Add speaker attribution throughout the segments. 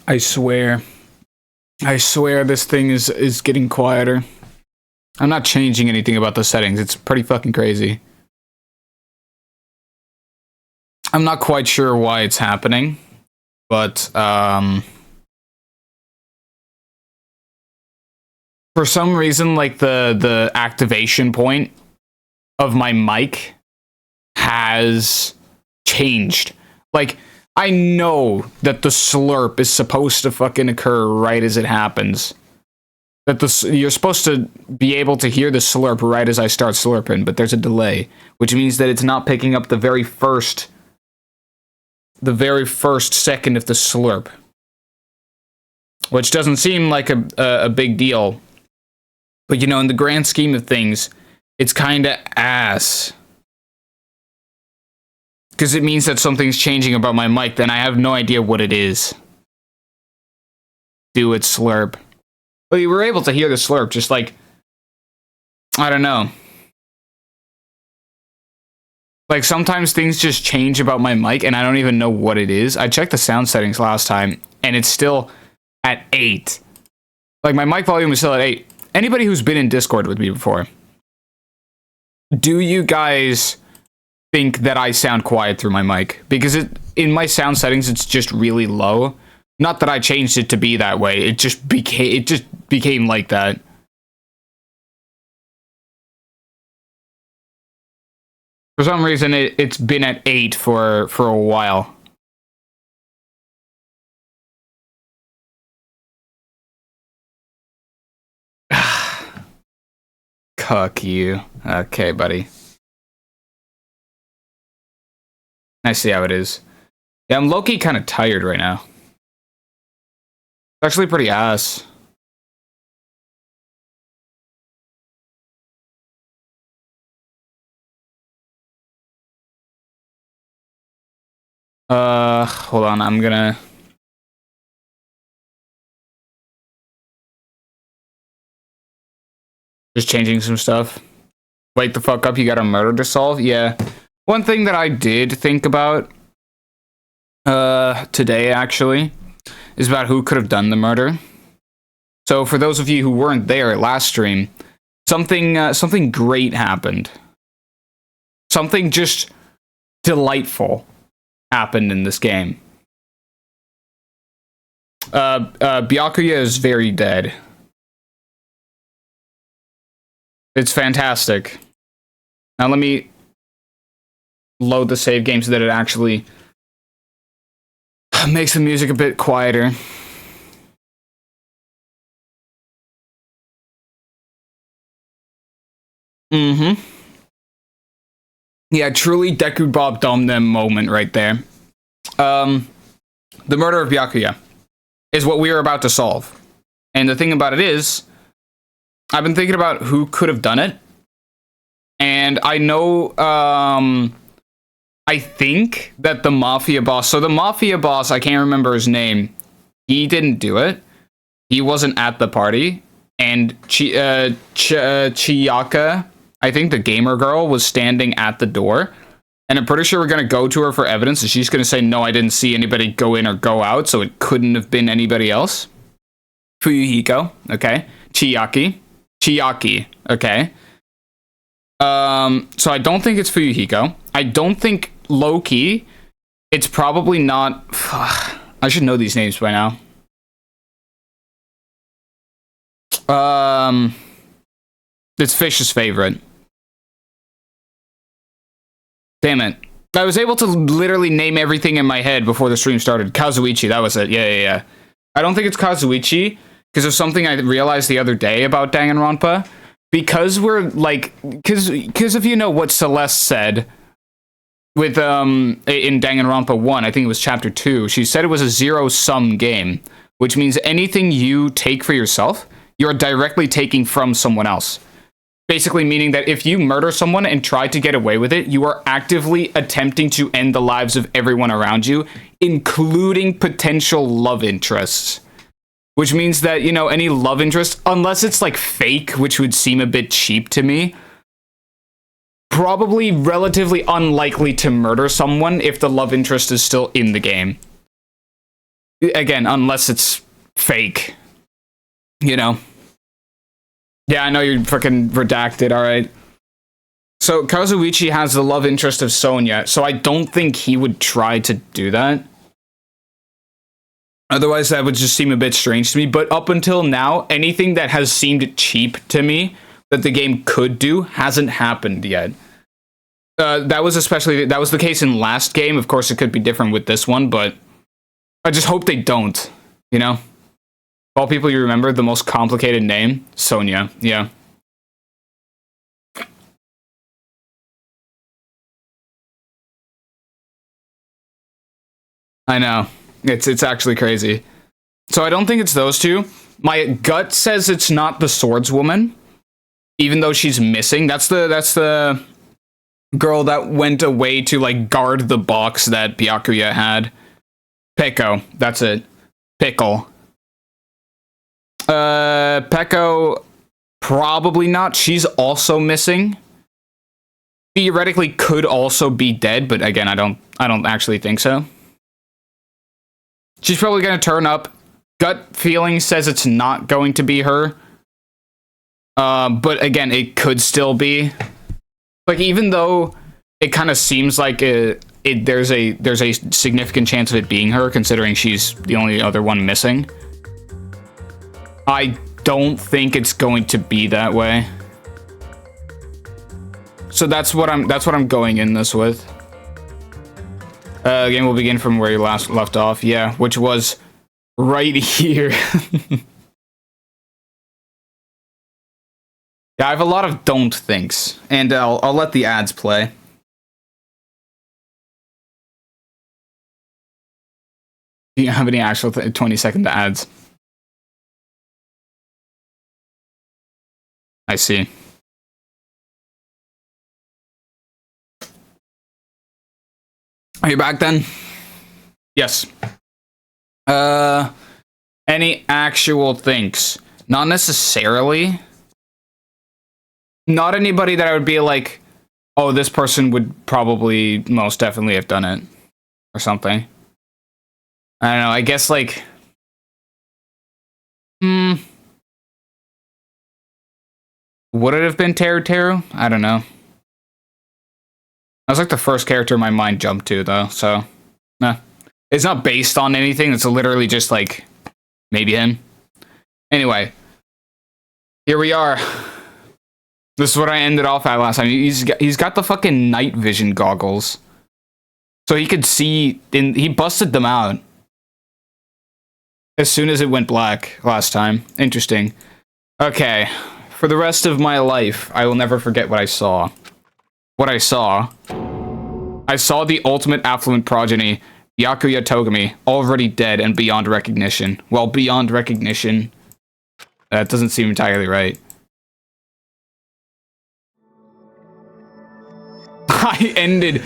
Speaker 1: I swear. I swear this thing is getting quieter. I'm not changing anything about the settings. It's pretty fucking crazy. I'm not quite sure why it's happening, but for some reason, like the activation point of my mic has changed. Like, I know that the slurp is supposed to fucking occur right as it happens. That you're supposed to be able to hear the slurp right as I start slurping, but there's a delay, which means that it's not picking up the very first second of the slurp, which doesn't seem like a big deal. But, you know, in the grand scheme of things, it's kind of ass. Because it means that something's changing about my mic, then I have no idea what it is. Do it, slurp. But you were able to hear the slurp, just like, I don't know. Like, sometimes things just change about my mic, and I don't even know what it is. I checked the sound settings last time, and it's still at 8. Like, my mic volume is still at 8. Anybody who's been in Discord with me before, do you guys think that I sound quiet through my mic? Because in my sound settings, it's just really low. Not that I changed it to be that way. It just became like that. For some reason, it's been at 8 for a while. Cuck you. Okay, buddy. I see how it is. Yeah, I'm low-key kind of tired right now. It's actually pretty ass. Hold on, I'm gonna... Just changing some stuff. Wake the fuck up, you got a murder to solve? Yeah. One thing that I did think about today, actually, is about who could have done the murder. So for those of you who weren't there at last stream, something great happened. Something just delightful happened in this game. Byakuya is very dead. It's fantastic. Now let me load the save game so that it actually makes the music a bit quieter. Mm-hmm. Yeah, truly Deku Bob Dom them moment right there. The murder of Byakuya is what we are about to solve. And the thing about it is, I've been thinking about who could have done it. And I know, I think that the Mafia boss, so the Mafia boss, I can't remember his name, he didn't do it. He wasn't at the party. And Chiyaka, I think the gamer girl, was standing at the door. And I'm pretty sure we're going to go to her for evidence, and she's going to say, no, I didn't see anybody go in or go out, so it couldn't have been anybody else. Fuyuhiko, okay. Chiaki, okay. So I don't think it's Fuyuhiko. I don't think low-key, it's probably not... I should know these names by now. It's Fish's favorite. Damn it. I was able to literally name everything in my head before the stream started. Kazuichi, that was it. Yeah. I don't think it's Kazuichi, because of something I realized the other day about Danganronpa. Because we're, like... Because if you know what Celeste said with, in Danganronpa 1, I think it was chapter 2, she said it was a zero-sum game, which means anything you take for yourself, you're directly taking from someone else. Basically meaning that if you murder someone and try to get away with it, you are actively attempting to end the lives of everyone around you, including potential love interests. Which means that, you know, any love interest, unless it's like fake, which would seem a bit cheap to me, probably relatively unlikely to murder someone if the love interest is still in the game. Again, unless it's fake. You know? Yeah, I know you're fucking redacted, alright. So, Kazuichi has the love interest of Sonya, so I don't think he would try to do that. Otherwise, that would just seem a bit strange to me. But up until now, anything that has seemed cheap to me that the game could do hasn't happened yet. That was the case in last game. Of course, it could be different with this one, but I just hope they don't, you know? All people you remember, the most complicated name? Sonya, yeah. I know. It's actually crazy. So I don't think it's those two. My gut says it's not the swordswoman, even though she's missing. That's the girl that went away to like guard the box that Byakuya had. Peko, that's it. Pickle. Peko, probably not. She's also missing. Theoretically could also be dead, but again, I don't actually think so. She's probably going to turn up. Gut feeling says it's not going to be her. But again, it could still be. Like, even though it kind of seems like there's a significant chance of it being her, considering she's the only other one missing. I don't think it's going to be that way. So that's what I'm going in this with. Again, we'll begin from where you last left off. Yeah, which was right here. Yeah, I have a lot of don't thinks, and I'll let the ads play. Do you have any actual 20-second ads? I see. Are you back then? Yes. Any actual thinks? Not necessarily. Not anybody that I would be like, oh, this person would probably most definitely have done it. Or something. I don't know, I guess like... Would it have been Teru Teru? I don't know. That was like the first character my mind jumped to, though, so... Nah. It's not based on anything, it's literally just like... maybe him. Anyway. Here we are. This is what I ended off at last time. He's got the fucking night vision goggles. So he could see... he busted them out. As soon as it went black last time. Interesting. Okay. For the rest of my life, I will never forget what I saw. What I saw the ultimate affluent progeny, Byakuya Togami, already dead and beyond recognition. Well, beyond recognition, that doesn't seem entirely right. I ended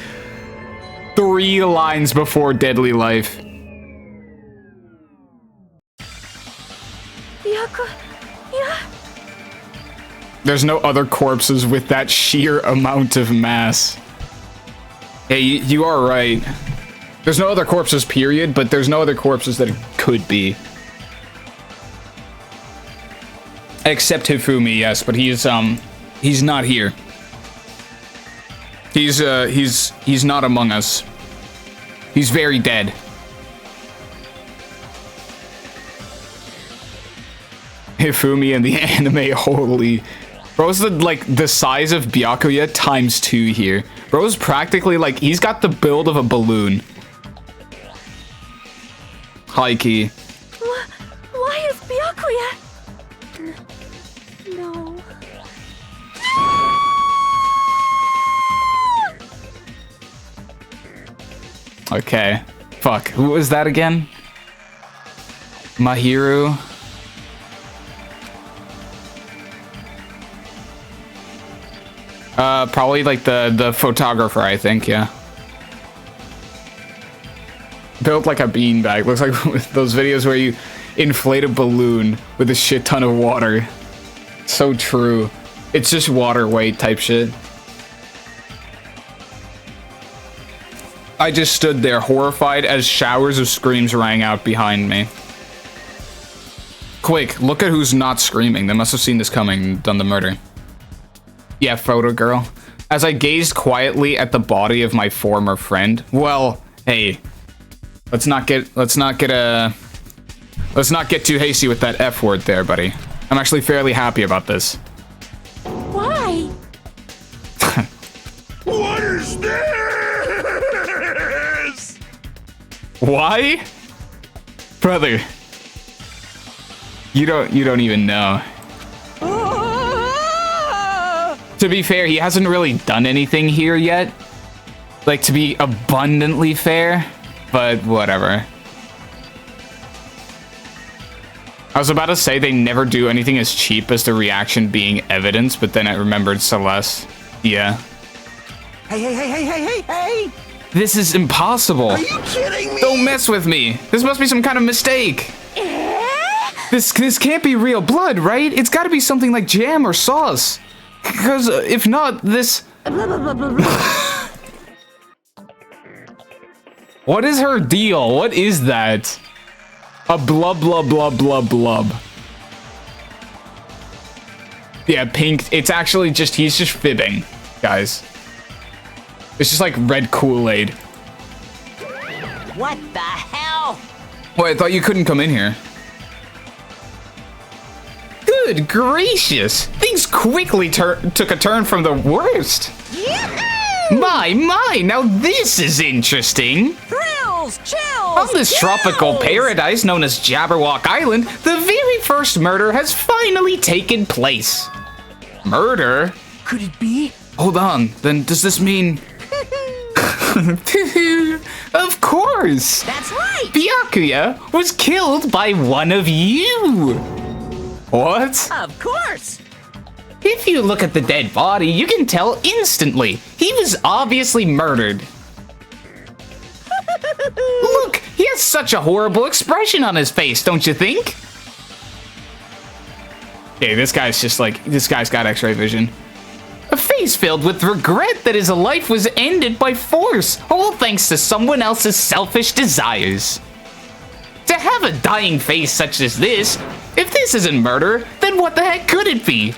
Speaker 1: 3 lines before Deadly Life. There's no other corpses with that sheer amount of mass. Hey, you are right. There's no other corpses, period, but there's no other corpses that it could be. Except Hifumi, yes, but he's not here. He's not among us. He's very dead. Hifumi in the anime, holy... Bro's the size of Byakuya times 2 here. Bro's practically like, he's got the build of a balloon. High key.
Speaker 2: Why is Byakuya? No.
Speaker 1: Okay. Fuck. Who was that again? Mahiru. Probably like the photographer, I think, yeah. Built like a beanbag. Looks like those videos where you inflate a balloon with a shit ton of water. So true. It's just water weight type shit. I just stood there horrified as showers of screams rang out behind me. Quick, look at who's not screaming. They must have seen this coming and done the murder. Yeah, photo girl. As I gazed quietly at the body of my former friend. Well, hey, let's not get too hasty with that F word there, buddy. I'm actually fairly happy about this.
Speaker 2: Why?
Speaker 3: What is this?
Speaker 1: Why? Brother. You don't even know. To be fair, he hasn't really done anything here yet. Like, to be abundantly fair, but whatever. I was about to say they never do anything as cheap as the reaction being evidence, but then I remembered Celeste. Yeah.
Speaker 3: Hey!
Speaker 1: This is impossible.
Speaker 3: Are you kidding me?
Speaker 1: Don't mess with me. This must be some kind of mistake. This can't be real blood, right? It's gotta be something like jam or sauce. Because if not, this... What is her deal? What is that? A blub blub blub blub blub. Yeah, pink. It's actually just, he's just fibbing, guys. It's just like red Kool-Aid.
Speaker 4: What the hell?
Speaker 1: Wait, I thought you couldn't come in here. Good gracious! Things quickly took a turn from the worst.
Speaker 4: Yahoo!
Speaker 1: My, now this is interesting.
Speaker 4: Thrills, chills,
Speaker 1: On this tropical paradise known as Jabberwock Island, the very first murder has finally taken place. Murder?
Speaker 4: Could it be?
Speaker 1: Hold on, then does this mean... Of course!
Speaker 4: That's right!
Speaker 1: Byakuya was killed by one of you! What?
Speaker 4: Of course!
Speaker 1: If you look at the dead body, you can tell instantly. He was obviously murdered. Look, he has such a horrible expression on his face, don't you think? Okay, this guy's got x-ray vision. A face filled with regret that his life was ended by force, all thanks to someone else's selfish desires. To have a dying face such as this, if this isn't murder, then what the heck could it be?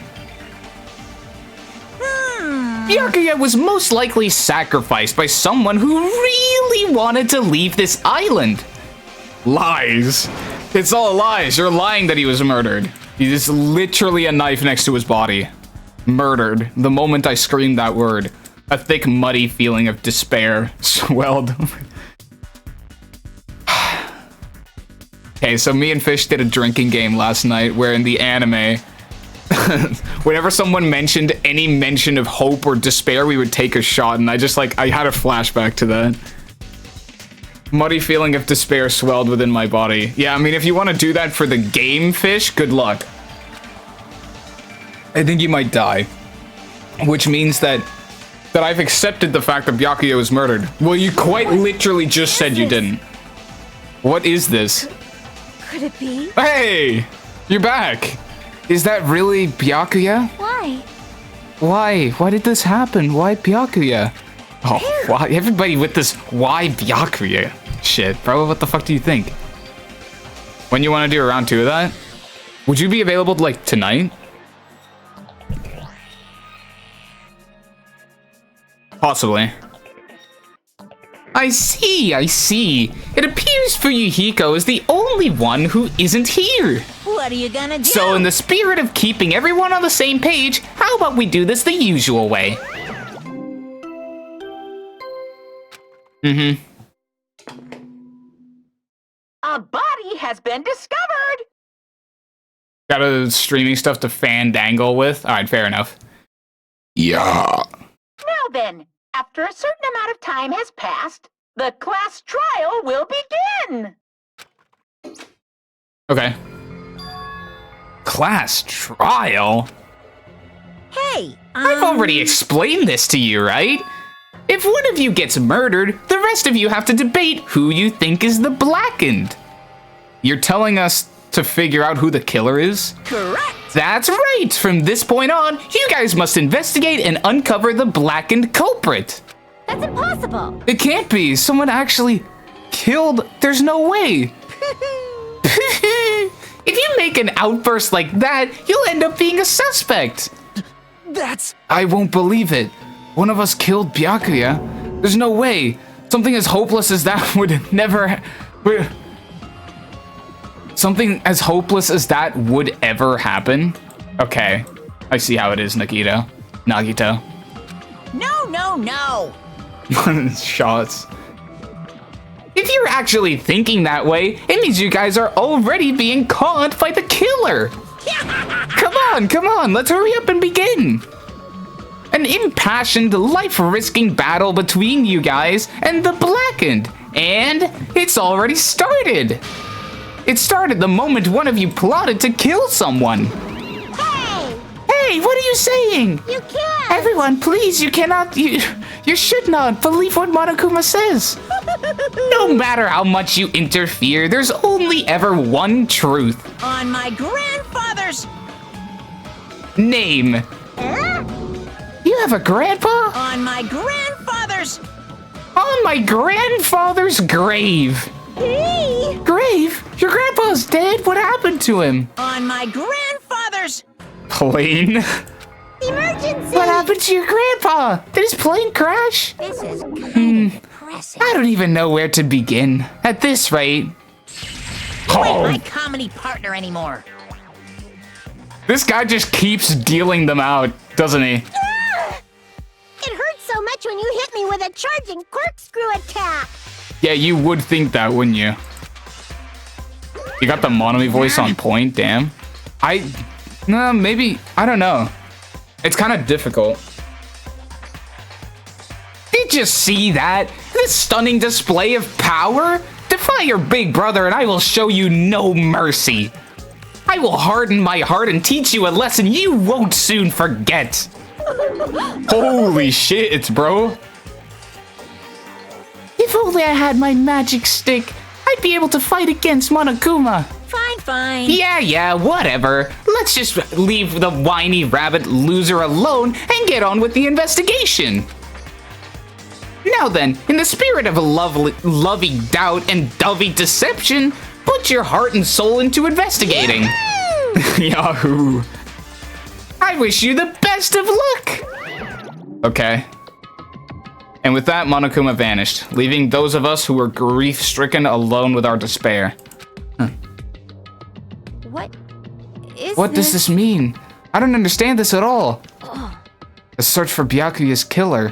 Speaker 1: Byakuya was most likely sacrificed by someone who really wanted to leave this island. Lies. It's all lies. You're lying that he was murdered. There's literally a knife next to his body. Murdered. The moment I screamed that word, a thick, muddy feeling of despair swelled. Okay, so me and Fish did a drinking game last night where in the anime, whenever someone mentioned any mention of hope or despair, we would take a shot, and I had a flashback to that. Muddy feeling of despair swelled within my body. Yeah, I mean, if you want to do that for the game, Fish, good luck. I think you might die. Which means that I've accepted the fact that Byakuya was murdered. Well, you quite literally just said you didn't. What is this?
Speaker 2: Could it be?
Speaker 1: Hey! You're back! Is that really Byakuya?
Speaker 2: Why?
Speaker 1: Why? Why did this happen? Why Byakuya? Oh, why? Everybody with this why Byakuya shit, bro. What the fuck do you think? When you want to do a round 2 of that? Would you be available like tonight? Possibly. I see. It appears Fuyuhiko is the only one who isn't here.
Speaker 4: What are you gonna do?
Speaker 1: So in the spirit of keeping everyone on the same page, how about we do this the usual way?
Speaker 4: A body has been discovered!
Speaker 1: Got a streaming stuff to fandangle with? Alright, fair enough. Yeah.
Speaker 4: Now then, after a certain amount of time has passed, the class trial will begin!
Speaker 1: Okay. Class trial?
Speaker 4: Hey,
Speaker 1: I've already explained this to you, right? If one of you gets murdered, the rest of you have to debate who you think is the blackened. You're telling us to figure out who the killer is?
Speaker 4: Correct!
Speaker 1: That's right! From this point on, you guys must investigate and uncover the blackened culprit.
Speaker 2: That's impossible.
Speaker 1: It can't be. Someone actually killed. There's no way. If you make an outburst like that, you'll end up being a suspect.
Speaker 5: That's...
Speaker 1: I won't believe it. One of us killed Byakuya. There's no way. Something as hopeless as that would never... Something as hopeless as that would ever happen? Okay. I see how it is, Nagito.
Speaker 4: No.
Speaker 1: Shots. If you're actually thinking that way, it means you guys are already being caught by the killer. Come on, let's hurry up and begin. An impassioned, life-risking battle between you guys and the Blackened. And it's already started. It started the moment one of you plotted to kill someone. Hey, what are you saying?
Speaker 2: You can't.
Speaker 1: Everyone, please, you cannot, you should not believe what Monokuma says. No matter how much you interfere, there's only ever one truth.
Speaker 4: On my grandfather's...
Speaker 1: Name. You have a grandpa?
Speaker 4: On my grandfather's...
Speaker 1: On my grandfather's grave.
Speaker 2: Hey.
Speaker 1: Grave? Your grandpa's dead? What happened to him?
Speaker 4: On my grandfather's...
Speaker 1: Plane?
Speaker 2: Emergency.
Speaker 1: What happened to your grandpa? Did his plane crash?
Speaker 2: This is kind of impressive.
Speaker 1: I don't even know where to begin. At this rate...
Speaker 4: You ain't my comedy partner anymore.
Speaker 1: This guy just keeps dealing them out, doesn't he?
Speaker 2: It hurts so much when you hit me with a charging corkscrew attack.
Speaker 1: Yeah, you would think that, wouldn't you? You got the Monomi voice on point, damn. No, maybe, I don't know. It's kind of difficult. Did you see that? This stunning display of power? Defy your big brother and I will show you no mercy. I will harden my heart and teach you a lesson you won't soon forget. Holy shit, bro. If only I had my magic stick, I'd be able to fight against Monokuma.
Speaker 4: Fine.
Speaker 1: Yeah, whatever. Let's just leave the whiny rabbit loser alone and get on with the investigation. Now then, in the spirit of a lovey doubt and dovey deception, put your heart and soul into investigating. Yahoo! I wish you the best of luck! Okay. And with that, Monokuma vanished, leaving those of us who were grief-stricken alone with our despair. What does this mean? I don't understand this at all. The search for Byakuya's killer.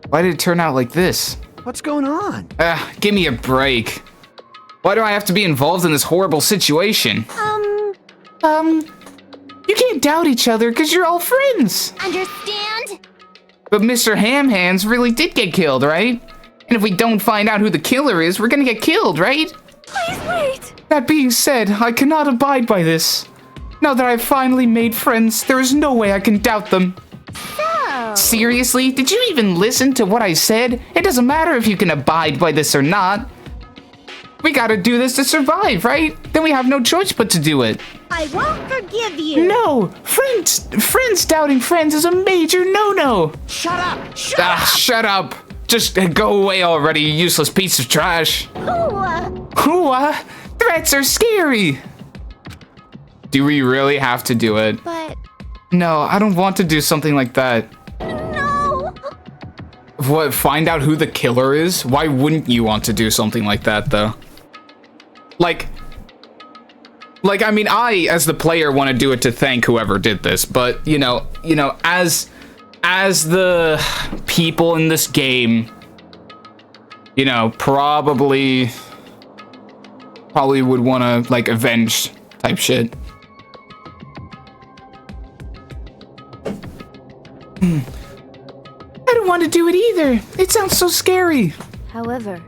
Speaker 1: Why did it turn out like this?
Speaker 5: What's going on?
Speaker 1: Give me a break. Why do I have to be involved in this horrible situation? You can't doubt each other because you're all friends.
Speaker 2: Understand?
Speaker 1: But Mr. Ham Hands really did get killed, right? And if we don't find out who the killer is, we're gonna get killed, right?
Speaker 2: Please wait.
Speaker 1: That being said, I cannot abide by this. Now that I've finally made friends, there is no way I can doubt them.
Speaker 2: So.
Speaker 1: Seriously? Did you even listen to what I said? It doesn't matter if you can abide by this or not. We gotta do this to survive, right? Then we have no choice but to do it.
Speaker 2: I won't forgive you.
Speaker 1: No! Friends doubting friends is a major no-no!
Speaker 5: Shut up!
Speaker 1: Shut up! Just go away already, you useless piece of trash! Hooah! Threats are scary! Do we really have to do it?
Speaker 2: But...
Speaker 1: No, I don't want to do something like that.
Speaker 2: No!
Speaker 1: What, find out who the killer is? Why wouldn't you want to do something like that, though? Like, I mean, I, as the player, want to do it to thank whoever did this, but, you know, as the people in this game, you know, probably would want to, like, avenge type shit. I don't want to do it either. It sounds so scary.
Speaker 2: However,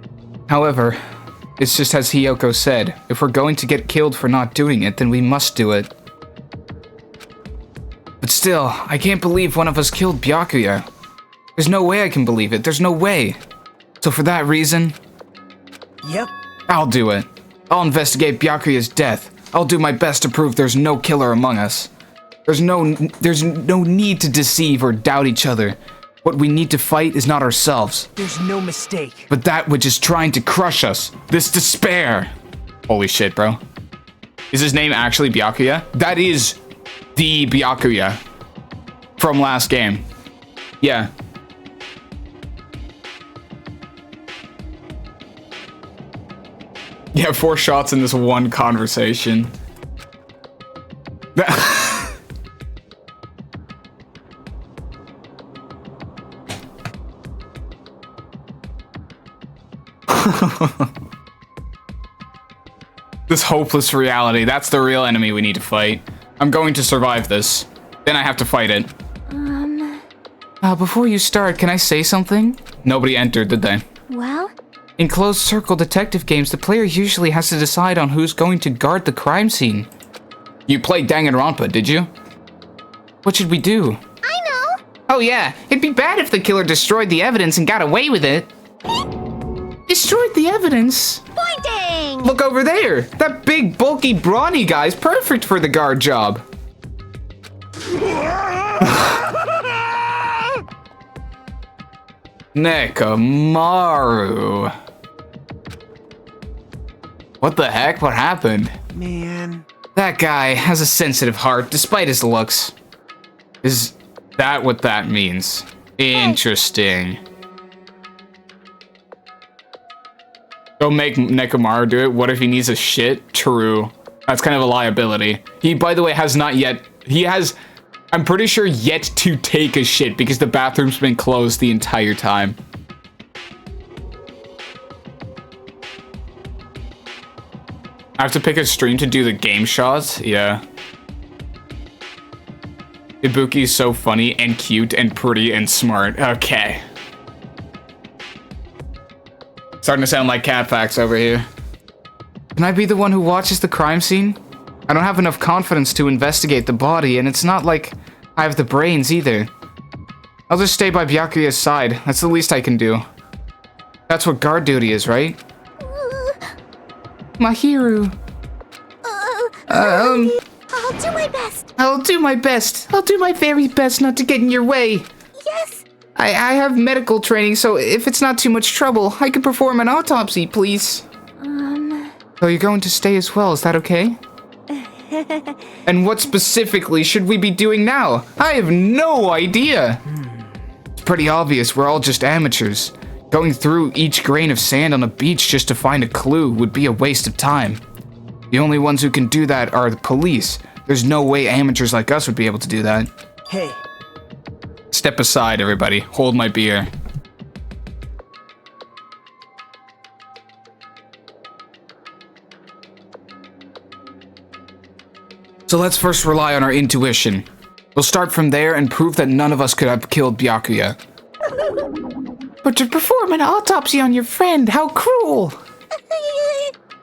Speaker 1: it's just as Hiyoko said, if we're going to get killed for not doing it, then we must do it. But still, I can't believe one of us killed Byakuya. There's no way I can believe it. There's no way. So for that reason...
Speaker 5: Yep.
Speaker 1: I'll do it. I'll investigate Byakuya's death. I'll do my best to prove there's no killer among us. There's no need to deceive or doubt each other. What we need to fight is not ourselves,
Speaker 5: There's no mistake.
Speaker 1: but that which is trying to crush us. This despair. Holy shit, bro. Is his name actually Byakuya? That is the Byakuya from last game. Yeah. Yeah, 4 shots in this one conversation. This hopeless reality, that's the real enemy we need to fight. I'm going to survive this. Then I have to fight it. Before you start, can I say something? Nobody entered, did they?
Speaker 2: Well,
Speaker 1: In closed circle detective games, the player usually has to decide on who's going to guard the crime scene. You played Danganronpa, did you? What should we do?
Speaker 2: I know.
Speaker 1: Oh yeah, it'd be bad if the killer destroyed the evidence and got away with it. Destroyed the evidence?
Speaker 2: Pointing.
Speaker 1: Look over there! That big, bulky, brawny guy's perfect for the guard job. Nekamaru. What the heck? What happened?
Speaker 5: Man.
Speaker 1: That guy has a sensitive heart, despite his looks. Is that what that means? Interesting. Don't make Nekamaru do it. What if he needs a shit? True. That's kind of a liability. He, by the way, has not yet... He has... I'm pretty sure yet to take a shit because the bathroom's been closed the entire time. I have to pick a stream to do the game shots? Yeah. Ibuki's so funny and cute and pretty and smart. Okay. Starting to sound like cat facts over here. Can I be the one who watches the crime scene? I don't have enough confidence to investigate the body, and it's not like I have the brains either. I'll just stay by Byakuya's side. That's the least I can do. That's what guard duty is, right? Mahiru.
Speaker 2: I'll do my best.
Speaker 1: I'll do my best. I'll do my very best not to get in your way.
Speaker 2: Yes.
Speaker 1: I have medical training, so if it's not too much trouble, I could perform an autopsy, please. So you're going to stay as well, is that okay? And what specifically should we be doing now? I have no idea. It's pretty obvious we're all just amateurs. Going through each grain of sand on a beach just to find a clue would be a waste of time. The only ones who can do that are the police. There's no way amateurs like us would be able to do that.
Speaker 5: Hey.
Speaker 1: Step aside, everybody. Hold my beer. So let's first rely on our intuition. We'll start from there and prove that none of us could have killed Byakuya. But to perform an autopsy on your friend, how cruel!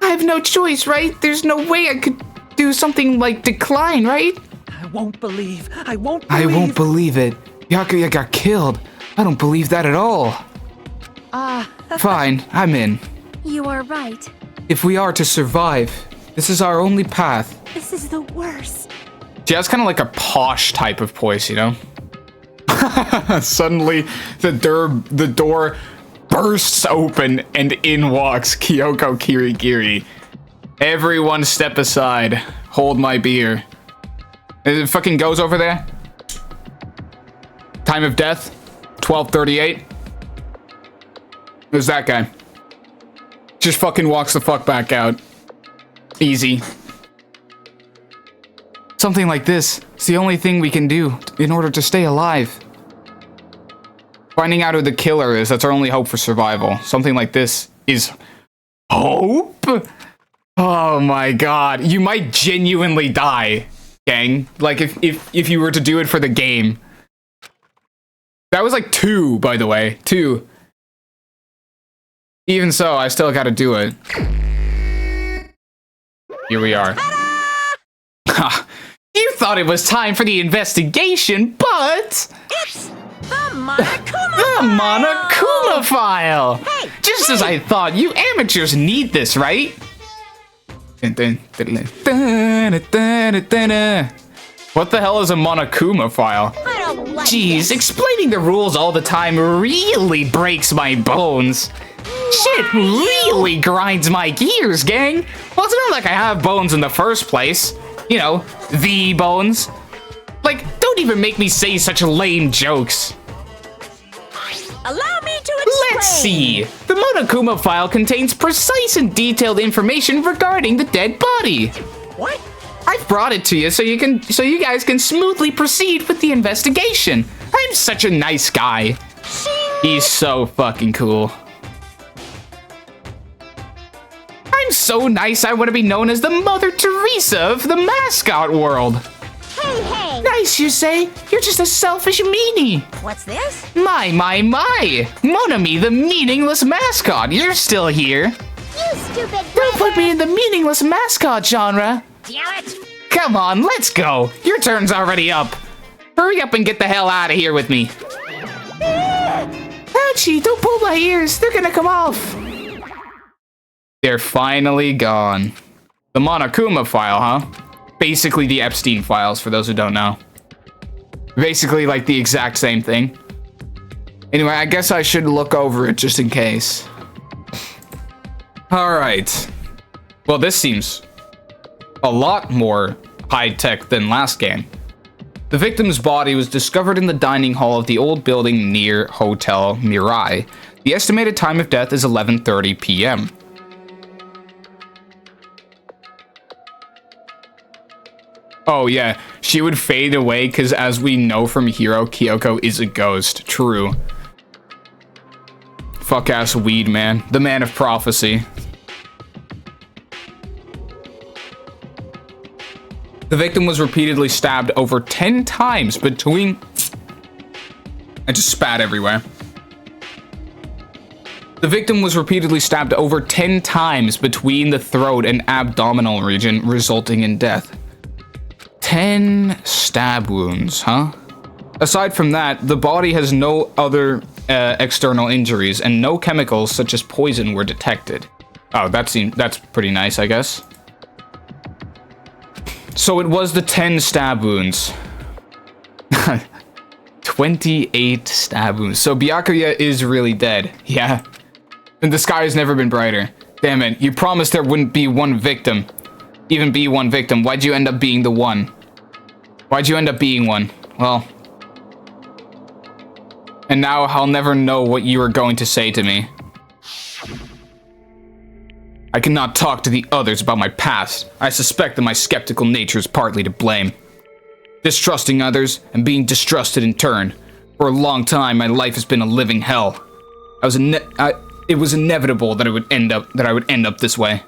Speaker 1: I have no choice, right? There's no way I could do something like decline, right?
Speaker 5: I won't believe. I won't
Speaker 1: I
Speaker 5: believe.
Speaker 1: won't believe it. Byakuya got killed. I don't believe that at all. Fine, I'm in.
Speaker 2: You are right.
Speaker 1: If we are to survive, this is our only path.
Speaker 2: This is the worst.
Speaker 1: See, that's kind of like a posh type of voice, you know? Suddenly, the door bursts open and in walks Kyoko Kirigiri. Everyone step aside. Hold my beer. It fucking goes over there. Time of death, 12:38. Who's that guy? Just fucking walks the fuck back out. Easy. Something like this. It's the only thing we can do in order to stay alive. Finding out who the killer is, that's our only hope for survival. Something like this is hope? Oh my god. You might genuinely die, gang. Like if you were to do it for the game. That was like 2, by the way. 2. Even so, I still gotta do it. Here we are. Ha! You thought it was time for the investigation, but...
Speaker 4: It's the Monokuma
Speaker 1: The Monokuma file!
Speaker 4: Hey,
Speaker 1: Just as I thought, you amateurs need this, right? What the hell is a Monokuma file?
Speaker 2: I don't like
Speaker 1: Jeez,
Speaker 2: this.
Speaker 1: explaining the rules all the time really breaks my bones. Shit really grinds my gears, gang. Well, it's not like I have bones in the first place. You know, the bones. Like, don't even make me say such lame jokes.
Speaker 2: Allow me to explain.
Speaker 1: Let's see. The Monokuma file contains precise and detailed information regarding the dead body.
Speaker 5: What?
Speaker 1: I've brought it to you so you guys can smoothly proceed with the investigation. I'm such a nice guy. He's so fucking cool. I'm so nice I want to be known as the Mother Teresa of the mascot world.
Speaker 2: Hey, hey.
Speaker 1: Nice, you say? You're just a selfish meanie.
Speaker 2: What's this?
Speaker 1: My. Monami, the meaningless mascot. You're still here.
Speaker 2: You stupid
Speaker 1: Don't put
Speaker 2: brother.
Speaker 1: me in the meaningless mascot genre.
Speaker 2: Damn it.
Speaker 1: Come on, let's go. Your turn's already up. Hurry up and get the hell out of here with me. Ouchie, don't pull my ears. They're gonna come off. They're finally gone. The Monokuma file, huh? Basically the Epstein files, for those who don't know. Basically like the exact same thing. Anyway, I guess I should look over it just in case. Alright. Well, this seems a lot more high-tech than last game. The victim's body was discovered in the dining hall of the old building near Hotel Mirai. The estimated time of death is 11:30 p.m. Oh yeah, she would fade away because as we know from Hero, Kyoko is a ghost. True. Fuck-ass weed man. The man of prophecy. The victim was repeatedly stabbed over 10 times between... I just spat everywhere. The victim was repeatedly stabbed over 10 times between the throat and abdominal region, resulting in death. 10 stab wounds, huh? Aside from that, the body has no other external injuries, and no chemicals such as poison were detected. Oh, that's pretty nice, I guess. So it was the 10 stab wounds. 28 stab wounds. So Byakuya is really dead. Yeah. And the sky has never been brighter. Damn it, you promised there wouldn't be one victim. Even be one victim. Why'd you end up being the one? Why'd you end up being one? Well. And now I'll never know what you were going to say to me. I cannot talk to the others about my past. I suspect that my skeptical nature is partly to blame. Distrusting others and being distrusted in turn. For a long time, my life has been a living hell. It was inevitable that I would end up this way.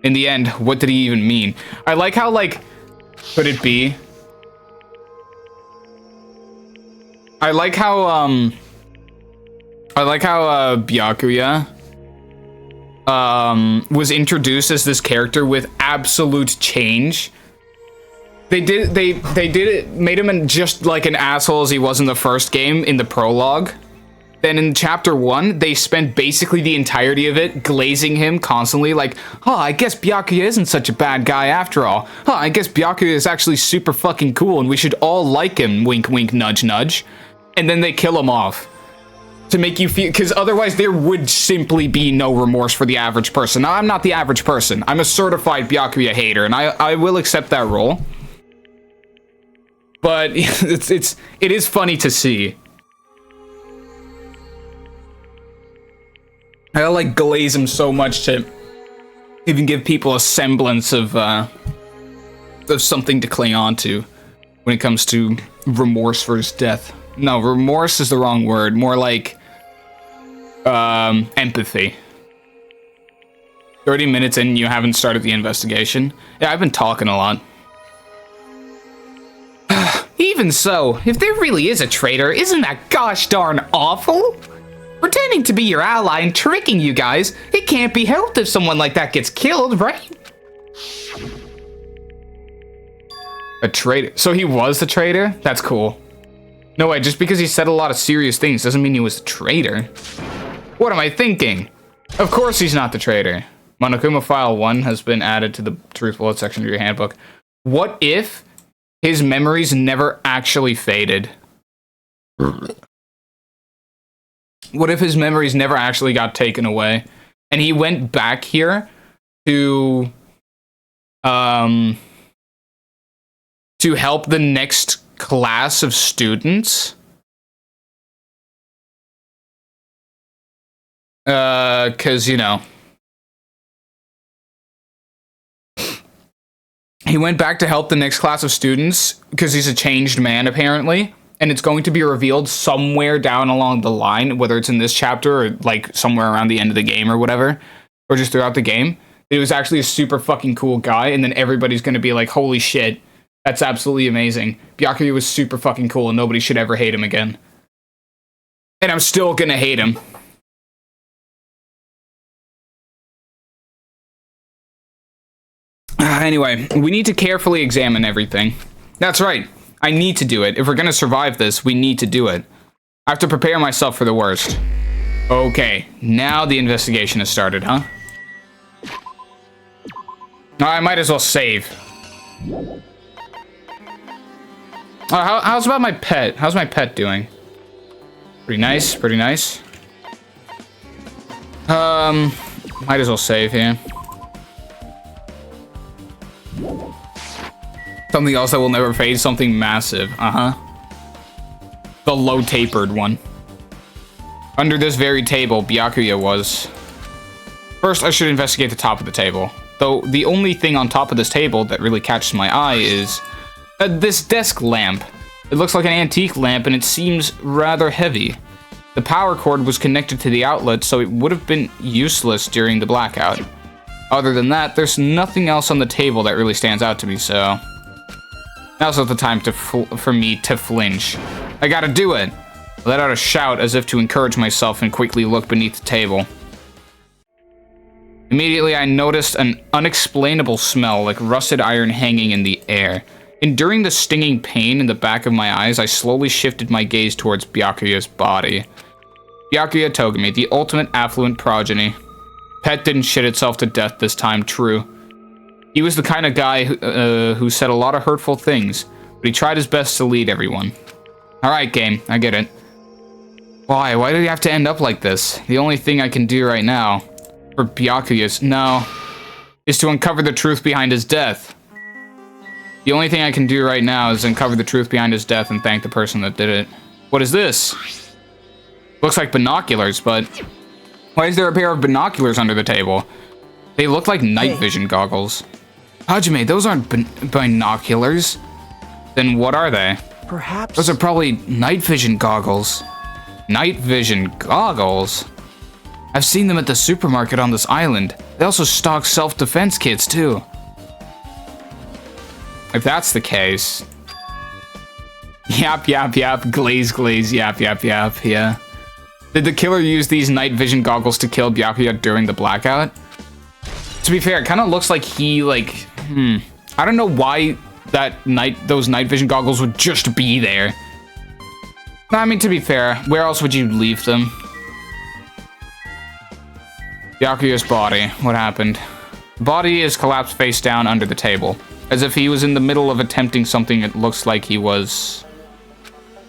Speaker 1: In the end, what did he even mean? I like how, like, could it be? I like how Byakuya was introduced as this character with absolute change. They did it, made him just like an asshole as he was in the first game in the prologue. Then in chapter 1, they spent basically the entirety of it glazing him constantly like, oh, I guess Byakuya isn't such a bad guy after all. Oh, I guess Byakuya is actually super fucking cool and we should all like him, wink wink nudge nudge. And then they kill him off. To make you feel, because otherwise there would simply be no remorse for the average person. Now, I'm not the average person. I'm a certified Byakuya hater, and I will accept that role. But it is funny to see. I like glaze him so much to even give people a semblance of something to cling on to when it comes to remorse for his death. No, remorse is the wrong word. More like empathy. 30 minutes in, you haven't started the investigation. Yeah, I've been talking a lot. Even so, if there really is a traitor, isn't that gosh darn awful? Pretending to be your ally and tricking you guys, it can't be helped if someone like that gets killed, right? A traitor? So he was the traitor? That's cool. No way, just because he said a lot of serious things doesn't mean he was a traitor. What am I thinking? Of course he's not the traitor. Monokuma File 1 has been added to the Truth Bullet section of your handbook. What if his memories never actually faded? What if his memories never actually got taken away? And he went back here to help the next class of students? Cause, you know. He went back to help the next class of students because he's a changed man, apparently. And it's going to be revealed somewhere down along the line, whether it's in this chapter or like somewhere around the end of the game or whatever, or just throughout the game. It was actually a super fucking cool guy, and then everybody's going to be like, holy shit, that's absolutely amazing. Byakuya was super fucking cool, and nobody should ever hate him again. And I'm still going to hate him. Anyway, we need to carefully examine everything. That's right. I need to do it. If we're gonna survive this, we need to do it. I have to prepare myself for the worst. Okay, now the investigation has started, huh? I might as well save. How's about my pet? How's my pet doing? Pretty nice, pretty nice. Might as well save here. Something else that will never fade, something massive. The low tapered one. Under this very table, Byakuya was. First, I should investigate the top of the table. Though the only thing on top of this table that really catches my eye is this desk lamp. It looks like an antique lamp and it seems rather heavy. The power cord was connected to the outlet, so it would have been useless during the blackout. Other than that, there's nothing else on the table that really stands out to me, so... Now's not the time for me to flinch. I gotta do it! I let out a shout as if to encourage myself and quickly look beneath the table. Immediately, I noticed an unexplainable smell like rusted iron hanging in the air. Enduring the stinging pain in the back of my eyes, I slowly shifted my gaze towards Byakuya's body. Byakuya Togami, the ultimate affluent progeny. Pet didn't shit itself to death this time, true. He was the kind of guy who said a lot of hurtful things, but he tried his best to lead everyone. Alright, game, I get it. Why? Why do you have to end up like this? The only thing I can do right now, for Byakuya's, is to uncover the truth behind his death. The only thing I can do right now is uncover the truth behind his death and thank the person that did it. What is this? Looks like binoculars, but... Why is there a pair of binoculars under the table? They look like night vision goggles. Hajime, those aren't binoculars. Then what are they?
Speaker 5: Perhaps...
Speaker 1: Those are probably night vision goggles. Night vision goggles? I've seen them at the supermarket on this island. They also stock self-defense kits, too. If that's the case... Yap, glaze, yap, yeah. Did the killer use these night vision goggles to kill Byakuya during the blackout? To be fair, it kind of looks like he, I don't know why those night vision goggles would just be there. I mean, to be fair, where else would you leave them? Byakuya's body, what happened? The body is collapsed face down under the table, as if he was in the middle of attempting something it looks like he was...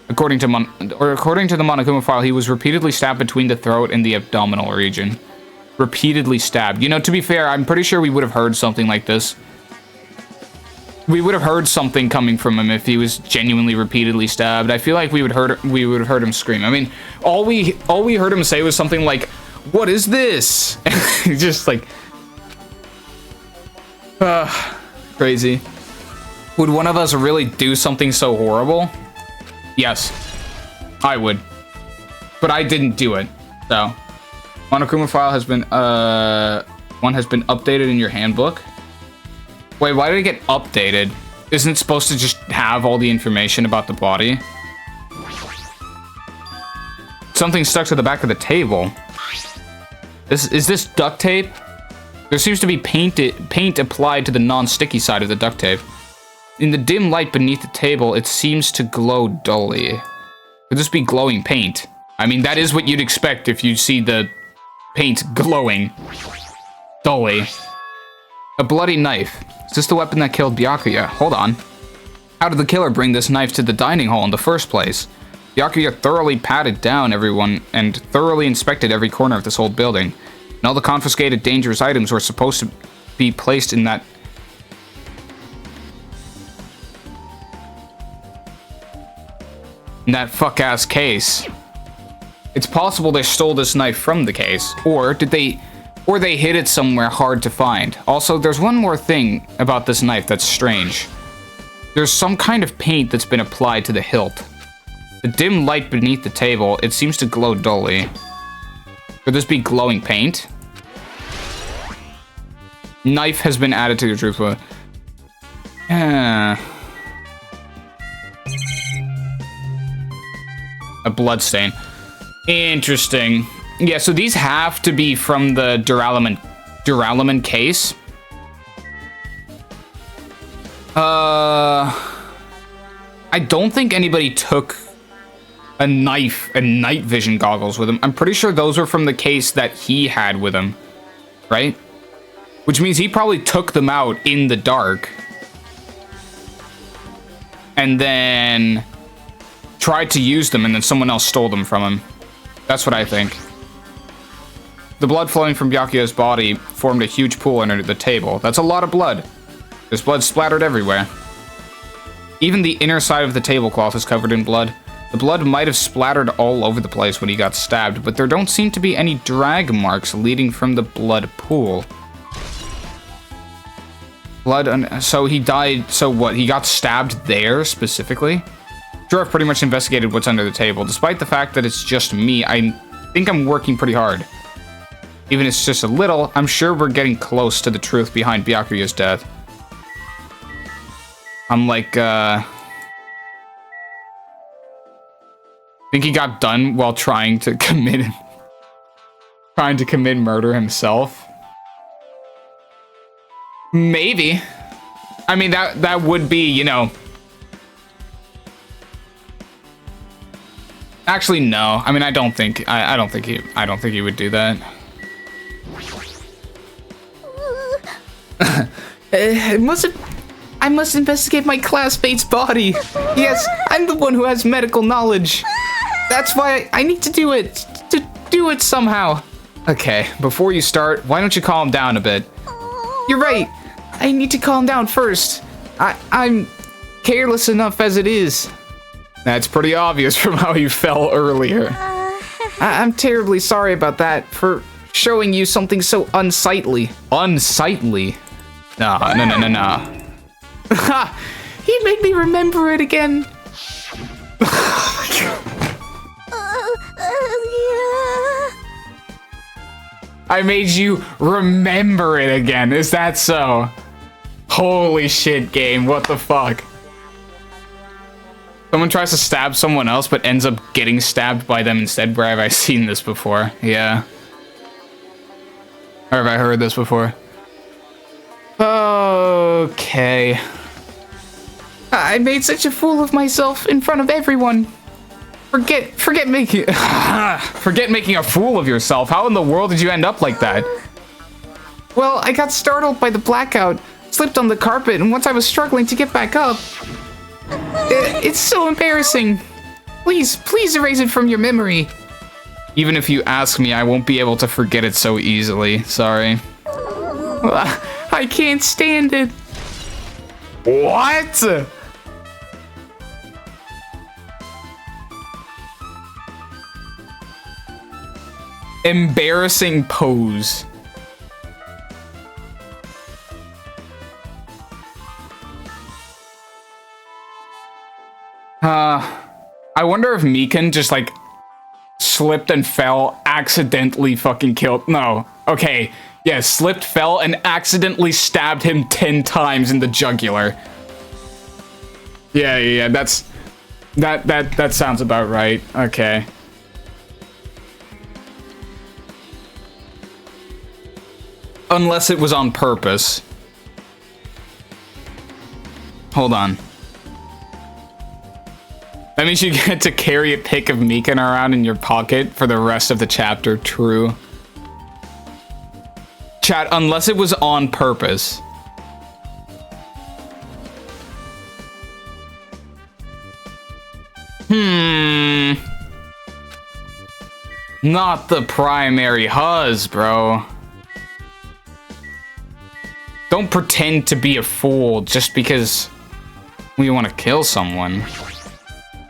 Speaker 1: According to the Monokuma file, he was repeatedly stabbed between the throat and the abdominal region. Repeatedly stabbed. You know, to be fair, I'm pretty sure we would have heard something like this. We would have heard something coming from him if he was genuinely repeatedly stabbed. I feel like we would have heard him scream. I mean, all we heard him say was something like, "What is this?" Just like, crazy. Would one of us really do something so horrible? Yes, I would. But I didn't do it, so. Monokuma file has been, one has been updated in your handbook. Wait, why did it get updated? Isn't it supposed to just have all the information about the body? Something stuck to the back of the table. Is this duct tape? There seems to be paint applied to the non-sticky side of the duct tape. In the dim light beneath the table, it seems to glow dully. Could this be glowing paint? I mean, that is what you'd expect if you see the paint glowing dully. A bloody knife. Is this the weapon that killed Byakuya? Hold on. How did the killer bring this knife to the dining hall in the first place? Byakuya thoroughly patted down everyone and thoroughly inspected every corner of this old building. And all the confiscated dangerous items were supposed to be placed in that... fuck-ass case. It's possible they stole this knife from the case, or they hid it somewhere hard to find. Also, there's one more thing about this knife that's strange. There's some kind of paint that's been applied to the hilt. The dim light beneath the table, it seems to glow dully. Could this be glowing paint? Knife has been added to the drupa. A bloodstain. Interesting. Yeah, so these have to be from the duralumin case. I don't think anybody took a knife and night vision goggles with him. I'm pretty sure those were from the case that he had with him, right? Which means he probably took them out in the dark and then tried to use them, and then someone else stole them from him. That's what I think. The blood flowing from Byakuya's body formed a huge pool under the table. That's a lot of blood. There's blood splattered everywhere. Even the inner side of the tablecloth is covered in blood. The blood might have splattered all over the place when he got stabbed, but there don't seem to be any drag marks leading from the blood pool. So he died, so what, he got stabbed there specifically? Sure, I've pretty much investigated what's under the table. Despite the fact that it's just me, I think I'm working pretty hard. Even if it's just a little, I'm sure we're getting close to the truth behind Byakuya's death. I'm like, think he got done while trying to commit murder himself? Maybe. I mean, that would be, you know. Actually, no. I mean, I don't think he would do that. I must investigate my classmate's body. Yes, I'm the one who has medical knowledge. That's why I need to do it. To do it somehow. Okay, before you start, why don't you calm down a bit? You're right. I need to calm down first. I'm careless enough as it is. That's pretty obvious from how you fell earlier. I'm terribly sorry about that, for showing you something so unsightly. Unsightly? No. Ha! He made me remember it again. I made you remember it again. Is that so? Holy shit, game. What the fuck? Someone tries to stab someone else but ends up getting stabbed by them instead. Where have I seen this before? Yeah. Or have I heard this before? Okay. I made such a fool of myself in front of everyone. Forget making a fool of yourself. How in the world did you end up like that? Well, I got startled by the blackout, slipped on the carpet, and once I was struggling to get back up. It's so embarrassing. Please erase it from your memory. Even if you ask me, I won't be able to forget it so easily. Sorry. I can't stand it. What? Embarrassing pose. I wonder if Mikan just like slipped and fell, accidentally fucking killed. No. Okay. Yeah, slipped, fell, and accidentally stabbed him 10 times in the jugular. Yeah, that sounds about right. Okay. Unless it was on purpose. Hold on. That means you get to carry a pic of Mikan around in your pocket for the rest of the chapter. True. Chat, unless it was on purpose. Not the primary huzz, bro. Don't pretend to be a fool just because we want to kill someone.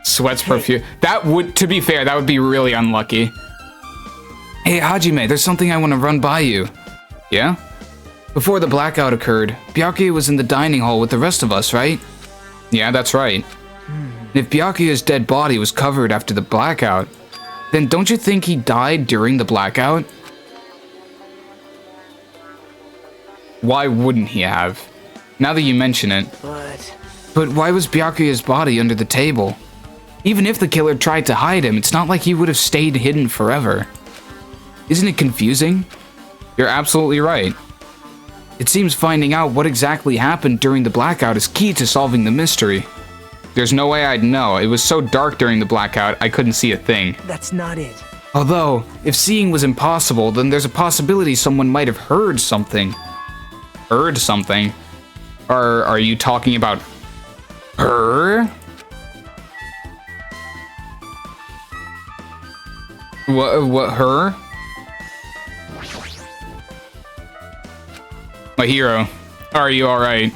Speaker 1: Sweats perfume. That would, to be fair, that would be really unlucky. Hey, Hajime, there's something I want to run by you. Yeah? Before the blackout occurred, Byakuya was in the dining hall with the rest of us, right? Yeah, that's right. And if Byakuya's dead body was covered after the blackout, then don't you think he died during the blackout? Why wouldn't he have? Now that you mention it. But why was Byakuya's body under the table? Even if the killer tried to hide him, it's not like he would have stayed hidden forever. Isn't it confusing? You're absolutely right. It seems finding out what exactly happened during the blackout is key to solving the mystery. There's no way I'd know. It was so dark during the blackout, I couldn't see a thing.
Speaker 5: That's not it.
Speaker 1: Although, if seeing was impossible, then there's a possibility someone might have heard something. Heard something? Are you talking about her? What, her? My hero. Are you alright?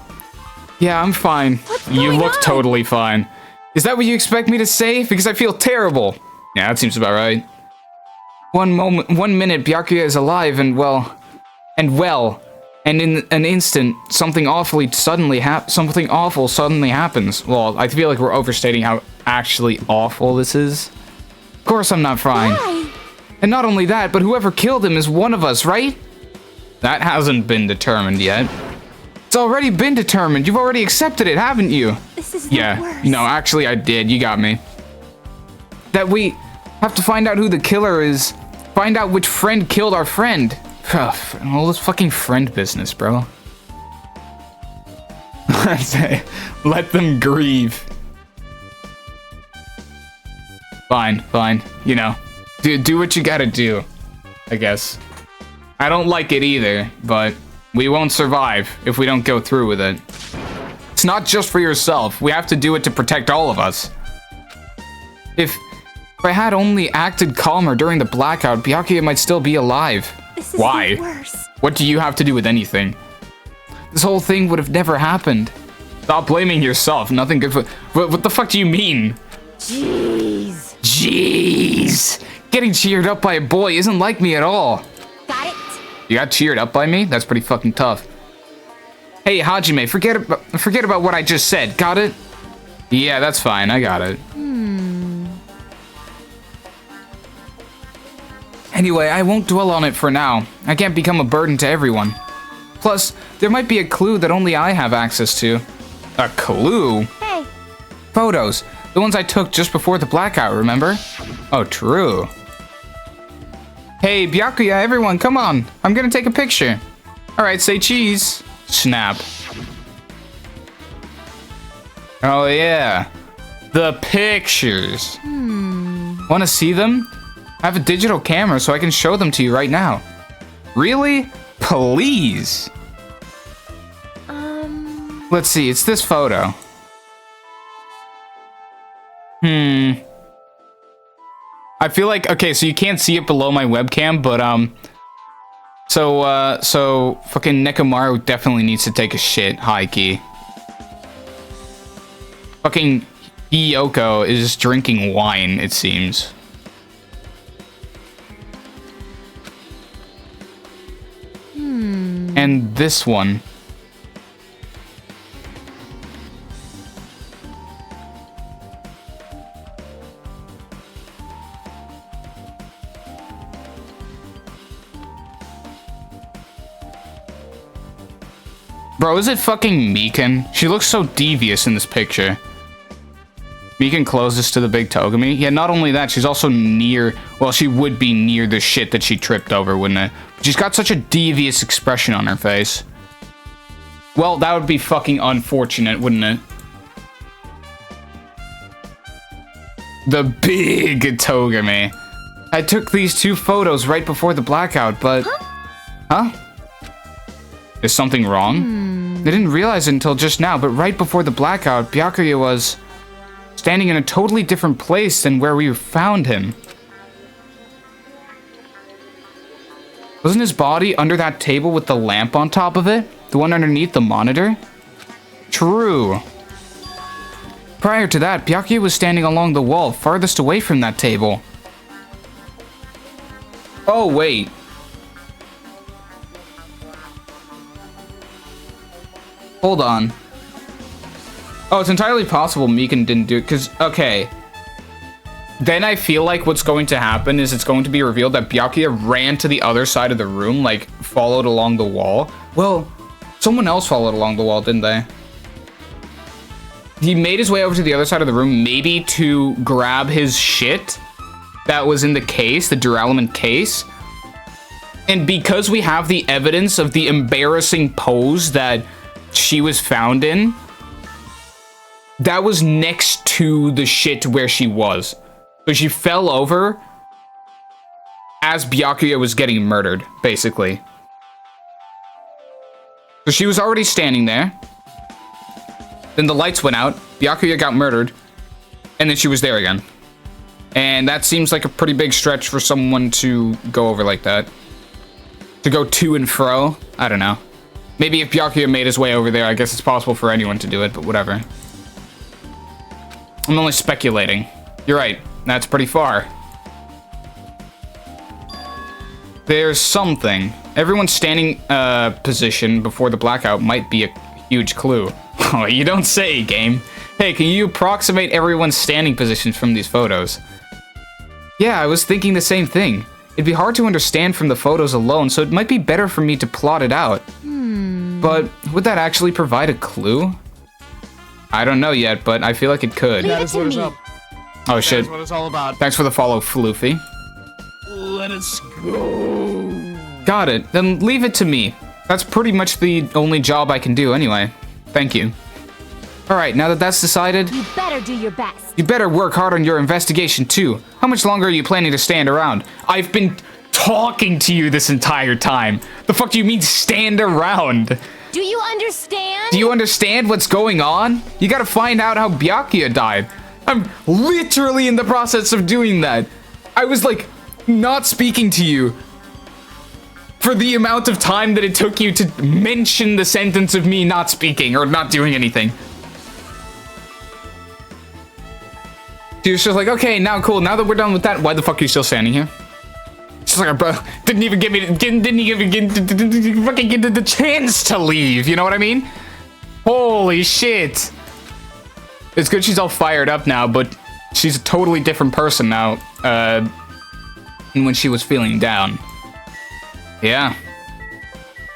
Speaker 1: Yeah, I'm fine. You look totally fine. Is that what you expect me to say? Because I feel terrible. Yeah, that seems about right. 1 minute, Byakuya is alive and in an instant, something awful suddenly happens. Well, I feel like we're overstating how actually awful this is. Of course I'm not fine.
Speaker 2: Why?
Speaker 1: And not only that, but whoever killed him is one of us, right? That hasn't been determined yet. It's already been determined. You've already accepted it, haven't you?
Speaker 2: This is the worst.
Speaker 1: No, actually I did. You got me. That we have to find out who the killer is. Find out which friend killed our friend. All this fucking friend business, bro. Let them grieve. Fine. You know, do what you gotta do, I guess. I don't like it either, but we won't survive if we don't go through with it. It's not just for yourself. We have to do it to protect all of us. If I had only acted calmer during the blackout, Byakuya might still be alive.
Speaker 2: This is
Speaker 1: Why?
Speaker 2: the worst.
Speaker 1: What do you have to do with anything? This whole thing would have never happened. Stop blaming yourself. Nothing good for... What the fuck do you mean? Jeez. Getting cheered up by a boy isn't like me at all.
Speaker 2: Got it?
Speaker 1: You got cheered up by me? That's pretty fucking tough. Hey, Hajime, forget about what I just said. Got it? Yeah, that's fine. I got it. Anyway, I won't dwell on it for now. I can't become a burden to everyone. Plus, there might be a clue that only I have access to. A clue?
Speaker 2: Hey.
Speaker 1: Photos. The ones I took just before the blackout, remember? Oh, true. Hey, Byakuya, everyone, come on. I'm gonna take a picture. Alright, say cheese. Snap. Oh, yeah. The pictures. Wanna see them? I have a digital camera, so I can show them to you right now. Really? Please. Let's see, it's this photo. I feel like, okay, so you can't see it below my webcam, but, so fucking Nekomaru definitely needs to take a shit, high-key. Fucking Hiyoko is drinking wine, it seems. And this one. Bro, is it fucking Mikan? She looks so devious in this picture. Mikan closest to the big Togami. Yeah, not only that, she's also near... Well, she would be near the shit that she tripped over, wouldn't it? She's got such a devious expression on her face. Well, that would be fucking unfortunate, wouldn't it? The big Togami. I took these 2 photos right before the blackout, but... Huh? Is something wrong? I didn't realize it until just now, but right before the blackout, Byakuya was standing in a totally different place than where we found him. Wasn't his body under that table with the lamp on top of it? The one underneath the monitor? True. Prior to that, Byakuya was standing along the wall, farthest away from that table. Oh, wait. Hold on. Oh, it's entirely possible Mikan didn't do it, because, okay. Then I feel like what's going to happen is it's going to be revealed that Byakuya ran to the other side of the room, like, followed along the wall. Well, someone else followed along the wall, didn't they? He made his way over to the other side of the room, maybe to grab his shit that was in the case, the duralumin case. And because we have the evidence of the embarrassing pose that she was found in, that was next to the shit where she was. So she fell over as Byakuya was getting murdered, basically. So she was already standing there. Then the lights went out, Byakuya got murdered, and then she was there again. And that seems like a pretty big stretch for someone to go over like that. To go to and fro, I don't know. Maybe if Byakuya made his way over there, I guess it's possible for anyone to do it, but whatever. I'm only speculating. You're right, that's pretty far. There's something. Everyone's standing position before the blackout might be a huge clue. Oh, you don't say, game. Hey, can you approximate everyone's standing positions from these photos? Yeah, I was thinking the same thing. It'd be hard to understand from the photos alone, so it might be better for me to plot it out. But would that actually provide a clue? I don't know yet, but I feel like it could.
Speaker 2: Leave it to me.
Speaker 1: Oh shit.
Speaker 6: That's what it's all about.
Speaker 1: Thanks for the follow, Floofy.
Speaker 6: Let us go.
Speaker 1: Got it. Then leave it to me. That's pretty much the only job I can do anyway. Thank you. Alright, now that that's decided,
Speaker 2: You better do your best.
Speaker 1: you better work hard on your investigation too. How much longer are you planning to stand around? I've been talking to you this entire time. The fuck do you mean stand around?
Speaker 2: Do you understand?
Speaker 1: Do you understand what's going on? You gotta find out how Byakuya died. I'm literally in the process of doing that. I was like, not speaking to you for the amount of time that it took you to mention the sentence of me not speaking or not doing anything. She was just like, okay, now cool, now that we're done with that, why the fuck are you still standing here? She's like, bro, didn't even give me fucking get the chance to leave, you know what I mean? Holy shit. It's good she's all fired up now, but she's a totally different person now, than when she was feeling down. Yeah.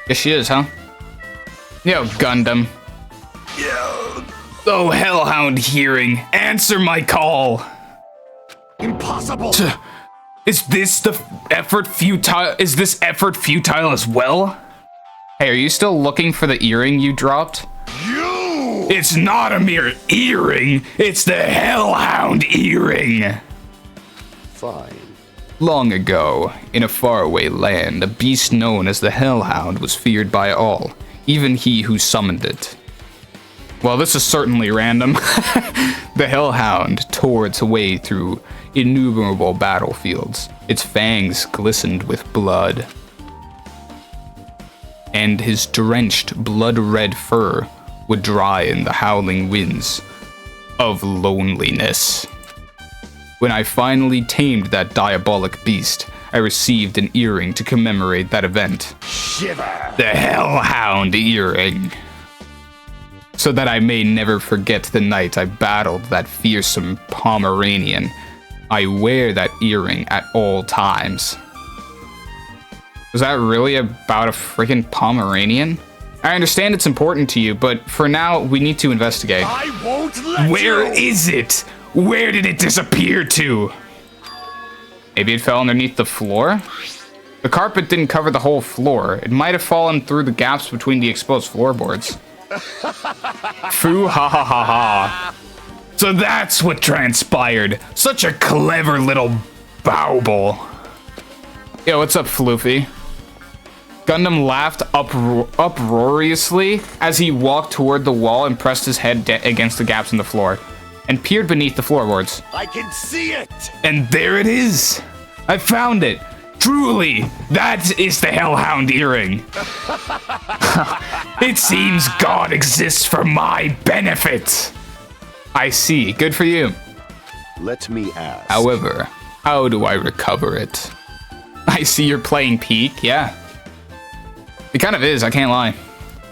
Speaker 1: Guess she is, huh? Yo, Gundam.
Speaker 3: Yo.
Speaker 1: Oh, Hellhound hearing, answer my call.
Speaker 3: Impossible.
Speaker 1: Is this effort futile? Is this effort futile as well? Hey, are you still looking for the earring you dropped?
Speaker 3: You.
Speaker 1: It's not a mere earring. It's the Hellhound earring.
Speaker 3: Fine.
Speaker 1: Long ago, in a faraway land, a beast known as the Hellhound was feared by all, even he who summoned it. Well, this is certainly random. The Hellhound tore its way through innumerable battlefields. Its fangs glistened with blood, and his drenched, blood-red fur would dry in the howling winds of loneliness. When I finally tamed that diabolic beast, I received an earring to commemorate that event.
Speaker 3: Shiver.
Speaker 1: The Hellhound earring. So that I may never forget the night I battled that fearsome Pomeranian. I wear that earring at all times. Was that really about a freaking Pomeranian? I understand it's important to you, but for now, we need to investigate.
Speaker 3: I won't let
Speaker 1: Where
Speaker 3: you.
Speaker 1: is it? Where did it disappear to? Maybe it fell underneath the floor? The carpet didn't cover the whole floor. It might have fallen through the gaps between the exposed floorboards. Foo ha ha ha ha. So that's what transpired. Such a clever little bauble. Yo, what's up, Floofy? Gundam laughed uproariously as he walked toward the wall and pressed his head against the gaps in the floor. and peered beneath the floorboards.
Speaker 3: I can see it!
Speaker 1: And there it is! I found it! Truly, that is the Hellhound earring. It seems God exists for my benefit. I see. Good for you.
Speaker 3: Let me ask.
Speaker 1: However, how do I recover it? I see you're playing Peek, yeah. It kind of is, I can't lie.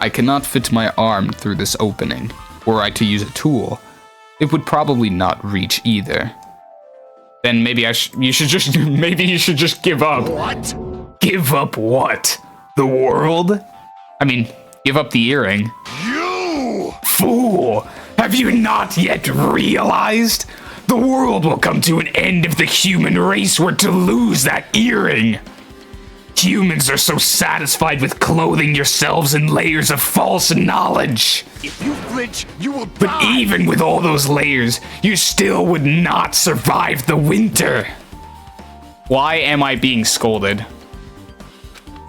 Speaker 1: I cannot fit my arm through this opening. Were I to use a tool, it would probably not reach either. Then maybe you should just give up.
Speaker 3: What?
Speaker 1: Give up what? The world? I mean, give up the earring.
Speaker 3: You!
Speaker 1: Fool! Have you not yet realized? The world will come to an end if the human race were to lose that earring. Humans are so satisfied with clothing yourselves in layers of false knowledge.
Speaker 3: If you flinch, you will
Speaker 1: But
Speaker 3: die!
Speaker 1: even with all those layers, you still would not survive the winter. Why am I being scolded?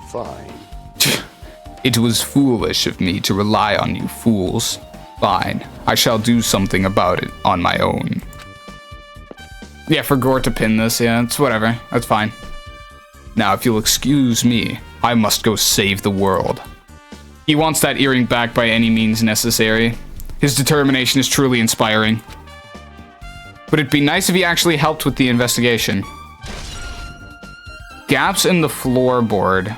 Speaker 3: Fine.
Speaker 1: It was foolish of me to rely on you fools. Fine, I shall do something about it on my own. Yeah, for Gore to pin this, yeah, it's whatever. That's fine. Now, if you'll excuse me, I must go save the world. He wants that earring back by any means necessary. His determination is truly inspiring. But it'd be nice if he actually helped with the investigation. Gaps in the floorboard.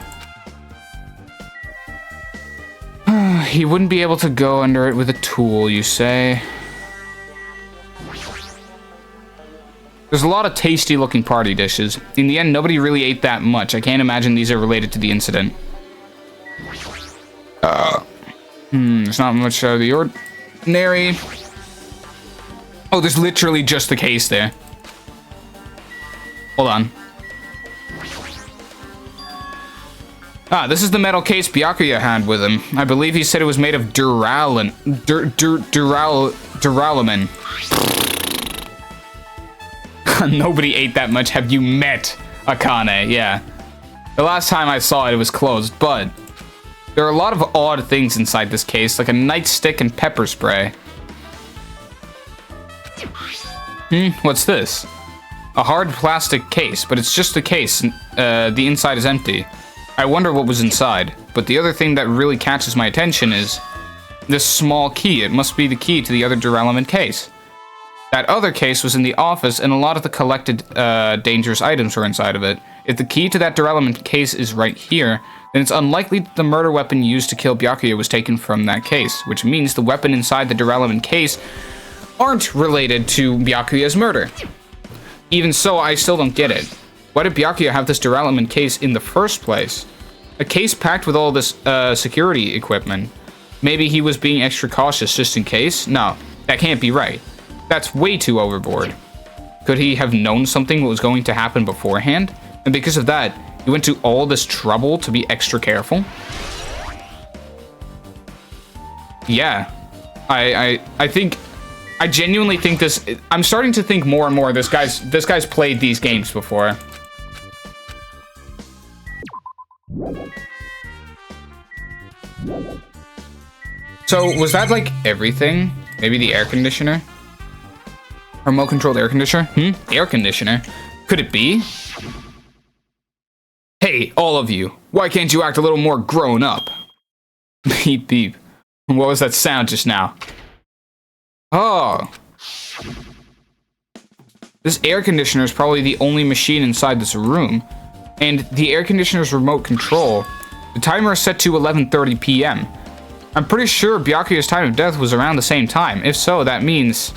Speaker 1: He wouldn't be able to go under it with a tool, you say? There's a lot of tasty looking party dishes. In the end, nobody really ate that much. I can't imagine these are related to the incident. There's not much out of the ordinary. Oh, there's literally just the case there. Hold on. Ah, this is the metal case Byakuya had with him. I believe he said it was made of duralumin. Nobody ate that much. Have you met Akane? Yeah. The last time I saw it, it was closed, but there are a lot of odd things inside this case, like a nightstick and pepper spray. What's this? A hard plastic case, but it's just a case. The inside is empty. I wonder what was inside, but the other thing that really catches my attention is this small key. It must be the key to the other duralumin case. That other case was in the office, and a lot of the collected dangerous items were inside of it. If the key to that duralumin case is right here, then it's unlikely that the murder weapon used to kill Byakuya was taken from that case, which means the weapon inside the duralumin case aren't related to Byakuya's murder. Even so, I still don't get it. Why did Byakuya have this duralumin case in the first place? A case packed with all this security equipment. Maybe he was being extra cautious just in case? No, that can't be right. That's way too overboard. Could he have known something was going to happen beforehand? And because of that, he went to all this trouble to be extra careful? Yeah. I genuinely think this... I'm starting to think more and more this guy's played these games before. So, was that like everything? Maybe the air conditioner? Remote-controlled air conditioner? Air conditioner? Could it be? Hey, all of you. Why can't you act a little more grown up? Beep, beep. What was that sound just now? Oh. This air conditioner is probably the only machine inside this room. And the air conditioner's remote control. The timer is set to 11:30 p.m. I'm pretty sure Byakuya's time of death was around the same time. If so, that means...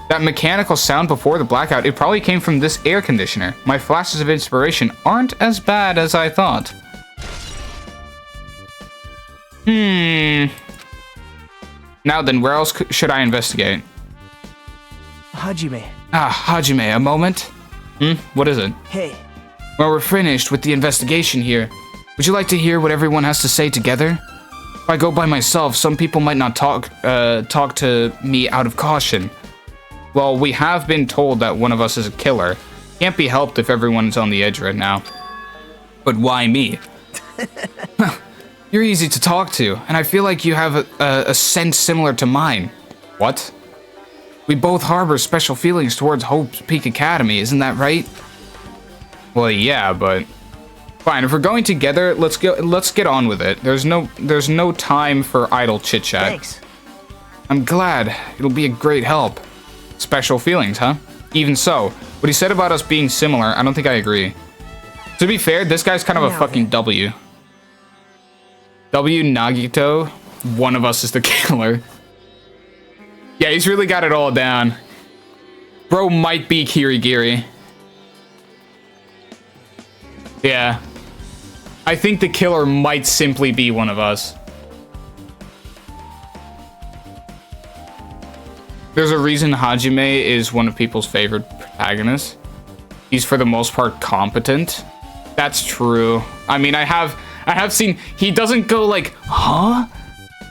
Speaker 1: that mechanical sound before the blackout, it probably came from this air conditioner. My flashes of inspiration aren't as bad as I thought. Now then, where else should I investigate?
Speaker 5: Hajime.
Speaker 1: Hajime, a moment? What is it?
Speaker 5: Hey.
Speaker 1: Well, we're finished with the investigation here. Would you like to hear what everyone has to say together? If I go by myself, some people might not talk to me out of caution. Well, we have been told that one of us is a killer. Can't be helped if everyone's on the edge right now. But why me? You're easy to talk to, and I feel like you have a sense similar to mine. What? We both harbor special feelings towards Hope's Peak Academy, isn't that right? Well, yeah, but fine. If we're going together, let's get on with it. There's no time for idle chit-chat.
Speaker 5: Thanks.
Speaker 1: I'm glad. It'll be a great help. Special feelings, huh? Even so, what he said about us being similar, I don't think I agree. To be fair, this guy's kind of a fucking W. W Nagito. One of us is the killer. Yeah, he's really got it all down. Bro might be Kirigiri. Yeah. I think the killer might simply be one of us. There's a reason Hajime is one of people's favorite protagonists. He's for the most part competent. That's true. I mean, I have seen, he doesn't go like, huh?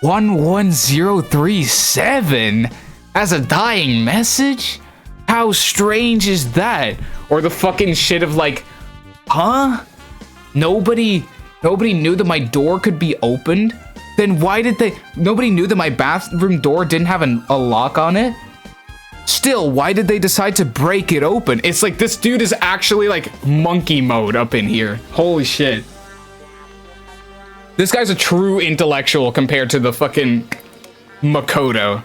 Speaker 1: 11037 as a dying message? How strange is that? Or the fucking shit of like, huh? Nobody knew that my door could be opened? Then why did nobody knew that my bathroom door didn't have a lock on it? Still, why did they decide to break it open? It's like this dude is actually like monkey mode up in here. Holy shit. This guy's a true intellectual compared to the fucking Makoto.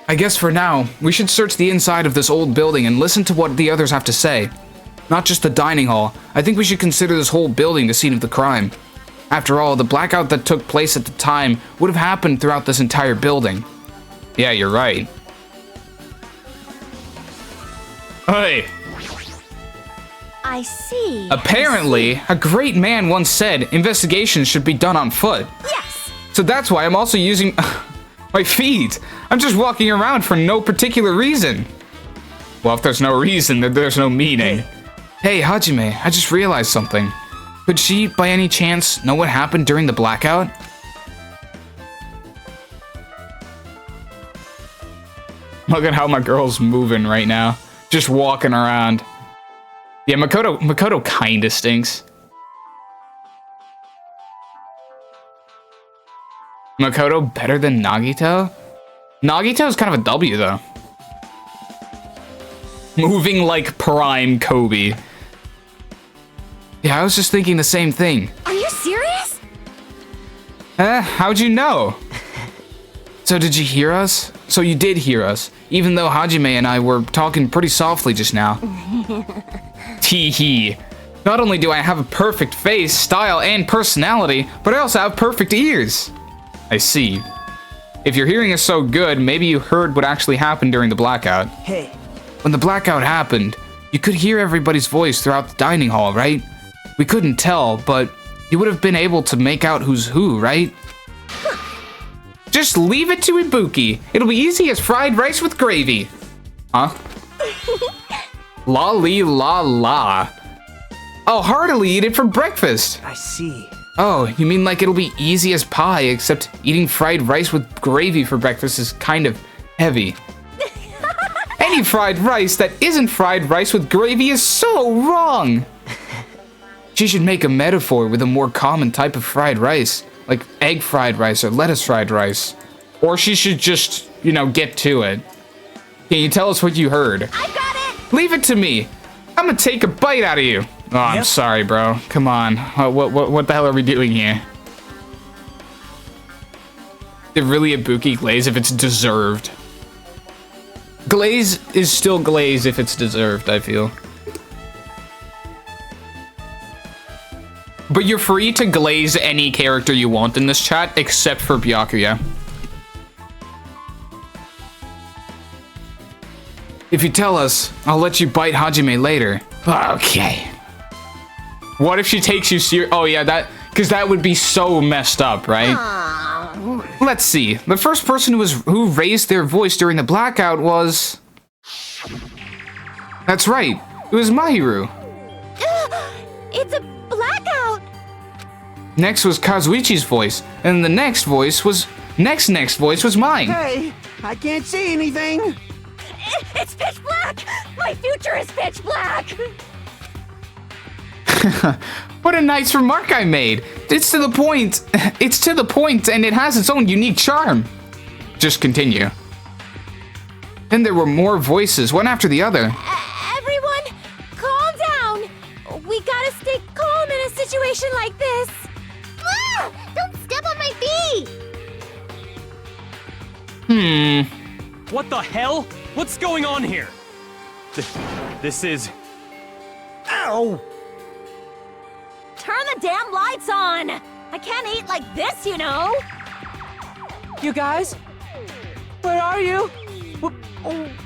Speaker 1: I guess for now, we should search the inside of this old building and listen to what the others have to say. Not just the dining hall. I think we should consider this whole building the scene of the crime. After all, the blackout that took place at the time would have happened throughout this entire building. Yeah, you're right. Hey.
Speaker 2: I see.
Speaker 1: Apparently, a great man once said investigations should be done on foot.
Speaker 2: Yes.
Speaker 1: So that's why I'm also using my feet. I'm just walking around for no particular reason. Well, if there's no reason, then there's no meaning. Hey, Hajime, I just realized something. Could she, by any chance, know what happened during the blackout? Look at how my girl's moving right now. Just walking around. Yeah, Makoto kinda stinks. Makoto better than Nagito? Nagito's kind of a W, though. Moving like prime Kobe. Yeah, I was just thinking the same thing.
Speaker 2: Are you serious?
Speaker 1: How'd you know? So did you hear us? So you did hear us, even though Hajime and I were talking pretty softly just now. Tee hee. Not only do I have a perfect face, style, and personality, but I also have perfect ears. I see. If your hearing is so good, maybe you heard what actually happened during the blackout.
Speaker 5: Hey.
Speaker 1: When the blackout happened, you could hear everybody's voice throughout the dining hall, right? We couldn't tell, but you would have been able to make out who's who, right? Just leave it to Ibuki. It'll be easy as fried rice with gravy. Huh? Lolly la la. I'll heartily eat it for breakfast.
Speaker 5: I see.
Speaker 1: Oh, you mean like it'll be easy as pie, except eating fried rice with gravy for breakfast is kind of heavy. Any fried rice that isn't fried rice with gravy is so wrong. She should make a metaphor with a more common type of fried rice, like egg fried rice or lettuce fried rice. Or she should just, you know, get to it. Can you tell us what you heard?
Speaker 2: I got it.
Speaker 1: Leave it to me. I'm gonna take a bite out of you. Oh, I'm sorry, bro. Come on. What the hell are we doing here? Is it really a Ibuki glaze if it's deserved? Glaze is still glaze if it's deserved, I feel. But you're free to glaze any character you want in this chat, except for Byakuya. If you tell us, I'll let you bite Hajime later. Okay. What if she takes you serious? Oh yeah, because that would be so messed up, right?
Speaker 2: Aw.
Speaker 1: Let's see. The first person who raised their voice during the blackout was... That's right. It was Mahiru.
Speaker 2: It's a blackout.
Speaker 1: Next was Kazuichi's voice, and the next voice was mine.
Speaker 5: Hey, I can't see anything.
Speaker 2: It's pitch black. My future is pitch black.
Speaker 1: What a nice remark I made. It's to the point. It's to the point, and it has its own unique charm. Just continue. Then there were more voices, one after the other.
Speaker 2: Everyone, calm down. We gotta stay calm in a situation like this. Ah! Don't step on my feet!
Speaker 7: What the hell? What's going on here? This is... Ow!
Speaker 2: Turn the damn lights on! I can't eat like this, you know!
Speaker 8: You guys? Where are you?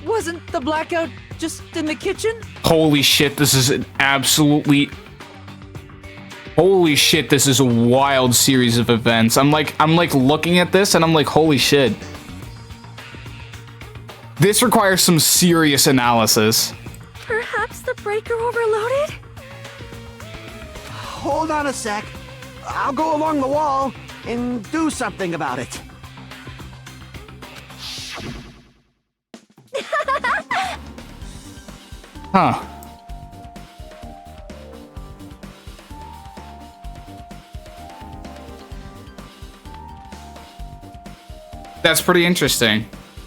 Speaker 8: Wasn't the blackout just in the kitchen?
Speaker 1: Holy shit, this is an absolutely... Holy shit, this is a wild series of events. I'm like looking at this and I'm like, holy shit. This requires some serious analysis.
Speaker 2: Perhaps the breaker overloaded?
Speaker 5: Hold on a sec. I'll go along the wall and do something about it.
Speaker 1: Huh. That's pretty interesting.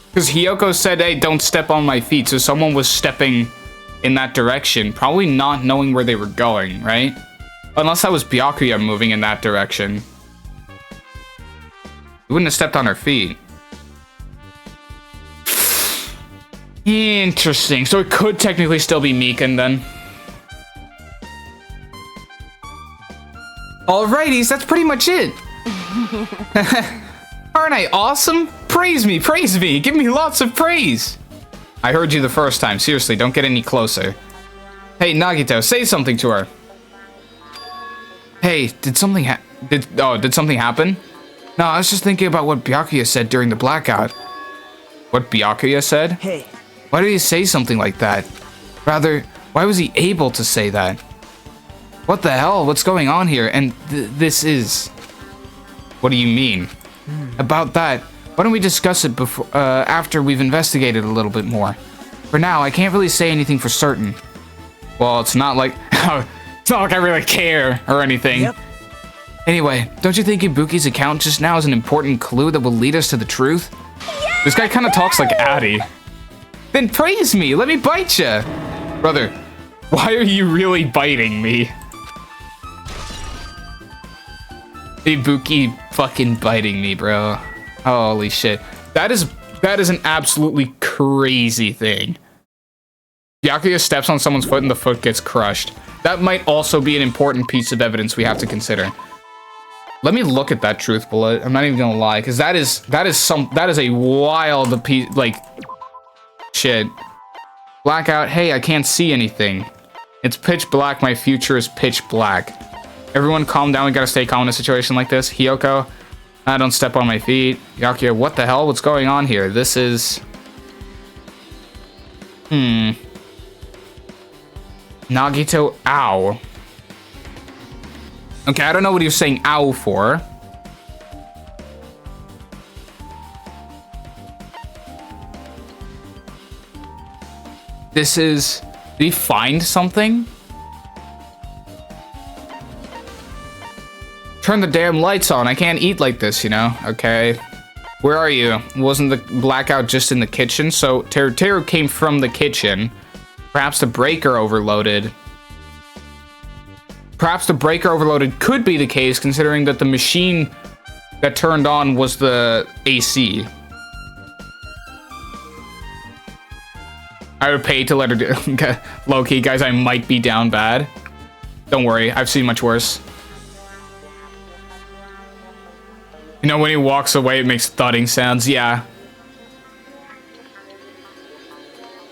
Speaker 1: Because Hiyoko said, hey, don't step on my feet, so someone was stepping in that direction, probably not knowing where they were going, right? Unless that was Byakuya moving in that direction. He wouldn't have stepped on her feet. Interesting. So it could technically still be Mikan then. Alrighties, that's pretty much it. Aren't I awesome? Praise me, give me lots of praise. I heard you the first time, seriously, don't get any closer. Hey, Nagito, say something to her. Hey, did something happen? No, I was just thinking about what Byakuya said during the blackout. What Byakuya said?
Speaker 8: Hey.
Speaker 1: Why did he say something like that? Rather, why was he able to say that? What the hell? What's going on here? And this is... What do you mean? About that, why don't we discuss it before, after we've investigated a little bit more? For now, I can't really say anything for certain. Well, it's not like I really care or anything.
Speaker 8: Yep.
Speaker 1: Anyway, don't you think Ibuki's account just now is an important clue that will lead us to the truth? Yes! This guy kind of talks like Addy. Then praise me, let me bite ya! Brother, why are you really biting me? Ibuki fucking biting me, bro. Holy shit. That is an absolutely crazy thing. Byakuya steps on someone's foot and the foot gets crushed. That might also be an important piece of evidence we have to consider. Let me look at that truth bullet. I'm not even gonna lie, because that is a wild piece, like, shit. Blackout, hey, I can't see anything. It's pitch black, my future is pitch black. Everyone calm down, we gotta stay calm in a situation like this. Hiyoko, don't step on my feet. Byakuya, what the hell? What's going on here? This is... Nagito, ow. Okay, I don't know what he was saying ow for. This is... Did he find something? Turn the damn lights on. I can't eat like this, you know? Okay. Where are you? Wasn't the blackout just in the kitchen? So, Teru came from the kitchen. Perhaps the breaker overloaded. Perhaps the breaker overloaded could be the case, considering that the machine that turned on was the AC. I would pay to let her do... Low-key, guys, I might be down bad. Don't worry, I've seen much worse. You know, when he walks away, it makes thudding sounds. Yeah.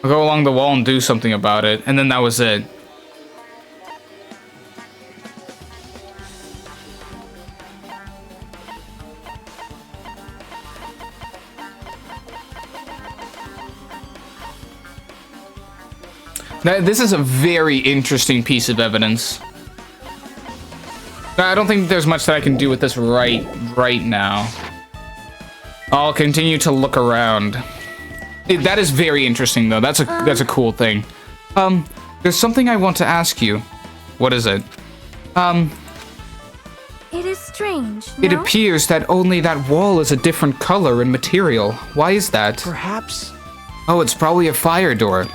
Speaker 1: I'll go along the wall and do something about it. And then that was it. Now, this is a very interesting piece of evidence. I don't think there's much that I can do with this right now. I'll continue to look around. That is very interesting, though. That's a cool thing. There's something I want to ask you. What is it?
Speaker 2: It is strange,
Speaker 1: It
Speaker 2: no?
Speaker 1: appears that only that wall is a different color and material. Why is that?
Speaker 5: Perhaps.
Speaker 1: Oh, it's probably a fire door.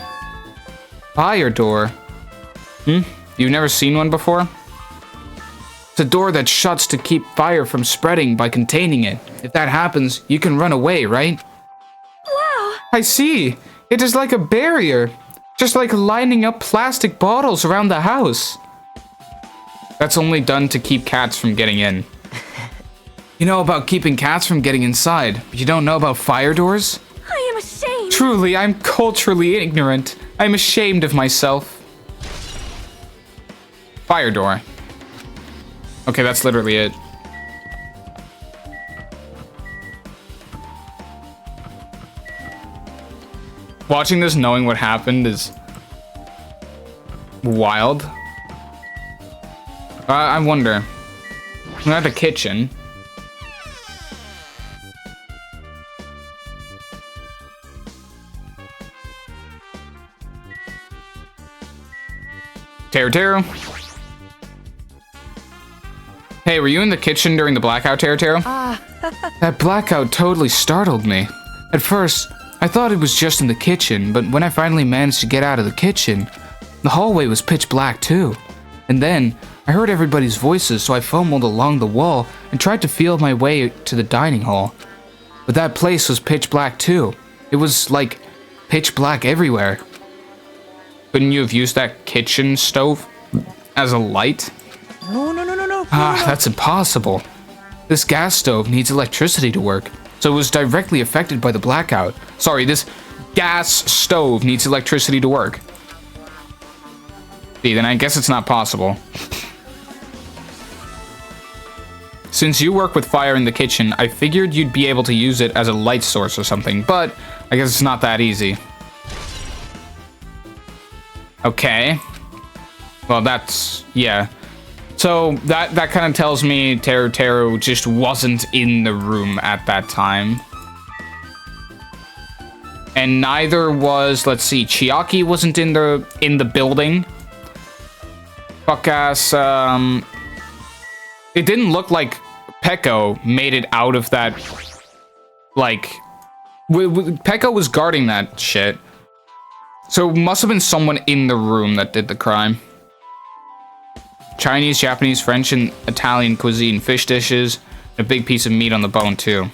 Speaker 1: Fire door? You've never seen one before? It's a door that shuts to keep fire from spreading by containing it. If that happens, you can run away, right?
Speaker 2: Wow!
Speaker 1: I see. It is like a barrier. Just like lining up plastic bottles around the house. That's only done to keep cats from getting in. You know about keeping cats from getting inside, but you don't know about fire doors?
Speaker 2: I am ashamed!
Speaker 1: Truly, I'm culturally ignorant. I'm ashamed of myself. Fire door. Okay, that's literally it. Watching this knowing what happened is wild. I wonder. I'm at the kitchen. Teru. Hey, were you in the kitchen during the blackout, Teru? That blackout totally startled me. At first, I thought it was just in the kitchen, but when I finally managed to get out of the kitchen, the hallway was pitch black too. And then, I heard everybody's voices, so I fumbled along the wall and tried to feel my way to the dining hall. But that place was pitch black too. It was like pitch black everywhere. Couldn't you have used that kitchen stove as a light?
Speaker 5: No.
Speaker 1: That's impossible. This gas stove needs electricity to work, so it was directly affected by the blackout. Sorry, this gas stove needs electricity to work. See, then I guess it's not possible. Since you work with fire in the kitchen, I figured you'd be able to use it as a light source or something, but I guess it's not that easy. Okay. Well, that's... yeah. So, that kind of tells me Teru just wasn't in the room at that time. And neither was, let's see, Chiaki wasn't in the building. Fuck ass, it didn't look like Peko made it out of that, like, Peko was guarding that shit. So it must have been someone in the room that did the crime. Chinese, Japanese, French, and Italian cuisine, fish dishes, and a big piece of meat on the bone too.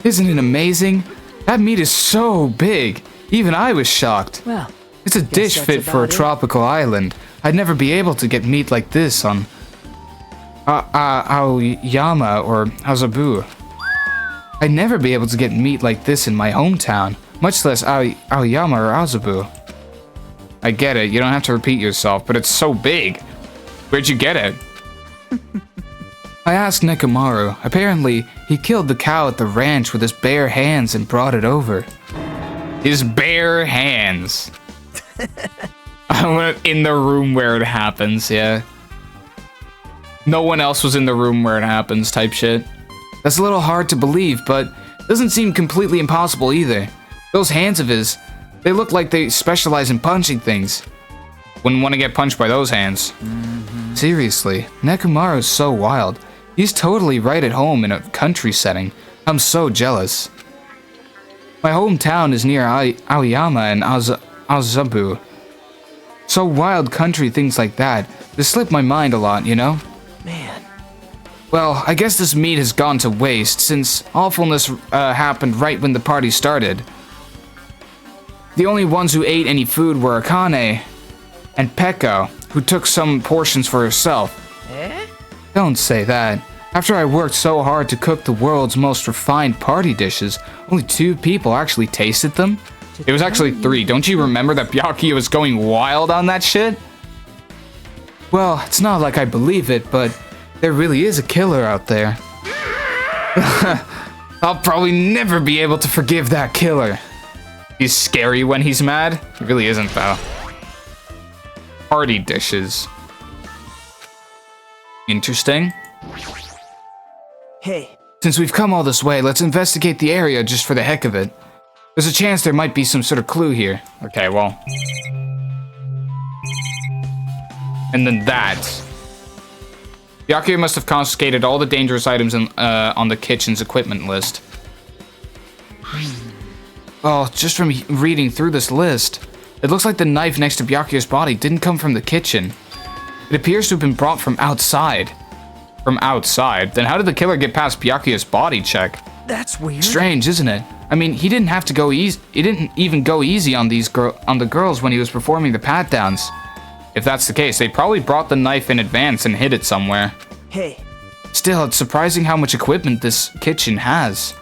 Speaker 1: Isn't it amazing? That meat is so big. Even I was shocked.
Speaker 8: Well,
Speaker 1: It's a dish
Speaker 8: that's
Speaker 1: fit for a
Speaker 8: about it.
Speaker 1: tropical island. I'd never be able to get meat like this on Aoyama or Azabu. I'd never be able to get meat like this in my hometown, much less Aoyama or Azabu. I get it, you don't have to repeat yourself, but it's so big. Where'd you get it? I asked Nekomaru. Apparently, he killed the cow at the ranch with his bare hands and brought it over. His bare hands. I went in the room where it happens, yeah. No one else was in the room where it happens type shit. That's a little hard to believe, but doesn't seem completely impossible either. Those hands of his, they look like they specialize in punching things. Wouldn't want to get punched by those hands. Seriously, Nekomaru's so wild. He's totally right at home in a country setting. I'm so jealous. My hometown is near Aoyama and Azabu. So wild country things like that, they slip my mind a lot, you know?
Speaker 5: Man.
Speaker 1: Well, I guess this meat has gone to waste since awfulness happened right when the party started. The only ones who ate any food were Akane and Peko, who took some portions for herself. Don't say that. After I worked so hard to cook the world's most refined party dishes, only 2 people actually tasted them? It was actually 3. Don't you remember that Byakuya was going wild on that shit? Well, it's not like I believe it, but there really is a killer out there. I'll probably never be able to forgive that killer. He's scary when he's mad. He really isn't, though. Party dishes. Interesting.
Speaker 5: Hey.
Speaker 1: Since we've come all this way, let's investigate the area just for the heck of it. There's a chance there might be some sort of clue here. Okay, well. And then that. Byakuya must have confiscated all the dangerous items on the kitchen's equipment list. Oh, just from reading through this list, it looks like the knife next to Byakuya's body didn't come from the kitchen. It appears to have been brought from outside. From outside? Then how did the killer get past Byakuya's body check?
Speaker 8: That's weird.
Speaker 1: Strange, isn't it? I mean, he didn't have to go easy. He didn't even go easy on the girls when he was performing the pat-downs. If that's the case, they probably brought the knife in advance and hid it somewhere.
Speaker 8: Hey.
Speaker 1: Still, it's surprising how much equipment this kitchen has.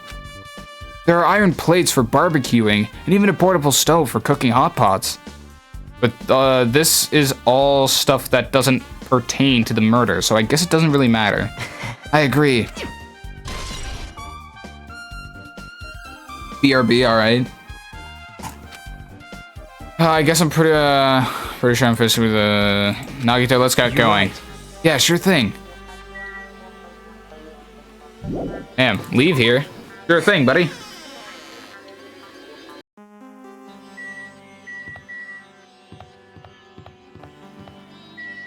Speaker 1: There are iron plates for barbecuing, and even a portable stove for cooking hot pots. But this is all stuff that doesn't pertain to the murder, so I guess it doesn't really matter. I agree. BRB, alright. I guess I'm pretty sure I'm finished with Nagito. Let's get going. Right. Yeah, sure thing. Damn, leave here. Sure thing, buddy.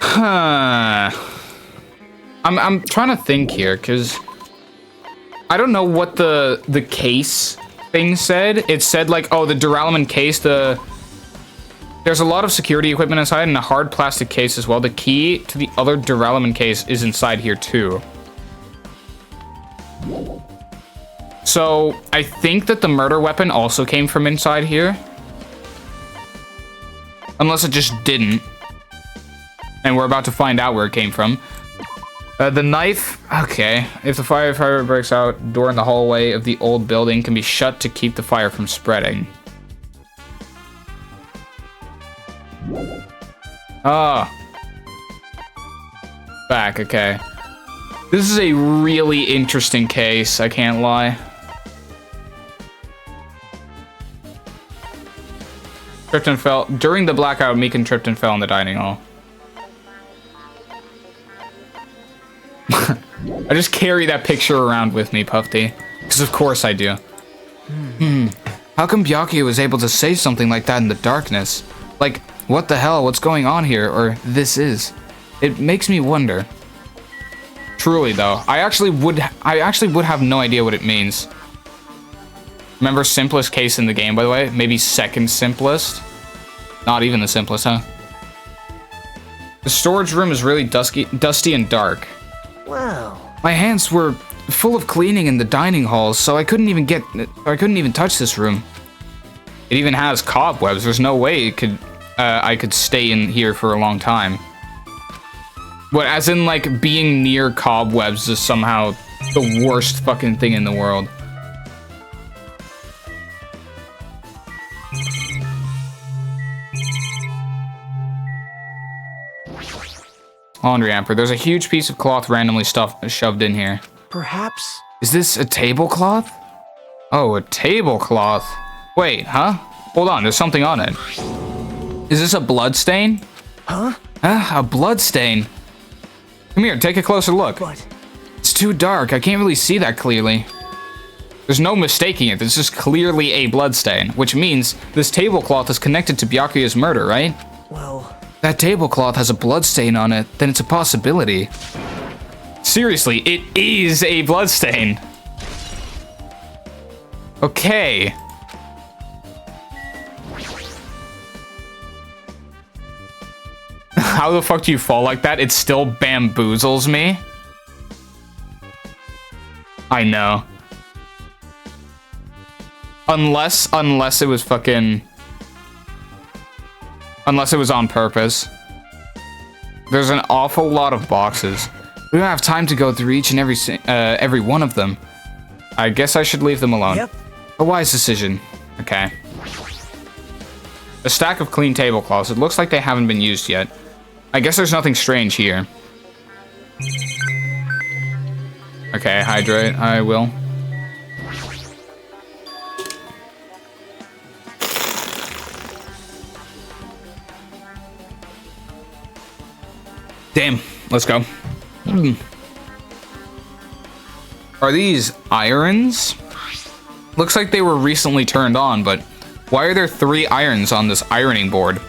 Speaker 1: Huh. I'm trying to think here, because I don't know what the case thing said. It said like, oh, the duralumin case, there's a lot of security equipment inside and a hard plastic case as well. The key to the other duralumin case is inside here too. So I think that the murder weapon also came from inside here. Unless it just didn't. And we're about to find out where it came from. The knife, okay. If the fire breaks out, door in the hallway of the old building can be shut to keep the fire from spreading. Ah. Back, okay. This is a really interesting case, I can't lie. Tripped and fell. During the blackout, Meekin tripped and fell in the dining hall. I just carry that picture around with me, Puffy. Because of course I do. How come Byakuya was able to say something like that in the darkness? Like, what the hell, what's going on here, or this is? It makes me wonder. Truly though, I actually would have no idea what it means. Remember simplest case in the game, by the way? Maybe second simplest? Not even the simplest, huh? The storage room is really dusty and dark.
Speaker 5: Wow.
Speaker 1: My hands were full of cleaning in the dining hall, so I couldn't even touch this room. It even has cobwebs. There's no way I could stay in here for a long time. What, as in like being near cobwebs is somehow the worst fucking thing in the world. Laundry hamper. There's a huge piece of cloth randomly shoved in here.
Speaker 5: Perhaps.
Speaker 1: Is this a tablecloth? Oh, a tablecloth. Wait, huh? Hold on, there's something on it. Is this a blood stain?
Speaker 5: Huh?
Speaker 1: A blood stain. Come here, take a closer look.
Speaker 5: What?
Speaker 1: It's too dark, I can't really see that clearly. There's no mistaking it, this is clearly a blood stain, which means this tablecloth is connected to Byakuya's murder, right?
Speaker 5: Well...
Speaker 1: That tablecloth has a blood stain on it, then it's a possibility. Seriously, it is a blood stain. Okay. How the fuck do you fall like that? It still bamboozles me. I know. Unless it was fucking... Unless it was on purpose. There's an awful lot of boxes. We don't have time to go through each and every one of them. I guess I should leave them alone.
Speaker 5: Yep.
Speaker 1: A wise decision. Okay. A stack of clean tablecloths. It looks like they haven't been used yet. I guess there's nothing strange here. Okay, hydrate. I will. Damn, let's go. Are these irons? Looks like they were recently turned on, but why are there 3 irons on this ironing board?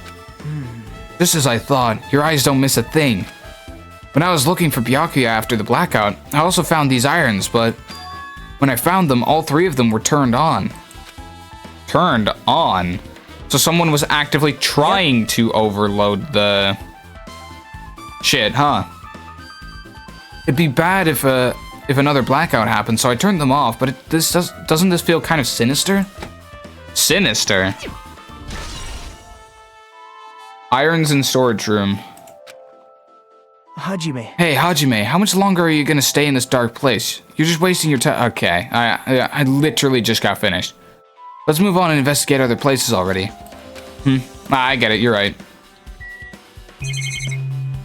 Speaker 1: Just as I thought, your eyes don't miss a thing. When I was looking for Byakuya after the blackout, I also found these irons, but when I found them, all 3 of them were turned on. Turned on? So someone was actively trying to overload the shit, huh? It'd be bad if another blackout happened, so I turned them off, but doesn't this feel kind of sinister? Sinister? Irons in storage room.
Speaker 5: Hajime.
Speaker 1: Hey, Hajime, how much longer are you gonna stay in this dark place? You're just wasting your time. Okay, I literally just got finished. Let's move on and investigate other places already. I get it, you're right.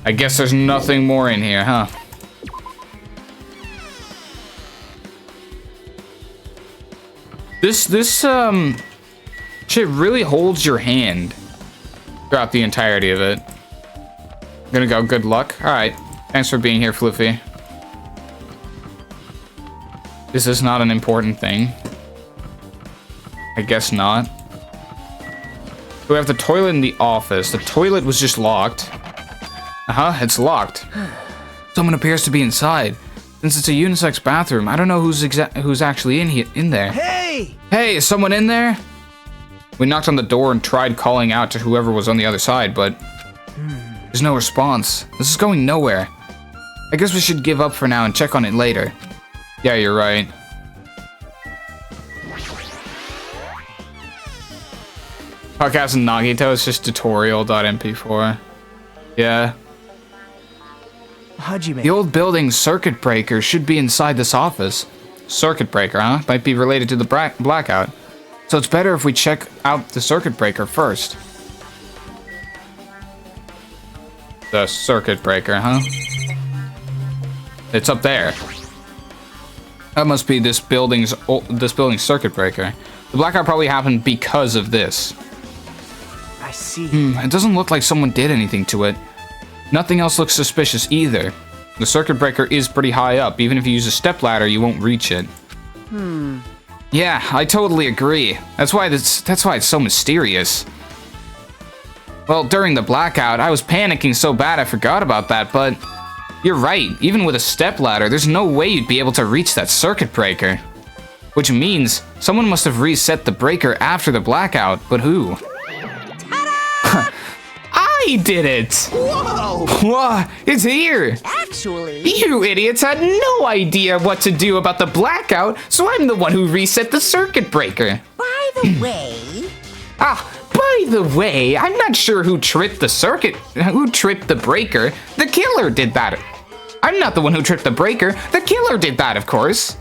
Speaker 1: I guess there's nothing more in here, huh? This shit really holds your hand throughout the entirety of it. Gonna go, good luck. Alright, thanks for being here, Floofy. Is this not an important thing? I guess not. We have the toilet in the office. The toilet was just locked. It's locked. Someone appears to be inside. Since it's a unisex bathroom, I don't know who's actually in there.
Speaker 5: Hey!
Speaker 1: Hey, is someone in there? We knocked on the door and tried calling out to whoever was on the other side, but there's no response. This is going nowhere. I guess we should give up for now and check on it later. Yeah, you're right. Podcast and Nagito is just tutorial.mp4. Yeah.
Speaker 5: Hajime.
Speaker 1: The old building's circuit breaker should be inside this office. Circuit breaker, huh? Might be related to the blackout. So it's better if we check out the circuit breaker first. The circuit breaker, huh? It's up there. That must be this building's circuit breaker. The blackout probably happened because of this.
Speaker 5: I see.
Speaker 1: It doesn't look like someone did anything to it. Nothing else looks suspicious either. The circuit breaker is pretty high up. Even if you use a stepladder, you won't reach it. Yeah, I totally agree. That's why it's so mysterious. Well, during the blackout, I was panicking so bad I forgot about that, but you're right. Even with a stepladder, there's no way you'd be able to reach that circuit breaker. Which means someone must have reset the breaker after the blackout, but who? I did it!
Speaker 5: Whoa!
Speaker 1: Whoa, it's here!
Speaker 2: Actually,
Speaker 1: You idiots had no idea what to do about the blackout, so I'm the one who reset the circuit breaker.
Speaker 2: by the way,
Speaker 1: By the way, I'm not sure who tripped the breaker. The killer did that. I'm not the one who tripped the breaker. The killer did that, of course.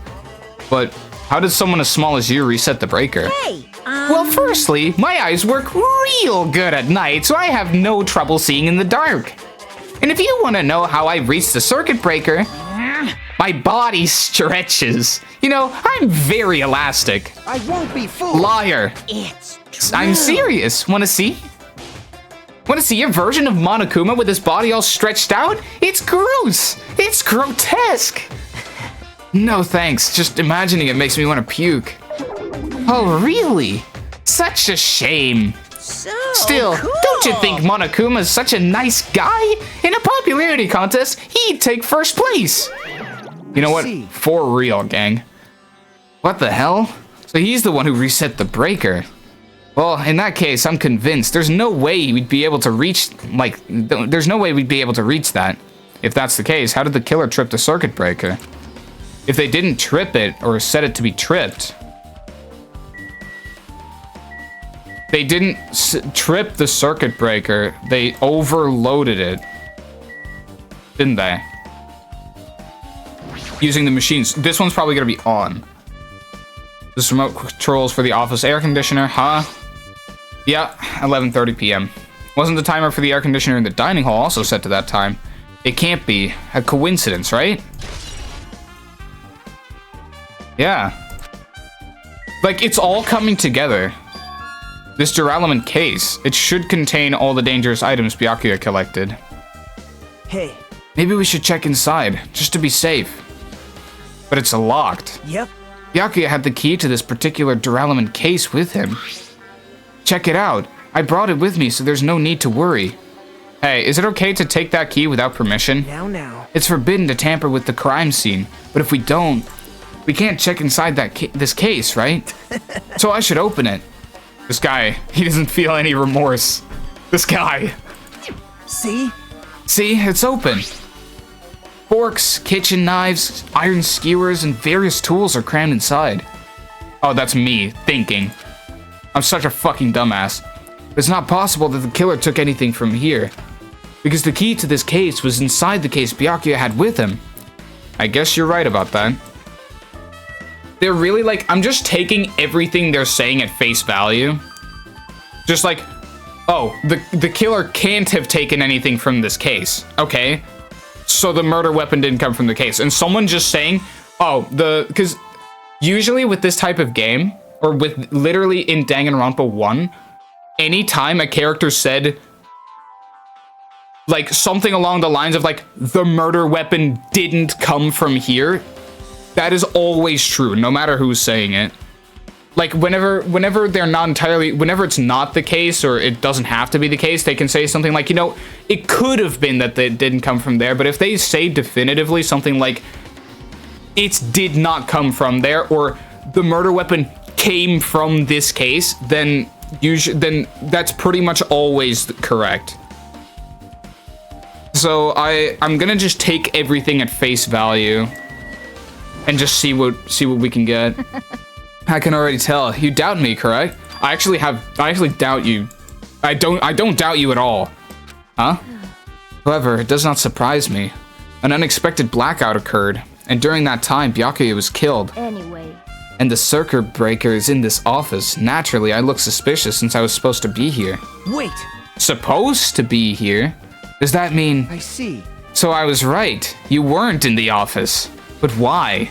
Speaker 1: But how did someone as small as you reset the breaker?
Speaker 2: hey,
Speaker 1: Well, firstly, my eyes work real good at night, so I have no trouble seeing in the dark. And if you want to know how I reached the circuit breaker, my body stretches. You know, I'm very elastic.
Speaker 5: I won't be fooled.
Speaker 1: Liar.
Speaker 2: it's true.
Speaker 1: I'm serious. Want to see? Want to see your version of Monokuma with his body all stretched out? It's gross. It's grotesque. No thanks. Just imagining it makes me want to puke. Oh, really? Such a shame.
Speaker 2: So
Speaker 1: Still,
Speaker 2: cool.
Speaker 1: don't you think Monokuma is such a nice guy? In a popularity contest, he'd take first place. You know what?
Speaker 5: See.
Speaker 1: For real, gang. What the hell? So he's the one who reset the breaker. Well, in that case, I'm convinced there's no way we'd be able to reach, there's no way we'd be able to reach that. If that's the case, how did the killer trip the circuit breaker? If they didn't trip it or set it to be tripped, they didn't trip the circuit breaker, they overloaded it. Didn't they? Using the machines. This one's probably gonna be on. This remote controls for the office air conditioner, huh? Yeah, 11:30 p.m. Wasn't the timer for the air conditioner in the dining hall also set to that time? It can't be a coincidence, right? Yeah. Like, it's all coming together. This duralumin case, it should contain all the dangerous items Byakuya collected.
Speaker 5: Hey.
Speaker 1: Maybe we should check inside, just to be safe. But it's locked.
Speaker 5: Yep.
Speaker 1: Byakuya had the key to this particular duralumin case with him. Check it out. I brought it with me, so there's no need to worry. Hey, is it okay to take that key without permission?
Speaker 5: Now.
Speaker 1: It's forbidden to tamper with the crime scene, but if we don't, we can't check inside this case, right? So I should open it. This guy, he doesn't feel any remorse. This guy.
Speaker 5: See?
Speaker 1: See, it's open. Forks, kitchen knives, iron skewers, and various tools are crammed inside. Oh, that's me thinking. I'm such a fucking dumbass. It's not possible that the killer took anything from here, because the key to this case was inside the case Byakuya had with him. I guess you're right about that. They're really like, I'm just taking everything they're saying at face value. Just like, oh, the killer can't have taken anything from this case. Okay, so the murder weapon didn't come from the case. And someone just saying, oh, because usually with this type of game, or with literally in Danganronpa 1, anytime a character said like something along the lines of like, the murder weapon didn't come from here, that is always true, no matter who's saying it. Like whenever they're not entirely, whenever it's not the case or it doesn't have to be the case, they can say something like, you know, it could have been that it didn't come from there, but if they say definitively something like, it did not come from there, or the murder weapon came from this case, then that's pretty much always correct. So I'm gonna just take everything at face value and just see what we can get. I can already tell. You doubt me, correct? I actually doubt you. I don't doubt you at all. Huh? However, it does not surprise me. An unexpected blackout occurred, and during that time, Byakuya was killed.
Speaker 2: Anyway.
Speaker 1: And the circuit breaker is in this office. Naturally, I look suspicious since I was supposed to be here.
Speaker 5: Wait.
Speaker 1: Supposed to be here? Does that mean...
Speaker 5: I see.
Speaker 1: So I was right. You weren't in the office. But why?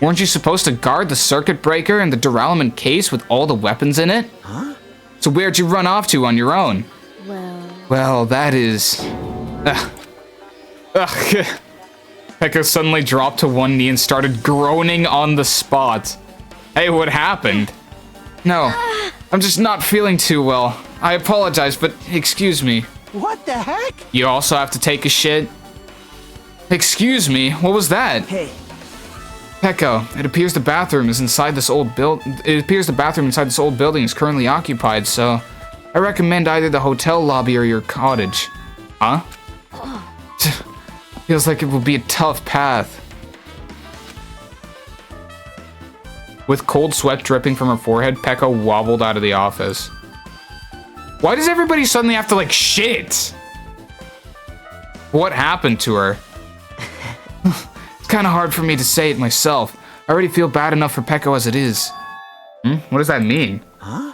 Speaker 1: Weren't you supposed to guard the circuit breaker and the duralumin case with all the weapons in it?
Speaker 5: Huh?
Speaker 1: So where'd you run off to on your own? Well, that is... Pekka suddenly dropped to one knee and started groaning on the spot. Hey, what happened? No, I'm just not feeling too well. I apologize, but excuse me.
Speaker 5: What the heck?
Speaker 1: You also have to take a shit? Excuse me, what was that?
Speaker 5: Hey.
Speaker 1: Pekka, it appears the bathroom inside this old building is currently occupied, so I recommend either the hotel lobby or your cottage. Huh? Feels like it will be a tough path. With cold sweat dripping from her forehead, Pekka wobbled out of the office. Why does everybody suddenly have to, like, shit? What happened to her? It's kind of hard for me to say it myself. I already feel bad enough for Pekka as it is. What does that mean?
Speaker 5: Huh?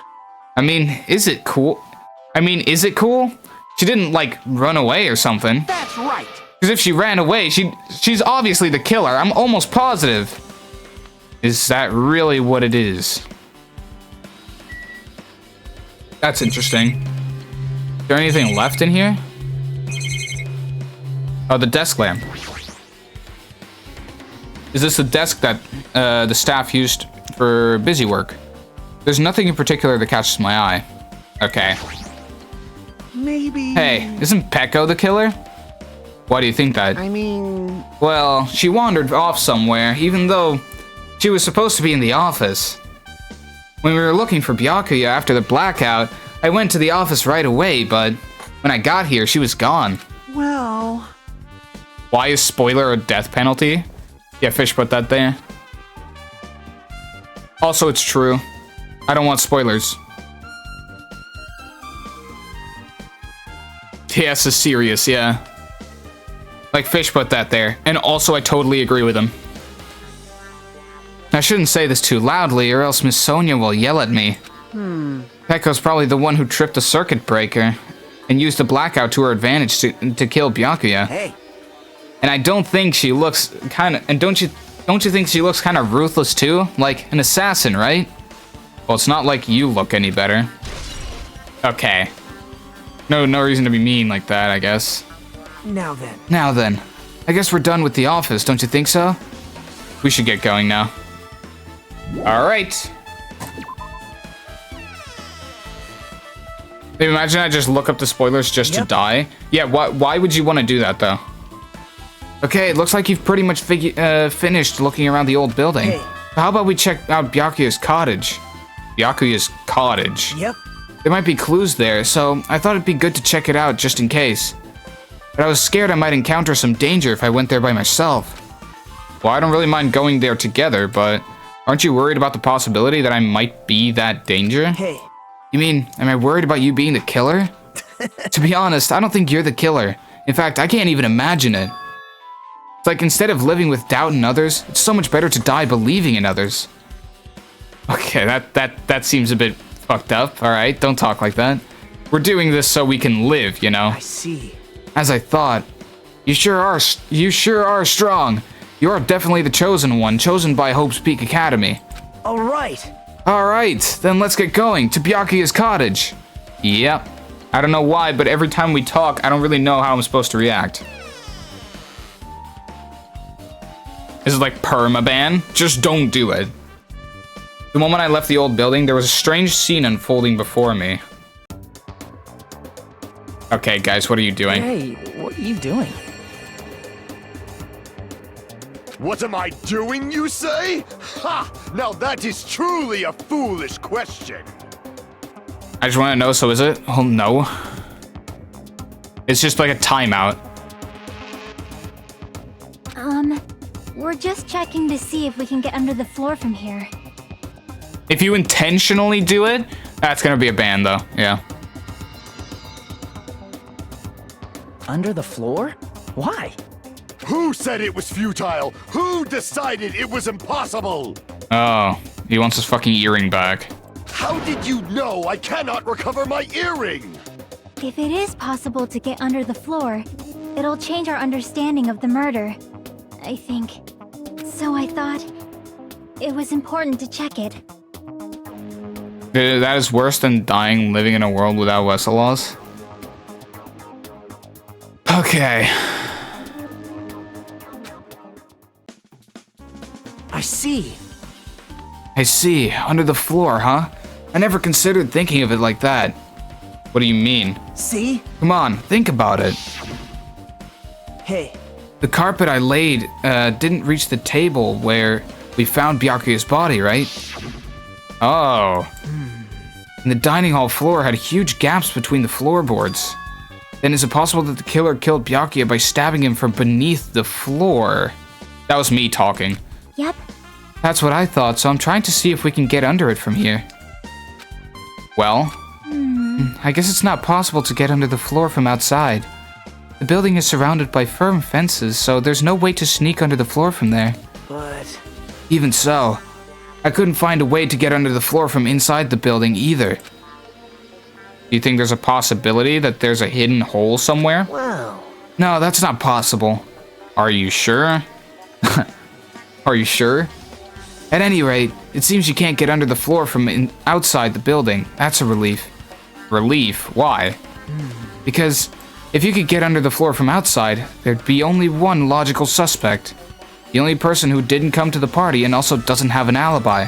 Speaker 1: I mean, is it cool? She didn't, like, run away or something.
Speaker 5: That's right.
Speaker 1: Because if she ran away, she's obviously the killer. I'm almost positive. Is that really what it is? That's interesting. Is there anything left in here? Oh, the desk lamp. Is this the desk that the staff used for busy work? There's nothing in particular that catches my eye. Okay.
Speaker 5: Maybe...
Speaker 1: Hey, isn't Pekko the killer? Why do you think that?
Speaker 5: I mean...
Speaker 1: Well, she wandered off somewhere, even though she was supposed to be in the office. When we were looking for Byakuya after the blackout, I went to the office right away, but when I got here, she was gone.
Speaker 5: Well...
Speaker 1: Why is spoiler a death penalty? Yeah, Fish put that there. Also, it's true. I don't want spoilers. TS is serious, yeah. Like, Fish put that there. And also, I totally agree with him. I shouldn't say this too loudly, or else Miss Sonia will yell at me. Pekko's probably the one who tripped the circuit breaker and used the blackout to her advantage to kill Byakuya.
Speaker 5: Hey.
Speaker 1: And I don't think she looks kind of... And don't you think she looks kind of ruthless too? Like an assassin, right? Well, it's not like you look any better. Okay. No reason to be mean like that, I guess.
Speaker 5: Now then.
Speaker 1: I guess we're done with the office, don't you think so? We should get going now. Alright. Imagine I just look up the spoilers just to die. Yeah, why would you want to do that, though? Okay, it looks like you've pretty much finished looking around the old building.
Speaker 5: Hey.
Speaker 1: How about we check out Byakuya's cottage? Byakuya's cottage.
Speaker 5: Yep.
Speaker 1: There might be clues there, so I thought it'd be good to check it out just in case. But I was scared I might encounter some danger if I went there by myself. Well, I don't really mind going there together, but aren't you worried about the possibility that I might be that danger?
Speaker 5: Hey.
Speaker 1: You mean, am I worried about you being the killer? To be honest, I don't think you're the killer. In fact, I can't even imagine it. It's like instead of living with doubt in others, it's so much better to die believing in others. Okay, that seems a bit fucked up. Alright, don't talk like that. We're doing this so we can live, you know?
Speaker 5: I see.
Speaker 1: As I thought. You sure are strong. You are definitely the chosen one, chosen by Hope's Peak Academy.
Speaker 5: All right.
Speaker 1: Alright, then let's get going to Byakuya's cottage. Yep. I don't know why, but every time we talk, I don't really know how I'm supposed to react. Is it like permaban? Just don't do it. The moment I left the old building, there was a strange scene unfolding before me. Okay, guys, what are you doing?
Speaker 8: Hey, what are you doing?
Speaker 3: What am I doing, you say? Ha! Now that is truly a foolish question.
Speaker 1: I just want to know, so is it? Oh, no. It's just like a timeout.
Speaker 2: We're just checking to see if we can get under the floor from here.
Speaker 1: If you intentionally do it, that's gonna be a ban, though. Yeah.
Speaker 8: Under the floor? Why?
Speaker 3: Who said it was futile? Who decided it was impossible?
Speaker 1: Oh, he wants his fucking earring back.
Speaker 3: How did you know I cannot recover my earring?
Speaker 2: If it is possible to get under the floor, it'll change our understanding of the murder, I think. So I thought it was important to check it.
Speaker 1: That is worse than dying living in a world without Wessel laws. Okay.
Speaker 5: I see.
Speaker 1: I see. Under the floor, huh? I never considered thinking of it like that. What do you mean?
Speaker 5: See?
Speaker 1: Come on, think about it.
Speaker 5: Hey.
Speaker 1: The carpet I laid didn't reach the table where we found Byakuya's body, right? Oh. And the dining hall floor had huge gaps between the floorboards. Then is it possible that the killer killed Byakuya by stabbing him from beneath the floor? That was me talking.
Speaker 2: Yep.
Speaker 1: That's what I thought, so I'm trying to see if we can get under it from here. Well, I guess it's not possible to get under the floor from outside. The building is surrounded by firm fences, so there's no way to sneak under the floor from there.
Speaker 5: But...
Speaker 1: Even so, I couldn't find a way to get under the floor from inside the building either. Do you think there's a possibility that there's a hidden hole somewhere?
Speaker 5: Well...
Speaker 1: No, that's not possible. Are you sure? Are you sure? At any rate, it seems you can't get under the floor from outside the building. That's a relief. Relief? Why? Because if you could get under the floor from outside, there'd be only one logical suspect. The only person who didn't come to the party and also doesn't have an alibi.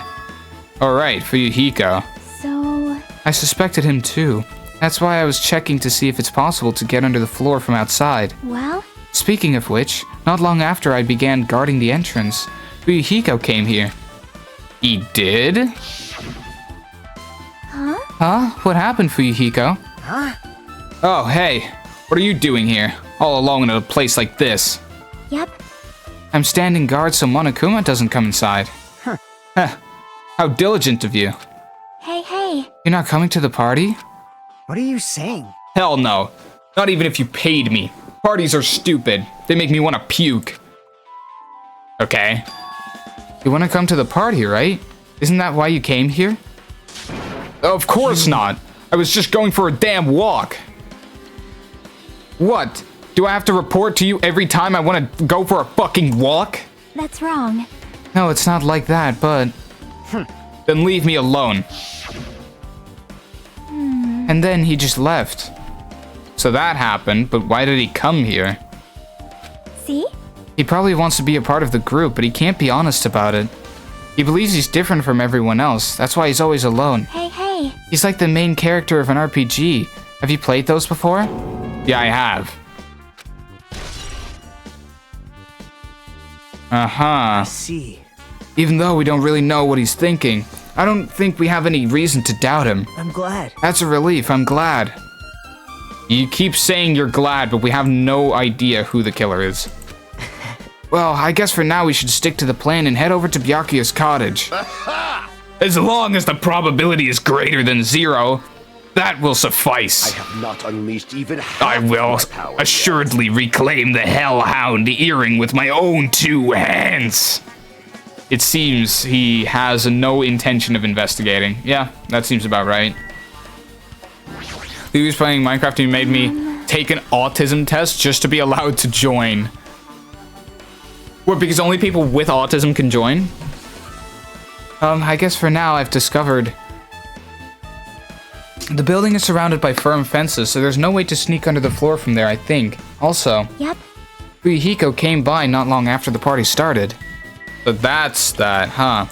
Speaker 1: Alright, Fuyuhiko.
Speaker 2: So...
Speaker 1: I suspected him too. That's why I was checking to see if it's possible to get under the floor from outside.
Speaker 2: well...
Speaker 1: Speaking of which, not long after I began guarding the entrance, Fuyuhiko came here. He did?
Speaker 2: Huh?
Speaker 1: Huh? What happened, Fuyuhiko?
Speaker 5: Huh?
Speaker 1: Oh, hey. What are you doing here? All alone in a place like this?
Speaker 2: Yep.
Speaker 1: I'm standing guard so Monokuma doesn't come inside. Huh. How diligent of you.
Speaker 2: Hey.
Speaker 1: You're not coming to the party?
Speaker 5: What are you saying?
Speaker 1: Hell no. Not even if you paid me. Parties are stupid. They make me want to puke. Okay. You want to come to the party, right? Isn't that why you came here? Of course not. I was just going for a damn walk. What? Do I have to report to you every time I want to go for a fucking walk?
Speaker 2: That's wrong.
Speaker 1: No, it's not like that, but... Then leave me alone. And then he just left. So that happened, but why did he come here?
Speaker 2: See?
Speaker 1: He probably wants to be a part of the group, but he can't be honest about it. He believes he's different from everyone else. That's why he's always alone.
Speaker 2: Hey. he?
Speaker 1: He's like the main character of an RPG. Have you played those before? Yeah, I have. Uh-huh.
Speaker 5: See.
Speaker 1: Even though we don't really know what he's thinking, I don't think we have any reason to doubt him.
Speaker 5: I'm glad.
Speaker 1: That's a relief, I'm glad. You keep saying you're glad, but we have no idea who the killer is. Well, I guess for now we should stick to the plan and head over to Byakuya's cottage. As long as the probability is greater than 0, that will suffice.
Speaker 3: I have not unleashed even half
Speaker 1: I will
Speaker 3: of my power
Speaker 1: assuredly reclaim the Hellhound earring with my own 2 hands. It seems he has no intention of investigating. Yeah, that seems about right. He was playing Minecraft and he made me take an autism test just to be allowed to join. What, because only people with autism can join? I guess for now I've discovered the building is surrounded by firm fences, so there's no way to sneak under the floor from there, I think. Also,
Speaker 2: Yep.
Speaker 1: Fuyuhiko came by not long after the party started. So that's that, huh?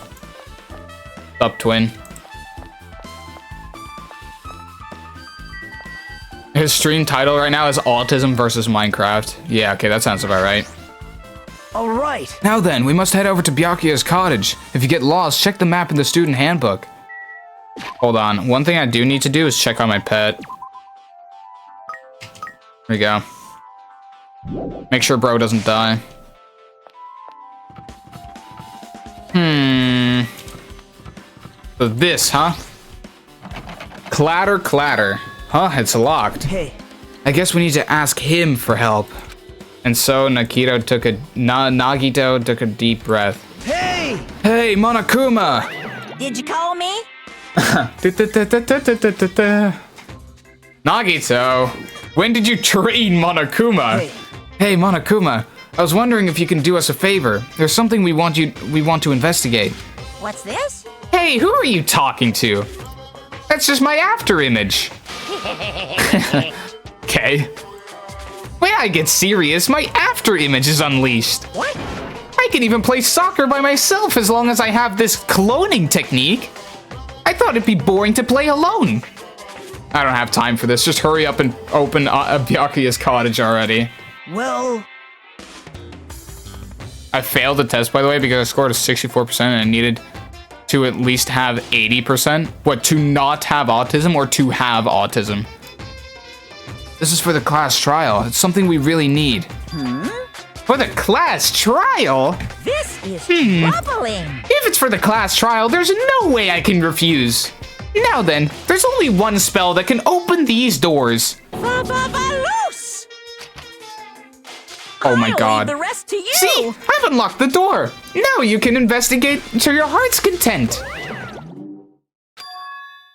Speaker 1: Up, twin. His stream title right now is Autism versus Minecraft. Yeah, okay, that sounds about right.
Speaker 5: All right.
Speaker 1: Now then, we must head over to Byakuya's cottage. If you get lost, check the map in the student handbook. Hold on, one thing I do need to do is check on my pet. Here we go. Make sure bro doesn't die. So this, huh? Clatter, clatter. Huh, it's locked.
Speaker 5: Hey.
Speaker 1: I guess we need to ask him for help. And so Nagito took a deep breath.
Speaker 5: Hey!
Speaker 1: Hey, Monokuma!
Speaker 4: Did you call me?
Speaker 1: Nagito, when did you train Monokuma? Hey, Monokuma, I was wondering if you can do us a favor. There's something we want to investigate.
Speaker 4: What's this?
Speaker 1: Hey, who are you talking to? That's just my after image. Okay. When I get serious, my after image is unleashed.
Speaker 4: What?
Speaker 1: I can even play soccer by myself as long as I have this cloning technique. I thought it'd be boring to play alone. I don't have time for this. Just hurry up and open Byakuya's cottage already.
Speaker 5: Well...
Speaker 1: I failed the test, by the way, because I scored a 64% and I needed to at least have 80%. What, to not have autism or to have autism? This is for the class trial. It's something we really need. For the class trial?
Speaker 4: This is troubling.
Speaker 1: If it's for the class trial, there's no way I can refuse. Now then, there's only one spell that can open these doors.
Speaker 4: Loose.
Speaker 1: Oh my
Speaker 4: I'll
Speaker 1: god.
Speaker 4: leave the rest to you.
Speaker 1: See, I've unlocked the door. Now you can investigate to your heart's content.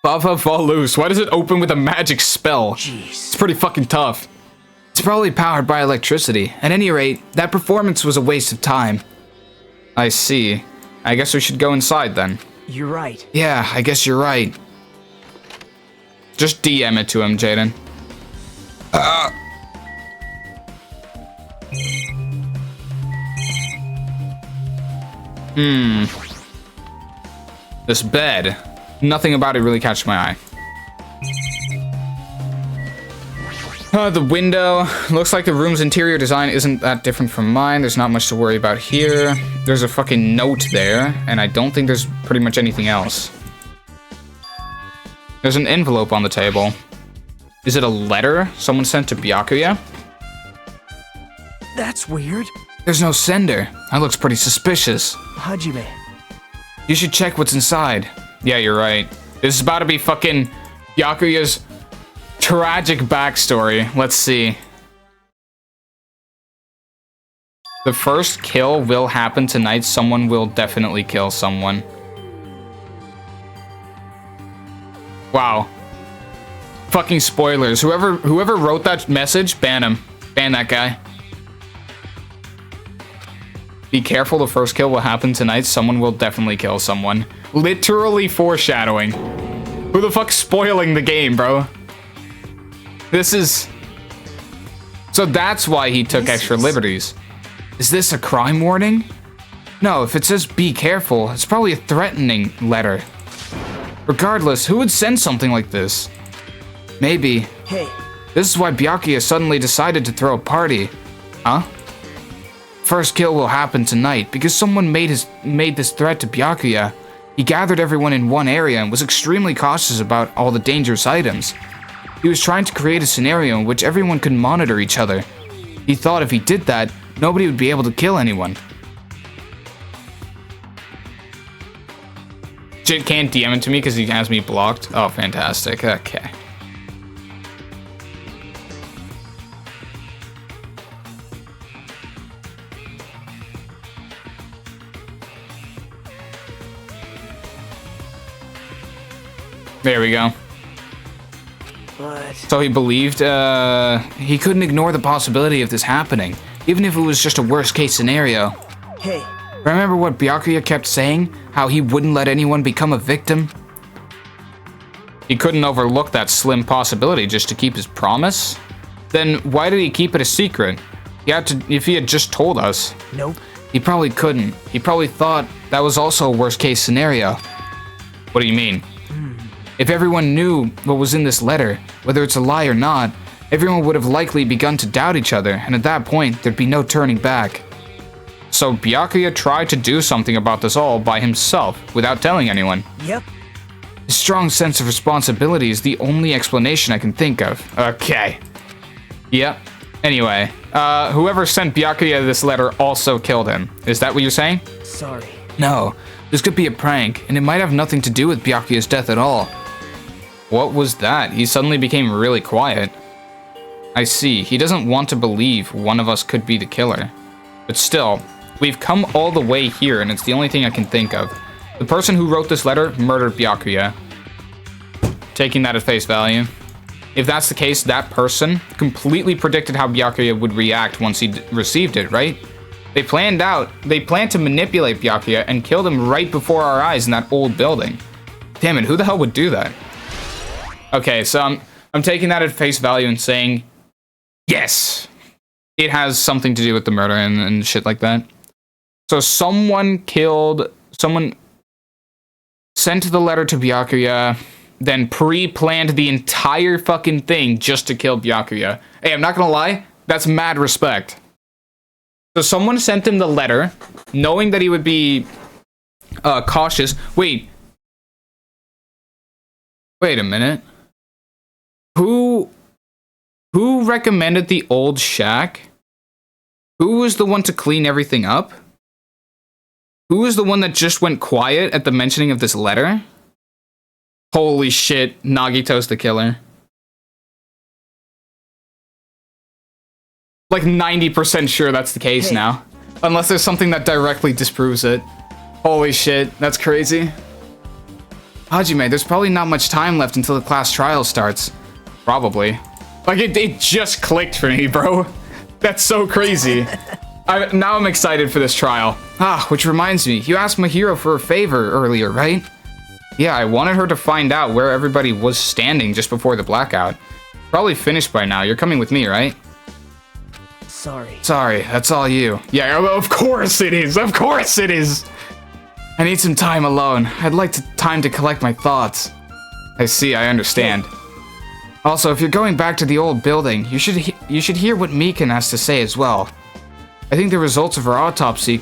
Speaker 1: Baba fall loose. Why does it open with a magic spell?
Speaker 5: Jeez.
Speaker 1: It's pretty fucking tough. It's probably powered by electricity. At any rate, that performance was a waste of time. I see. I guess we should go inside then.
Speaker 5: You're right.
Speaker 1: Yeah, I guess you're right. Just DM it to him, Jaden. This bed. Nothing about it really catches my eye. The window. Looks like the room's interior design isn't that different from mine. There's not much to worry about here. There's a fucking note there, and I don't think there's pretty much anything else. There's an envelope on the table. Is it a letter someone sent to Byakuya?
Speaker 5: That's weird.
Speaker 1: There's no sender. That looks pretty suspicious.
Speaker 5: Hajime.
Speaker 1: You should check what's inside. Yeah, you're right. This is about to be fucking Byakuya's tragic backstory. Let's see. The first kill will happen tonight. Someone will definitely kill someone. Wow. Fucking spoilers. Whoever wrote that message, ban him. Ban that guy. Be careful, the first kill will happen tonight. Someone will definitely kill someone. Literally foreshadowing. Who the fuck's spoiling the game, bro? This is... So that's why he took extra liberties. Is this a crime warning? No, if it says be careful, it's probably a threatening letter. Regardless, who would send something like this? Maybe.
Speaker 5: Hey,
Speaker 1: This is why Byakuya suddenly decided to throw a party. Huh? First kill will happen tonight because someone made this threat to Byakuya. He gathered everyone in one area and was extremely cautious about all the dangerous items. He was trying to create a scenario in which everyone could monitor each other. He thought if he did that, nobody would be able to kill anyone. Jit can't DM it to me because he has me blocked. Oh, fantastic. Okay. There we go.
Speaker 5: but
Speaker 1: So he believed, he couldn't ignore the possibility of this happening, even if it was just a worst case scenario.
Speaker 5: hey,
Speaker 1: Remember what Byakuya kept saying? How he wouldn't let anyone become a victim? He couldn't overlook that slim possibility just to keep his promise? Then why did he keep it a secret? If he had just told us.
Speaker 5: nope.
Speaker 1: He probably couldn't. He probably thought that was also a worst case scenario. What do you mean? If everyone knew what was in this letter, whether it's a lie or not, everyone would have likely begun to doubt each other, and at that point, there'd be no turning back. So Byakuya tried to do something about this all by himself, without telling anyone.
Speaker 5: Yep.
Speaker 1: His strong sense of responsibility is the only explanation I can think of. Okay. Yep. Anyway, whoever sent Byakuya this letter also killed him. Is that what you're saying?
Speaker 5: Sorry.
Speaker 1: No. This could be a prank, and it might have nothing to do with Byakuya's death at all. What was that? He suddenly became really quiet. I see. He doesn't want to believe one of us could be the killer. But still, we've come all the way here, and it's the only thing I can think of. The person who wrote this letter murdered Byakuya. Taking that at face value. If that's the case, that person completely predicted how Byakuya would react once he received it, right? They planned to manipulate Byakuya and kill him right before our eyes in that old building. Damn it, who the hell would do that? Okay, so I'm taking that at face value and saying, yes, it has something to do with the murder and shit like that. So someone sent the letter to Byakuya, then pre-planned the entire fucking thing just to kill Byakuya. Hey, I'm not gonna lie, that's mad respect. So someone sent him the letter, knowing that he would be cautious. Wait a minute. Who recommended the old shack? Who was the one to clean everything up? Who was the one that just went quiet at the mentioning of this letter? Holy shit, Nagito's the killer. Like 90% sure that's the case now. Unless there's something that directly disproves it. Holy shit, that's crazy. Hajime, there's probably not much time left until the class trial starts. Probably. Like, it just clicked for me, bro. That's so crazy. Now I'm excited for this trial. Ah, which reminds me, you asked Mahiro for a favor earlier, right? Yeah, I wanted her to find out where everybody was standing just before the blackout. Probably finished by now. You're coming with me, right?
Speaker 5: Sorry.
Speaker 1: Sorry, that's all you. Yeah, of course it is. Of course it is. I need some time alone. I'd like time to collect my thoughts. I see, I understand. Also, if you're going back to the old building, you should hear what Mikan has to say as well. I think the results of her autopsy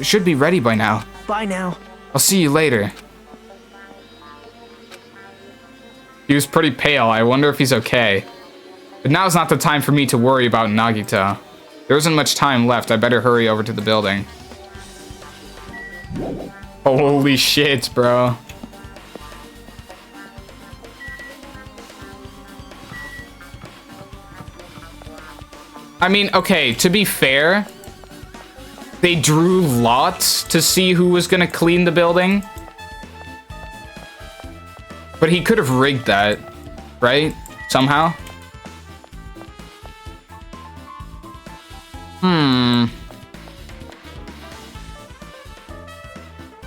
Speaker 1: should be ready by now.
Speaker 5: Bye now.
Speaker 1: I'll see you later. He was pretty pale. I wonder if he's okay. But now's not the time for me to worry about Nagito. There isn't much time left. I better hurry over to the building. Holy shit, bro. I mean, okay, to be fair, they drew lots to see who was gonna clean the building. But he could have rigged that, right? Somehow?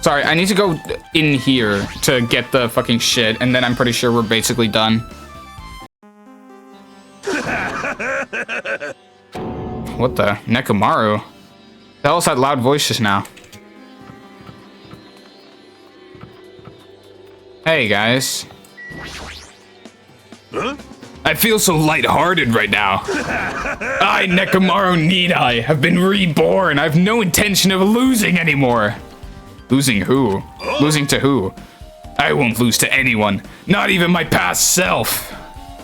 Speaker 1: Sorry, I need to go in here to get the fucking shit, and then I'm pretty sure we're basically done. What the? Nekomaru? The hell's that loud voice just now? Hey, guys.
Speaker 3: Huh?
Speaker 1: I feel so lighthearted right now. I, Nekomaru Nidai, have been reborn. I have no intention of losing anymore. Losing who? Losing to who? I won't lose to anyone, not even my past self.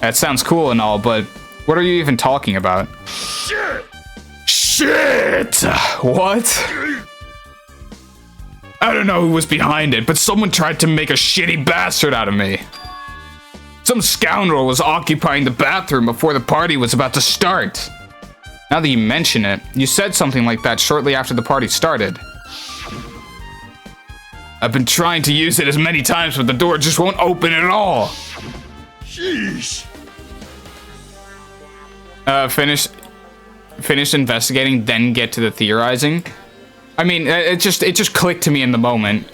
Speaker 1: That sounds cool and all, but what are you even talking about?
Speaker 3: Shit!
Speaker 1: Shit! What? I don't know who was behind it, but someone tried to make a shitty bastard out of me. Some scoundrel was occupying the bathroom before the party was about to start. Now that you mention it, you said something like that shortly after the party started. I've been trying to use it as many times, but the door just won't open at all.
Speaker 3: Sheesh!
Speaker 1: Finish investigating, then get to the theorizing. I mean, it just clicked to me in the moment.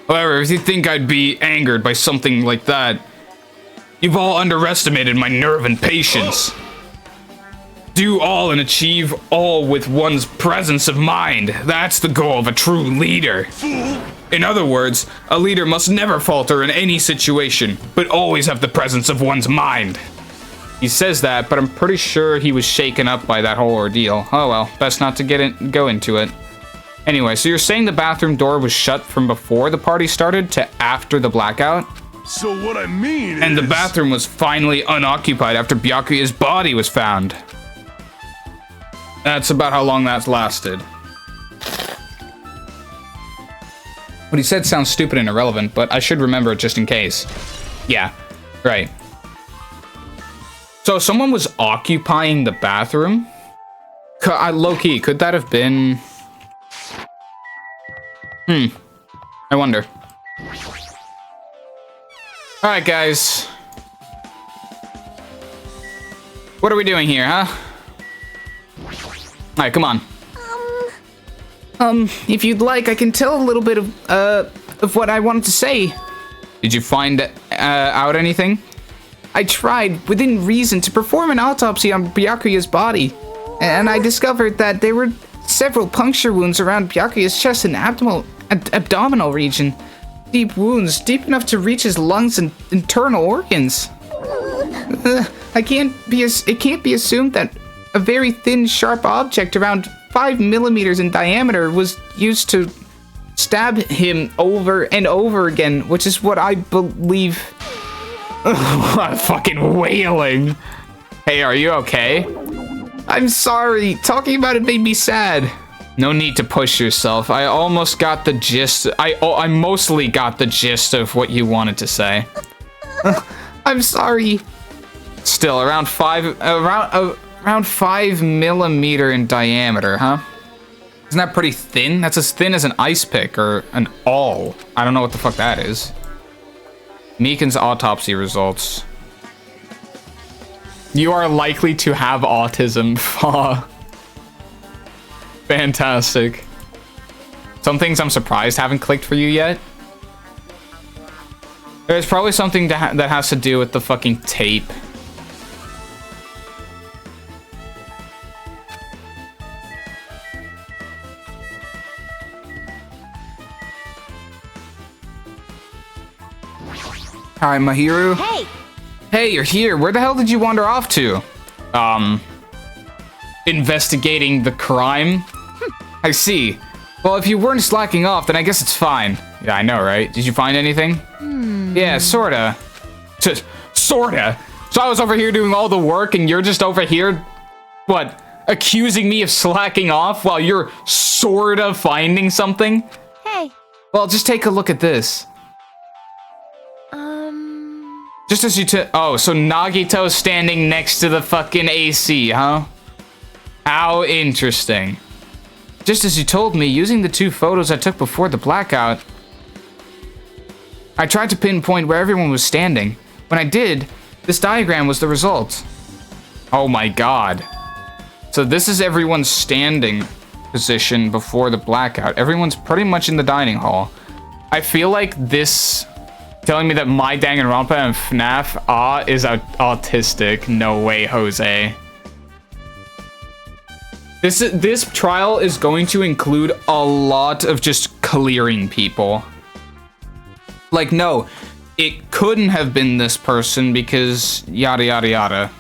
Speaker 1: However, if you think I'd be angered by something like that, you've all underestimated my nerve and patience. Do all and achieve all with one's presence of mind. That's the goal of a true leader. In other words, a leader must never falter in any situation, but always have the presence of one's mind. He says that, but I'm pretty sure he was shaken up by that whole ordeal. Oh well, best not to go into it. Anyway, so you're saying the bathroom door was shut from before the party started to after the blackout?
Speaker 3: So what I mean
Speaker 1: And
Speaker 3: is...
Speaker 1: the bathroom was finally unoccupied after Byakuya's body was found. That's about how long that's lasted. What he said sounds stupid and irrelevant, but I should remember it just in case. Yeah, right. So someone was occupying the bathroom? Low-key, could that have been... I wonder. Alright, guys. What are we doing here, huh? Alright, come on. If you'd like, I can tell a little bit of what I wanted to say. Did you find out anything? I tried, within reason, to perform an autopsy on Byakuya's body. And I discovered that there were several puncture wounds around Byakuya's chest and abdominal region. Deep wounds, deep enough to reach his lungs and internal organs. It can't be assumed that a very thin, sharp object around 5 millimeters in diameter was used to stab him over and over again, which is what I believe. Fucking wailing. Hey, are you okay? I'm sorry. Talking about it made me sad. No need to push yourself. I almost got the gist. I mostly got the gist of what you wanted to say. I'm sorry. Still, around 5 millimeter in diameter, huh? Isn't that pretty thin? That's as thin as an ice pick or an awl. I don't know what the fuck that is. Mikan's autopsy results. You are likely to have autism. Fantastic. Some things I'm surprised haven't clicked for you yet. There's probably something that has to do with the fucking tape. Hi, Mahiru.
Speaker 2: Hey!
Speaker 1: Hey, you're here. Where the hell did you wander off to? Investigating the crime? I see. Well, if you weren't slacking off, then I guess it's fine. Yeah, I know, right? Did you find anything? Yeah, sorta. Sorta? So I was over here doing all the work, and you're just over here, what, accusing me of slacking off while you're sorta finding something?
Speaker 2: Hey!
Speaker 1: Well, just take a look at this. Just as you oh, so Nagito's standing next to the fucking AC, huh? How interesting. Just as you told me, using the 2 photos I took before the blackout, I tried to pinpoint where everyone was standing. When I did, this diagram was the result. Oh my god. So this is everyone's standing position before the blackout. Everyone's pretty much in the dining hall. I feel like this... telling me that my Danganronpa and FNAF is autistic. No way, Jose. This trial is going to include a lot of just clearing people. Like, no, it couldn't have been this person because yada yada yada.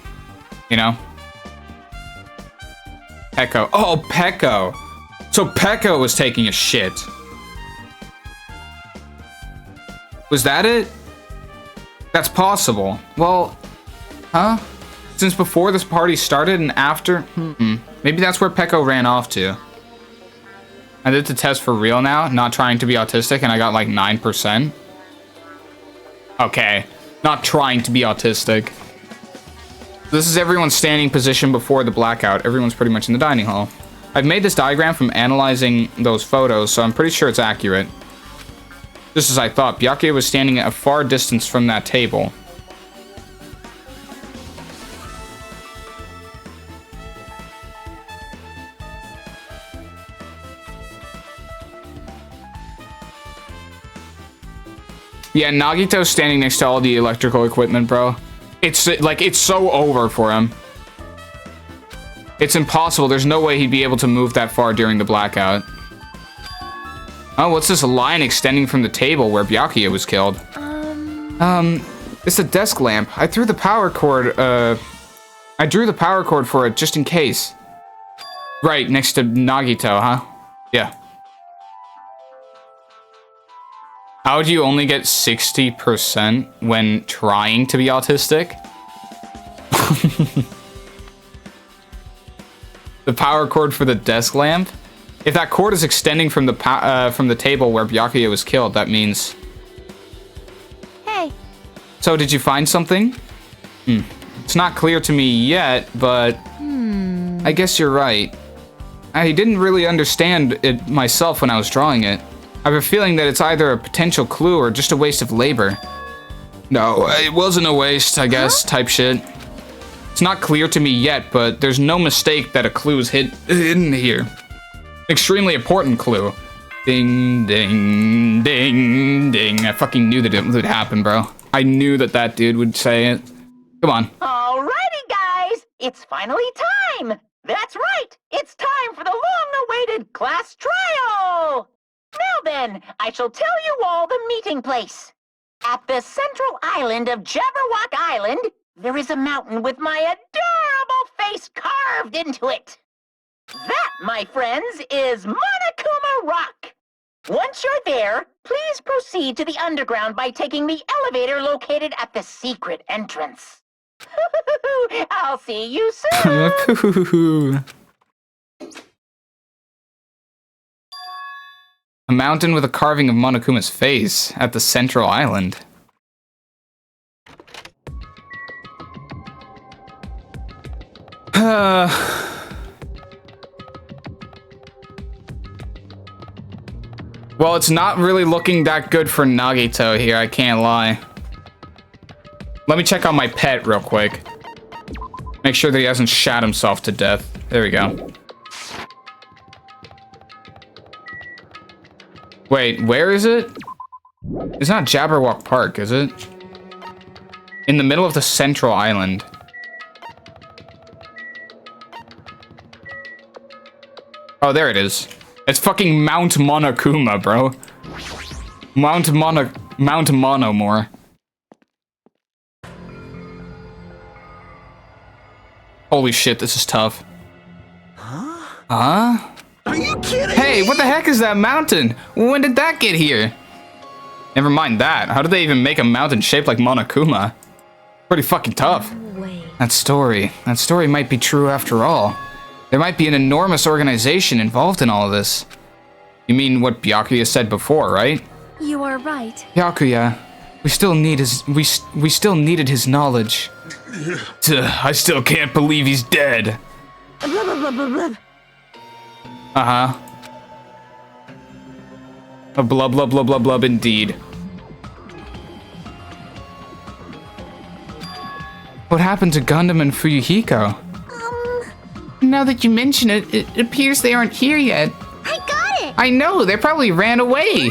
Speaker 1: You know? Pecco. Oh, Pecco. So Pecco was taking a shit. Was that it? That's possible. Well, huh? Since before this party started and after? Maybe that's where Pecco ran off to. I did the test for real now, not trying to be autistic, and I got like 9%. Okay, not trying to be autistic. This is everyone's standing position before the blackout. Everyone's pretty much in the dining hall. I've made this diagram from analyzing those photos, so I'm pretty sure it's accurate. Just as I thought, Byakuya was standing at a far distance from that table. Yeah, Nagito's standing next to all the electrical equipment, bro. It's like, it's so over for him. It's impossible. There's no way he'd be able to move that far during the blackout. Oh, what's this line extending from the table where Byakuya was killed? It's a desk lamp. I drew the power cord for it just in case. Right, next to Nagito, huh? Yeah. How do you only get 60% when trying to be autistic? The power cord for the desk lamp? If that cord is extending from the table where Byakuya was killed, that means...
Speaker 2: Hey.
Speaker 1: So, did you find something? It's not clear to me yet, but... I guess you're right. I didn't really understand it myself when I was drawing it. I have a feeling that it's either a potential clue or just a waste of labor. No, it wasn't a waste, I guess, type shit. It's not clear to me yet, but there's no mistake that a clue is hidden here. Extremely important clue. Ding, ding, ding, ding. I fucking knew that it would happen, bro. I knew that that dude would say it. Come on.
Speaker 4: Alrighty, guys! It's finally time! That's right! It's time for the long-awaited class trial! Now then, I shall tell you all the meeting place. At the central island of Jabberwock Island, there is a mountain with my adorable face carved into it. That, my friends, is Monokuma Rock. Once you're there, please proceed to the underground by taking the elevator located at the secret entrance. I'll see you soon.
Speaker 1: A mountain with a carving of Monokuma's face at the central island. Well, it's not really looking that good for Nagito here, I can't lie. Let me check on my pet real quick. Make sure that he hasn't shot himself to death. There we go. Wait, where is it? It's not Jabberwock Park, is it? In the middle of the central island. Oh, there it is. It's fucking Mount Monokuma, bro. Mount Monomore. Holy shit, this is tough. Huh?
Speaker 5: Are you kidding
Speaker 1: Hey,
Speaker 5: me?
Speaker 1: what the heck is that mountain? When did that get here? Never mind that. How did they even make a mountain shaped like Monokuma? Pretty fucking tough. That story might be true after all. There might be an enormous organization involved in all of this. You mean what Byakuya said before, right?
Speaker 2: You are right.
Speaker 1: Byakuya, we still needed his knowledge. I still can't believe he's dead. Uh-huh. A blub blub blub blub blub indeed. What happened to Gundam and Fuyuhiko? Now that you mention it, it appears they aren't here yet.
Speaker 2: I got it!
Speaker 1: I know, they probably ran away.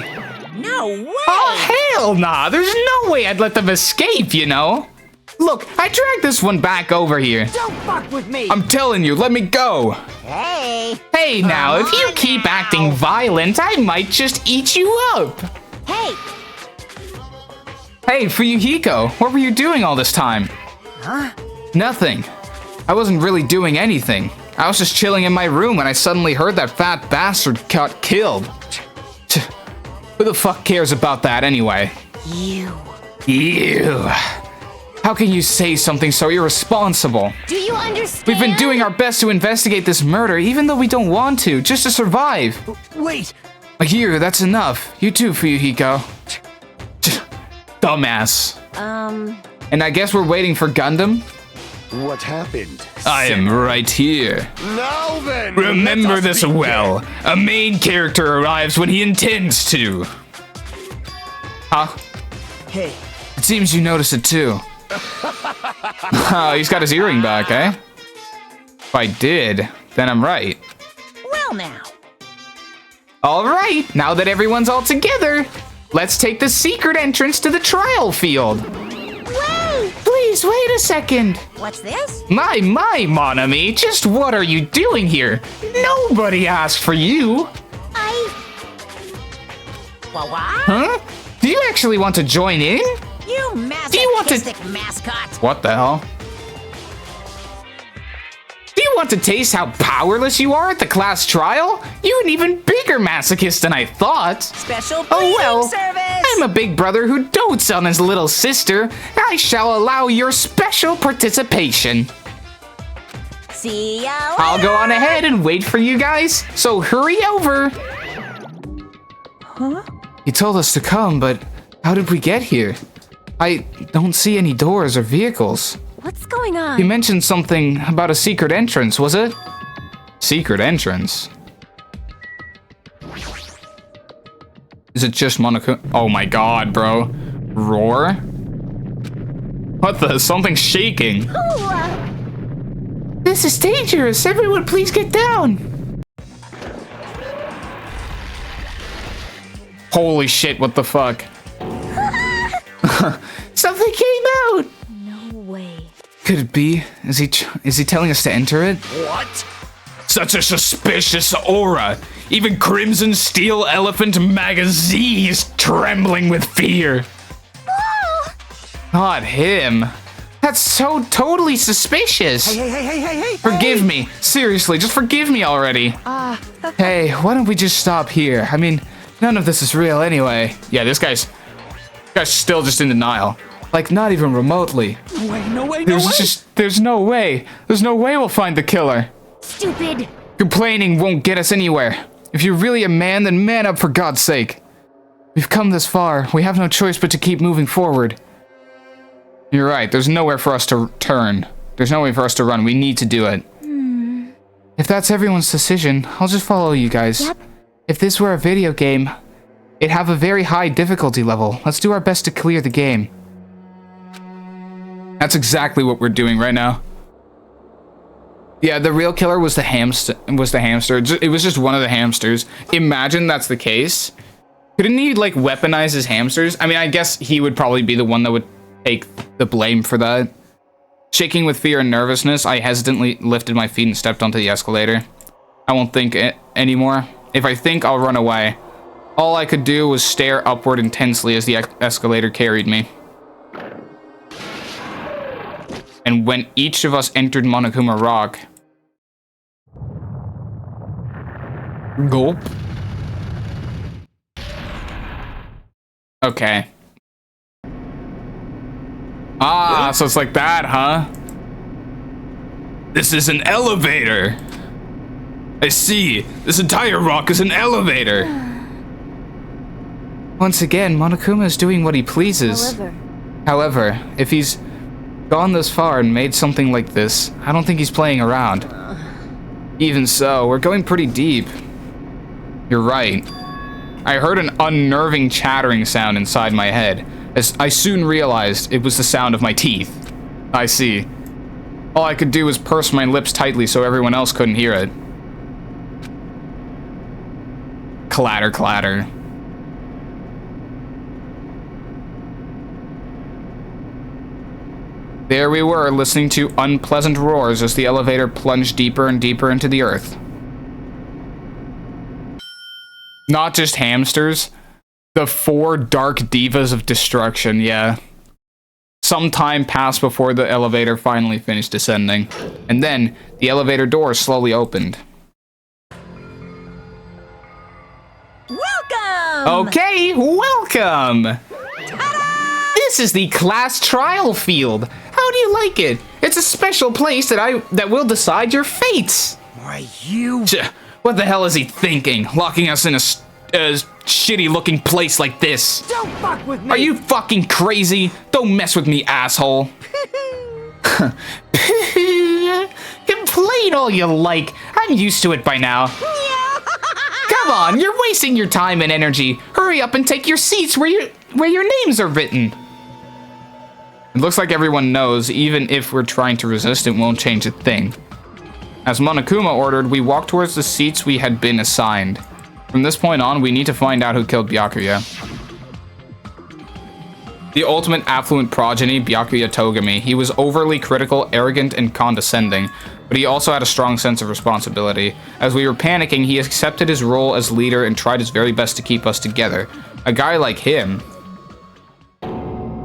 Speaker 8: No way!
Speaker 1: Oh, hell nah, there's no way I'd let them escape, you know? Look, I dragged this one back over here.
Speaker 5: Don't fuck with me!
Speaker 1: I'm telling you, let me go.
Speaker 4: Hey!
Speaker 1: Hey now, if you keep acting violent, I might just eat you up.
Speaker 4: Hey!
Speaker 1: Hey, Fuyuhiko, what were you doing all this time?
Speaker 5: Huh?
Speaker 1: Nothing. I wasn't really doing anything. I was just chilling in my room when I suddenly heard that fat bastard got killed. Who the fuck cares about that anyway?
Speaker 2: You.
Speaker 1: Ew. How can you say something so irresponsible?
Speaker 2: Do you understand?
Speaker 1: We've been doing our best to investigate this murder, even though we don't want to, just to survive.
Speaker 5: Wait!
Speaker 1: Here, that's enough. You too, Fuyuhiko. Dumbass. And I guess we're waiting for Gundam?
Speaker 3: What happened?
Speaker 1: I am right here.
Speaker 3: Now then!
Speaker 1: Remember
Speaker 3: let us
Speaker 1: this
Speaker 3: begin.
Speaker 1: well. A main character arrives when he intends to. Huh?
Speaker 5: Hey,
Speaker 1: It seems you noticed it too. Oh, he's got his earring back, eh? If I did, then I'm right.
Speaker 4: Well now.
Speaker 1: Alright, now that everyone's all together, let's take the secret entrance to the trial field.
Speaker 2: Wait!
Speaker 1: Please, wait a second.
Speaker 4: What's this?
Speaker 1: My, mon ami, just what are you doing here? Nobody asked for you.
Speaker 4: What?
Speaker 1: Huh? Do you actually want to join in?
Speaker 4: You
Speaker 1: Do you want to-
Speaker 4: masochistic mascot.
Speaker 1: What the hell? Do you want to taste how powerless you are at the class trial? You're an even bigger masochist than I thought.
Speaker 4: Special
Speaker 1: Oh
Speaker 4: bleeding
Speaker 1: well,
Speaker 4: service.
Speaker 1: I'm a big brother who dotes on his little sister. I shall allow your special participation.
Speaker 4: See ya
Speaker 1: I'll go on
Speaker 4: later.
Speaker 1: ahead and wait for you guys, so hurry over.
Speaker 4: Huh?
Speaker 1: He told us to come, but how did we get here? I don't see any doors or vehicles.
Speaker 2: What's going
Speaker 1: He
Speaker 2: on?
Speaker 1: mentioned something about a secret entrance, was it? Secret entrance? Is it just Monokuma? Oh my god, bro. Roar? What the? Something's shaking. This is dangerous. Everyone, please get down. Holy shit, what the fuck? Something came out.
Speaker 2: No way.
Speaker 1: Could it be? Is he telling us to enter it?
Speaker 3: What?
Speaker 1: Such a suspicious aura. Even Crimson Steel Elephant Magazine is trembling with fear. Not him. That's so totally suspicious.
Speaker 5: hey!
Speaker 1: Forgive me. Seriously, just forgive me already. Hey, why don't we just stop here? I mean, none of this is real anyway. Yeah, this guy's still just in denial. Like, not even remotely.
Speaker 5: No way!
Speaker 1: There's no way. There's no way we'll find the killer.
Speaker 2: Stupid!
Speaker 1: Complaining won't get us anywhere. If you're really a man, then man up for God's sake. We've come this far. We have no choice but to keep moving forward. You're right. There's nowhere for us to turn. There's no way for us to run. We need to do it. If that's everyone's decision, I'll just follow you guys.
Speaker 2: Yep.
Speaker 1: If this were a video game, it'd have a very high difficulty level. Let's do our best to clear the game. That's exactly what we're doing right now. Yeah, the real killer was the hamster. It was just one of the hamsters. Imagine that's the case. Couldn't he, like, weaponize his hamsters? I mean, I guess he would probably be the one that would take the blame for that. Shaking with fear and nervousness, I hesitantly lifted my feet and stepped onto the escalator. I won't think anymore. If I think, I'll run away. All I could do was stare upward intensely as the escalator carried me. And when each of us entered Monokuma Rock... Gulp. Okay. Ah, so it's like that, huh? This is an elevator! I see. This entire rock is an elevator! Once again, Monokuma is doing what he pleases. However, if he's gone this far and made something like this, I don't think he's playing around. Even so, we're going pretty deep. You're right. I heard an unnerving chattering sound inside my head, as I soon realized it was the sound of my teeth. I see. All I could do was purse my lips tightly so everyone else couldn't hear it. Clatter, clatter. There we were, listening to unpleasant roars as the elevator plunged deeper and deeper into the earth. Not just hamsters. The 4 dark divas of destruction, yeah. Some time passed before the elevator finally finished descending. And then, the elevator door slowly opened.
Speaker 2: Welcome!
Speaker 1: Okay, welcome! This is the class trial field. How do you like it? It's a special place that will decide your fates.
Speaker 5: Why, you...
Speaker 1: What the hell is he thinking? Locking us in a shitty-looking place like this.
Speaker 5: Don't fuck with me!
Speaker 1: Are you fucking crazy? Don't mess with me, asshole. Complain all you like. I'm used to it by now. Come on, you're wasting your time and energy. Hurry up and take your seats where your names are written. It looks like everyone knows, even if we're trying to resist, it won't change a thing. As Monokuma ordered, we walked towards the seats we had been assigned. From this point on, we need to find out who killed Byakuya. The ultimate affluent progeny, Byakuya Togami. He was overly critical, arrogant, and condescending, but he also had a strong sense of responsibility. As we were panicking, he accepted his role as leader and tried his very best to keep us together. A guy like him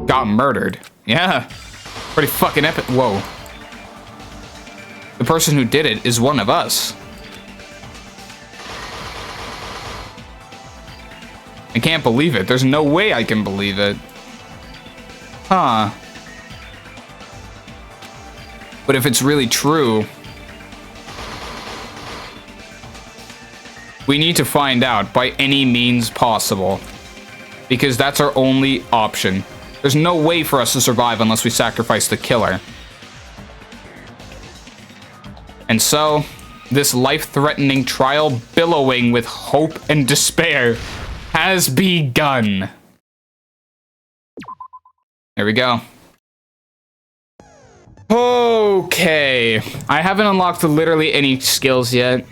Speaker 1: got murdered. Yeah, pretty fucking epic. Whoa. The person who did it is one of us. I can't believe it. There's no way I can believe it. Huh. But if it's really true, we need to find out by any means possible. Because that's our only option. There's no way for us to survive unless we sacrifice the killer. And so, this life-threatening trial billowing with hope and despair has begun. There we go. Okay. I haven't unlocked literally any skills yet.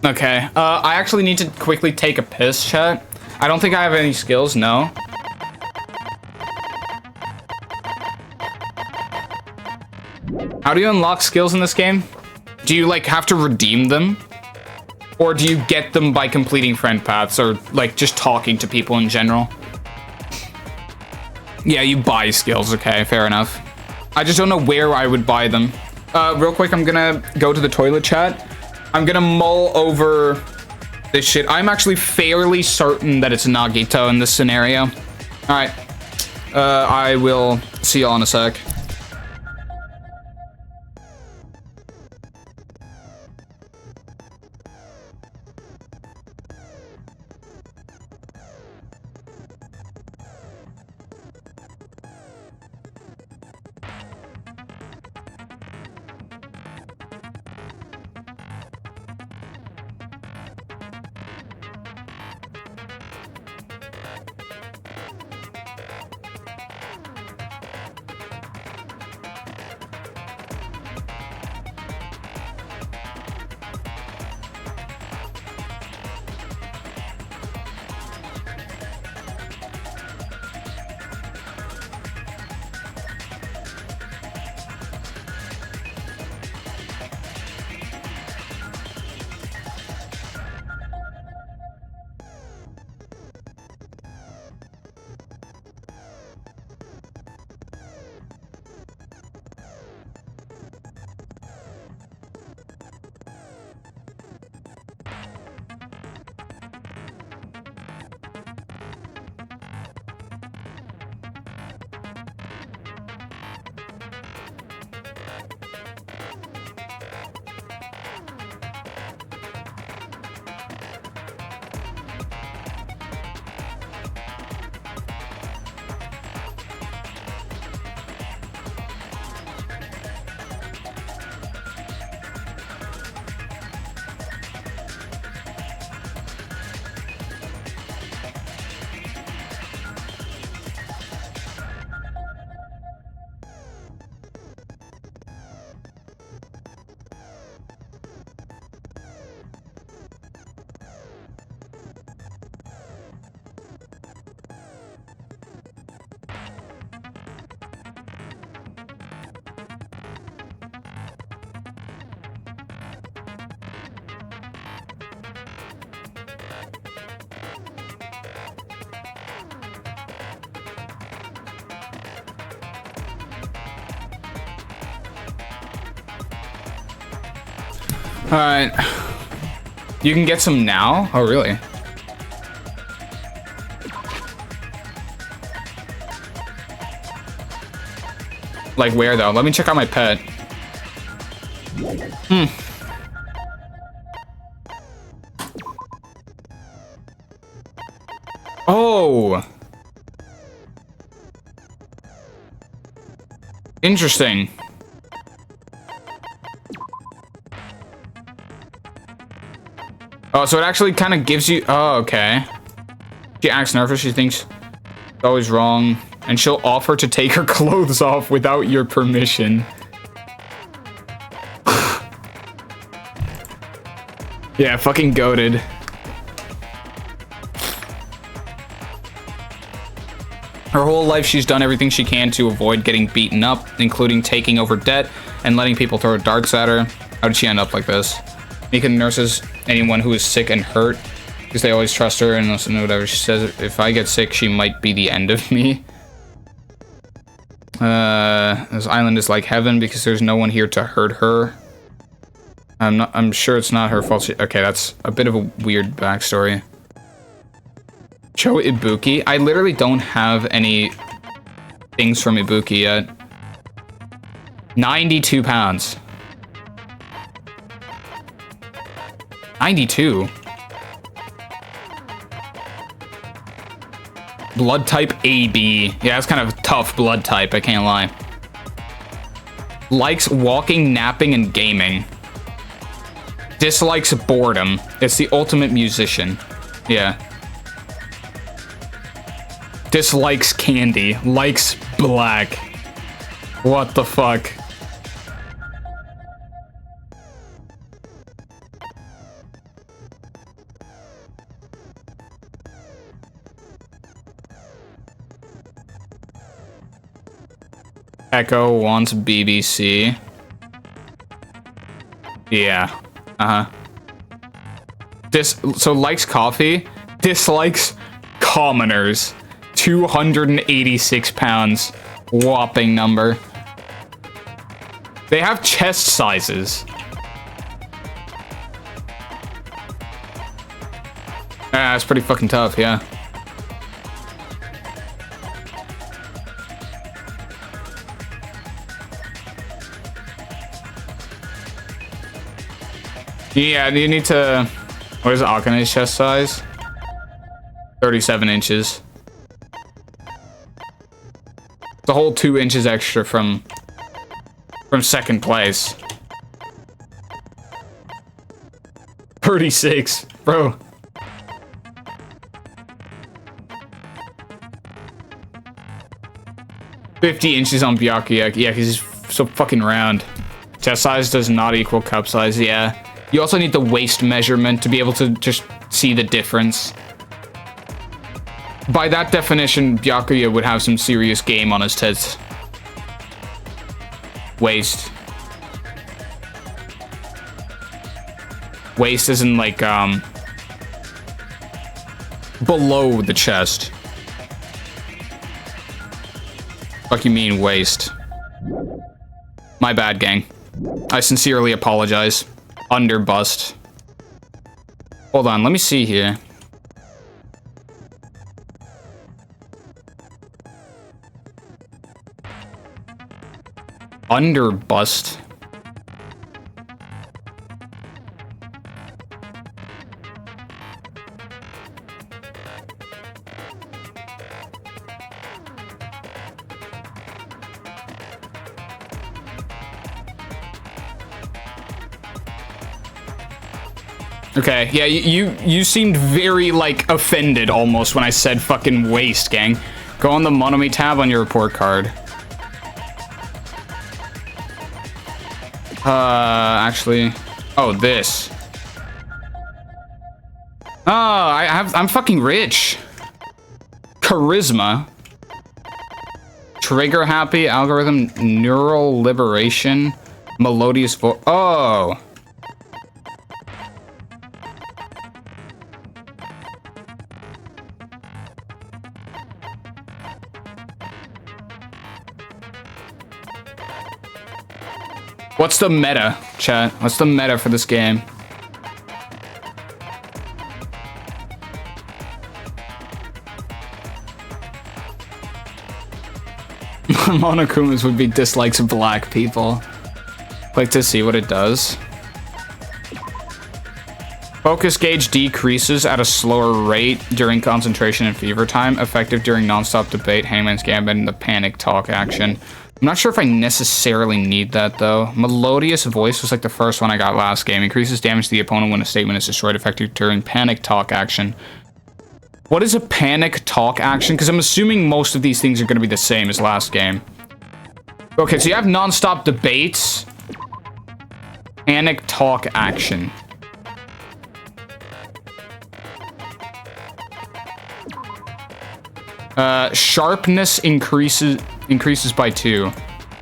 Speaker 1: Okay. I actually need to quickly take a piss, chat. I don't think I have any skills, no. How do you unlock skills in this game? Do you, like, have to redeem them? Or do you get them by completing friend paths or, like, just talking to people in general? Yeah, you buy skills, okay, fair enough. I just don't know where I would buy them. Real quick, I'm gonna go to the toilet chat. I'm gonna mull over this shit. I'm actually fairly certain that it's Nagito in this scenario. Alright. I will see y'all in a sec. Alright. You can get some now? Oh, really? Like where, though? Let me check out my pet. Oh! Interesting. Oh, so it actually kind of gives you... Oh, okay. She acts nervous. She thinks it's always wrong. And she'll offer to take her clothes off without your permission. Yeah, fucking goated. Her whole life, she's done everything she can to avoid getting beaten up, including taking over debt and letting people throw darts at her. How did she end up like this? Mika nurses anyone who is sick and hurt because they always trust her and listen to whatever she says. If I get sick, she might be the end of me. This island is like heaven because there's no one here to hurt her. I'm sure it's not her fault. Okay, that's a bit of a weird backstory. Cho Ibuki? I literally don't have any things from Ibuki yet. 92 pounds. 92? Blood type AB. Yeah, that's kind of a tough blood type, I can't lie. Likes walking, napping, and gaming. Dislikes boredom. It's the ultimate musician. Yeah. Dislikes candy. Likes black. What the fuck? Echo wants BBC. Yeah. Uh-huh. So likes coffee. Dislikes commoners. 286 pounds. Whopping number. They have chest sizes. Ah, that's pretty fucking tough, yeah. Yeah, you need to... What is Akane's chest size? 37 inches. It's a whole 2 inches extra from second place. 36, bro. $50 on Byakuya. Yeah, he's so fucking round. Chest size does not equal cup size, yeah. You also need the waist measurement to be able to just see the difference. By that definition, Byakuya would have some serious game on his tits. Waist. Waist isn't like, below the chest. Fuck you mean waist? My bad, gang. I sincerely apologize. Under bust. Hold on, let me see here. Under bust. Okay, yeah, you seemed very, like, offended almost when I said fucking waist, gang. Go on the Monomi tab on your report card. Actually... Oh, this. Oh, I'm fucking rich. Charisma. Trigger happy, algorithm, neural liberation, melodious voice. Oh! What's the meta? chat? What's the meta for this game? Monokumas would be dislikes of black people. Like to see what it does. Focus gauge decreases at a slower rate during concentration and fever time, effective during non-stop debate, Hangman's Gambit, and the panic talk action. I'm not sure if I necessarily need that though. Melodious voice was like the first one I got last game. Increases damage to the opponent when a statement is destroyed, effective during panic talk action. What is a panic talk action? Because I'm assuming most of these things are going to be the same as last game. Okay, so you have non-stop debates. Panic talk action. Sharpness increases by 2.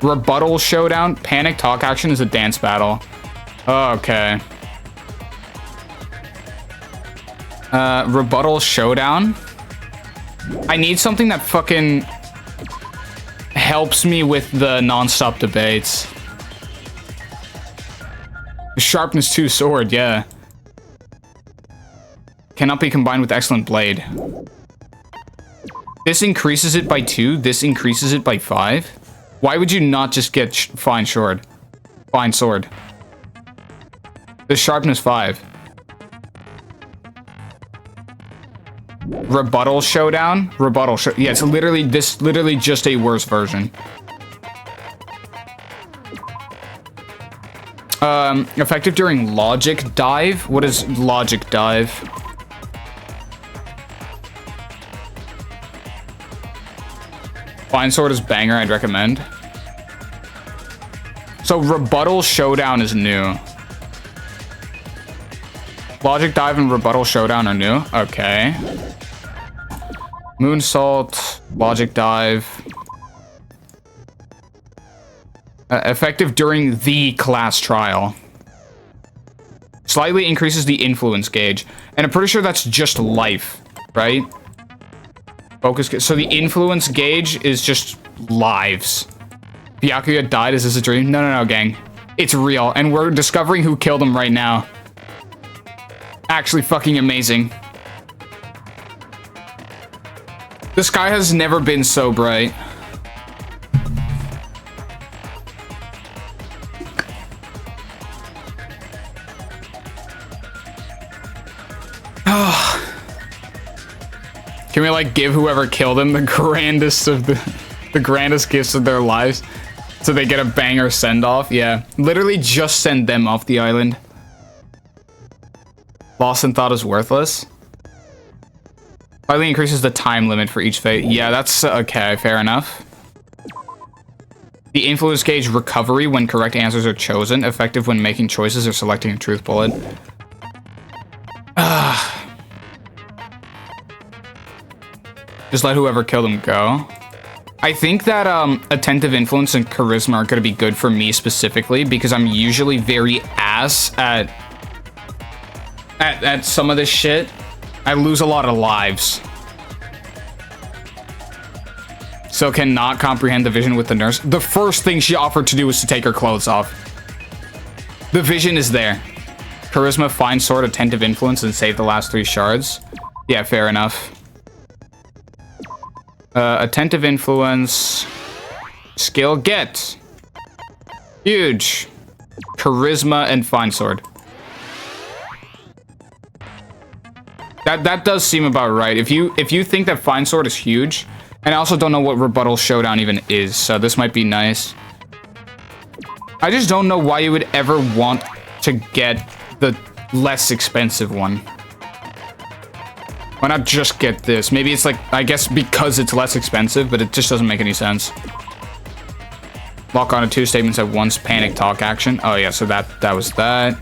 Speaker 1: Rebuttal showdown. Panic talk action is a dance battle. Okay. Rebuttal showdown. I need something that fucking helps me with the non-stop debates. Sharpness 2 sword, yeah. Cannot be combined with excellent blade. This increases it by 2. This increases it by 5. Why would you not just get fine sword? Fine sword. The sharpness 5. Rebuttal showdown. Yeah, it's literally just a worse version. Effective during logic dive. What is logic dive? Fine sword is banger, I'd recommend. So rebuttal showdown is new. Logic dive and rebuttal showdown are new. Okay. Moonsault, logic dive. Effective during the class trial. Slightly increases the influence gauge. And I'm pretty sure that's just life, right? Focus. So the influence gauge is just lives. Byakuya died. Is this a dream? No, gang. It's real. And we're discovering who killed him right now. Actually fucking amazing. The sky has never been so bright. Can we like give whoever killed him the grandest of the grandest gifts of their lives so they get a banger send off? Yeah, literally just send them off the island. Lost and thought is worthless. Slightly increases the time limit for each fate. Yeah, that's okay, fair enough. The influence gauge recovery when correct answers are chosen, effective when making choices or selecting a truth bullet. Just let whoever killed him go. I think that attentive influence and charisma are going to be good for me specifically because I'm usually very ass at some of this shit. I lose a lot of lives. So cannot comprehend the vision with the nurse. The first thing she offered to do was to take her clothes off. The vision is there. Charisma, fine sword, attentive influence, and save the last 3 shards. Yeah, fair enough. Attentive influence. Skill get. Huge. Charisma and fine sword. That does seem about right. If you think that fine sword is huge, and I also don't know what rebuttal showdown even is, so this might be nice. I just don't know why you would ever want to get the less expensive one. Why not just get this? Maybe it's like, I guess because it's less expensive, but it just doesn't make any sense. Lock on to 2 statements at once, panic talk action. Oh yeah, so that was that.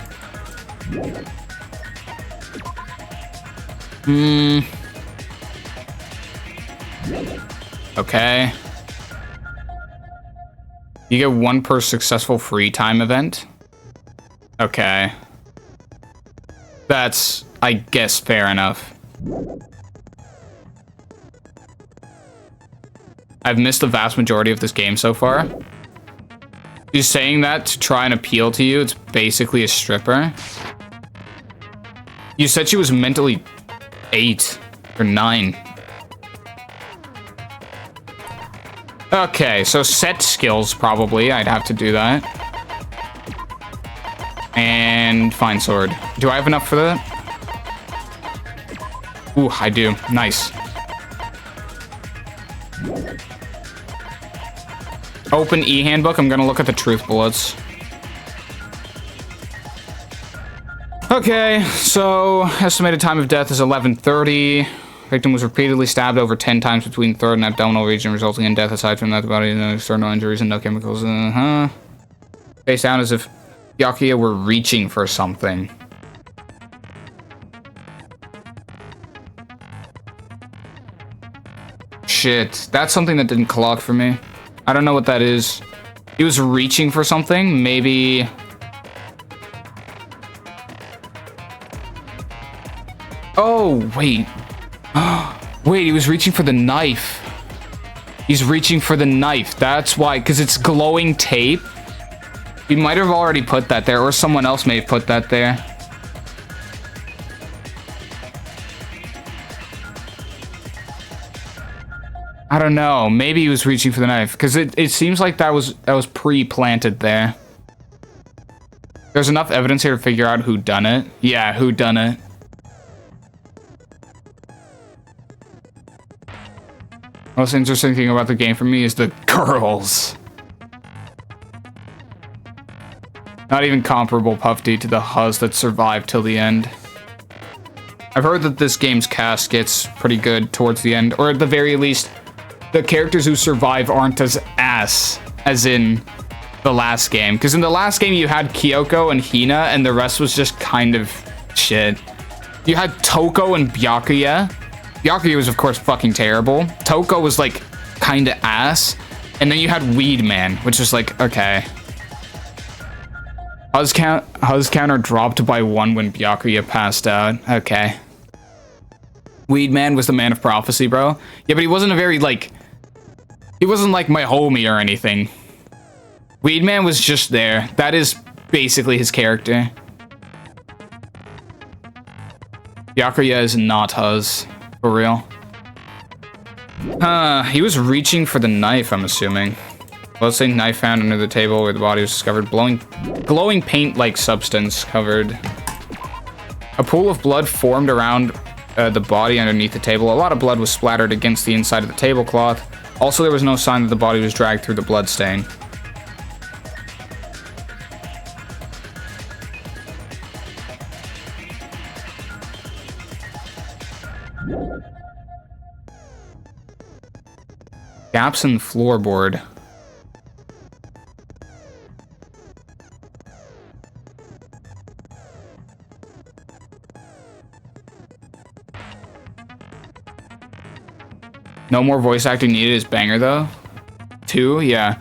Speaker 1: Okay. You get 1 per successful free time event. Okay. That's, I guess, fair enough. I've missed the vast majority of this game so far. She's saying that to try and appeal to you. It's basically a stripper. You said she was mentally 8 or 9. Okay, so set skills probably. I'd have to do that. And fine sword. Do I have enough for that? Ooh, I do. Nice. Open e-handbook. I'm gonna look at the truth bullets. Okay, so estimated time of death is 11:30. Victim was repeatedly stabbed over 10 times between throat and abdominal region, resulting in death. Aside from that, the body had no external injuries and no chemicals. Face down as if Byakuya were reaching for something. Shit, that's something that didn't clock for me. I don't know what that is. He was reaching for something, maybe. Oh, wait. Wait, he was reaching for the knife. He's reaching for the knife. That's why, because it's glowing tape. He might have already put that there, or someone else may have put that there. I don't know. Maybe he was reaching for the knife, because it seems like that was pre-planted there. There's enough evidence here to figure out who done it. Yeah, who done it. Most interesting thing about the game for me is the girls. Not even comparable, Puff D, to the Huz that survived till the end. I've heard that this game's cast gets pretty good towards the end, or at the very least, the characters who survive aren't as ass as in the last game. Because in the last game, you had Kyoko and Hina, and the rest was just kind of shit. You had Toko and Byakuya. Byakuya was, of course, fucking terrible. Toko was, like, kind of ass. And then you had Weed Man, which was like, okay. Huz counter dropped by 1 when Byakuya passed out. Okay. Weed Man was the man of prophecy, bro. Yeah, but he wasn't a very, like... He wasn't, like, my homie or anything. Weed Man was just there. That is basically his character. Byakuya is not Huz. For real. He was reaching for the knife, I'm assuming. Let's say knife found under the table where the body was discovered. Glowing paint-like substance covered. A pool of blood formed around the body underneath the table. A lot of blood was splattered against the inside of the tablecloth. Also, there was no sign that the body was dragged through the blood stain. Gaps in the floorboard. No more voice acting needed is banger though. 2, yeah.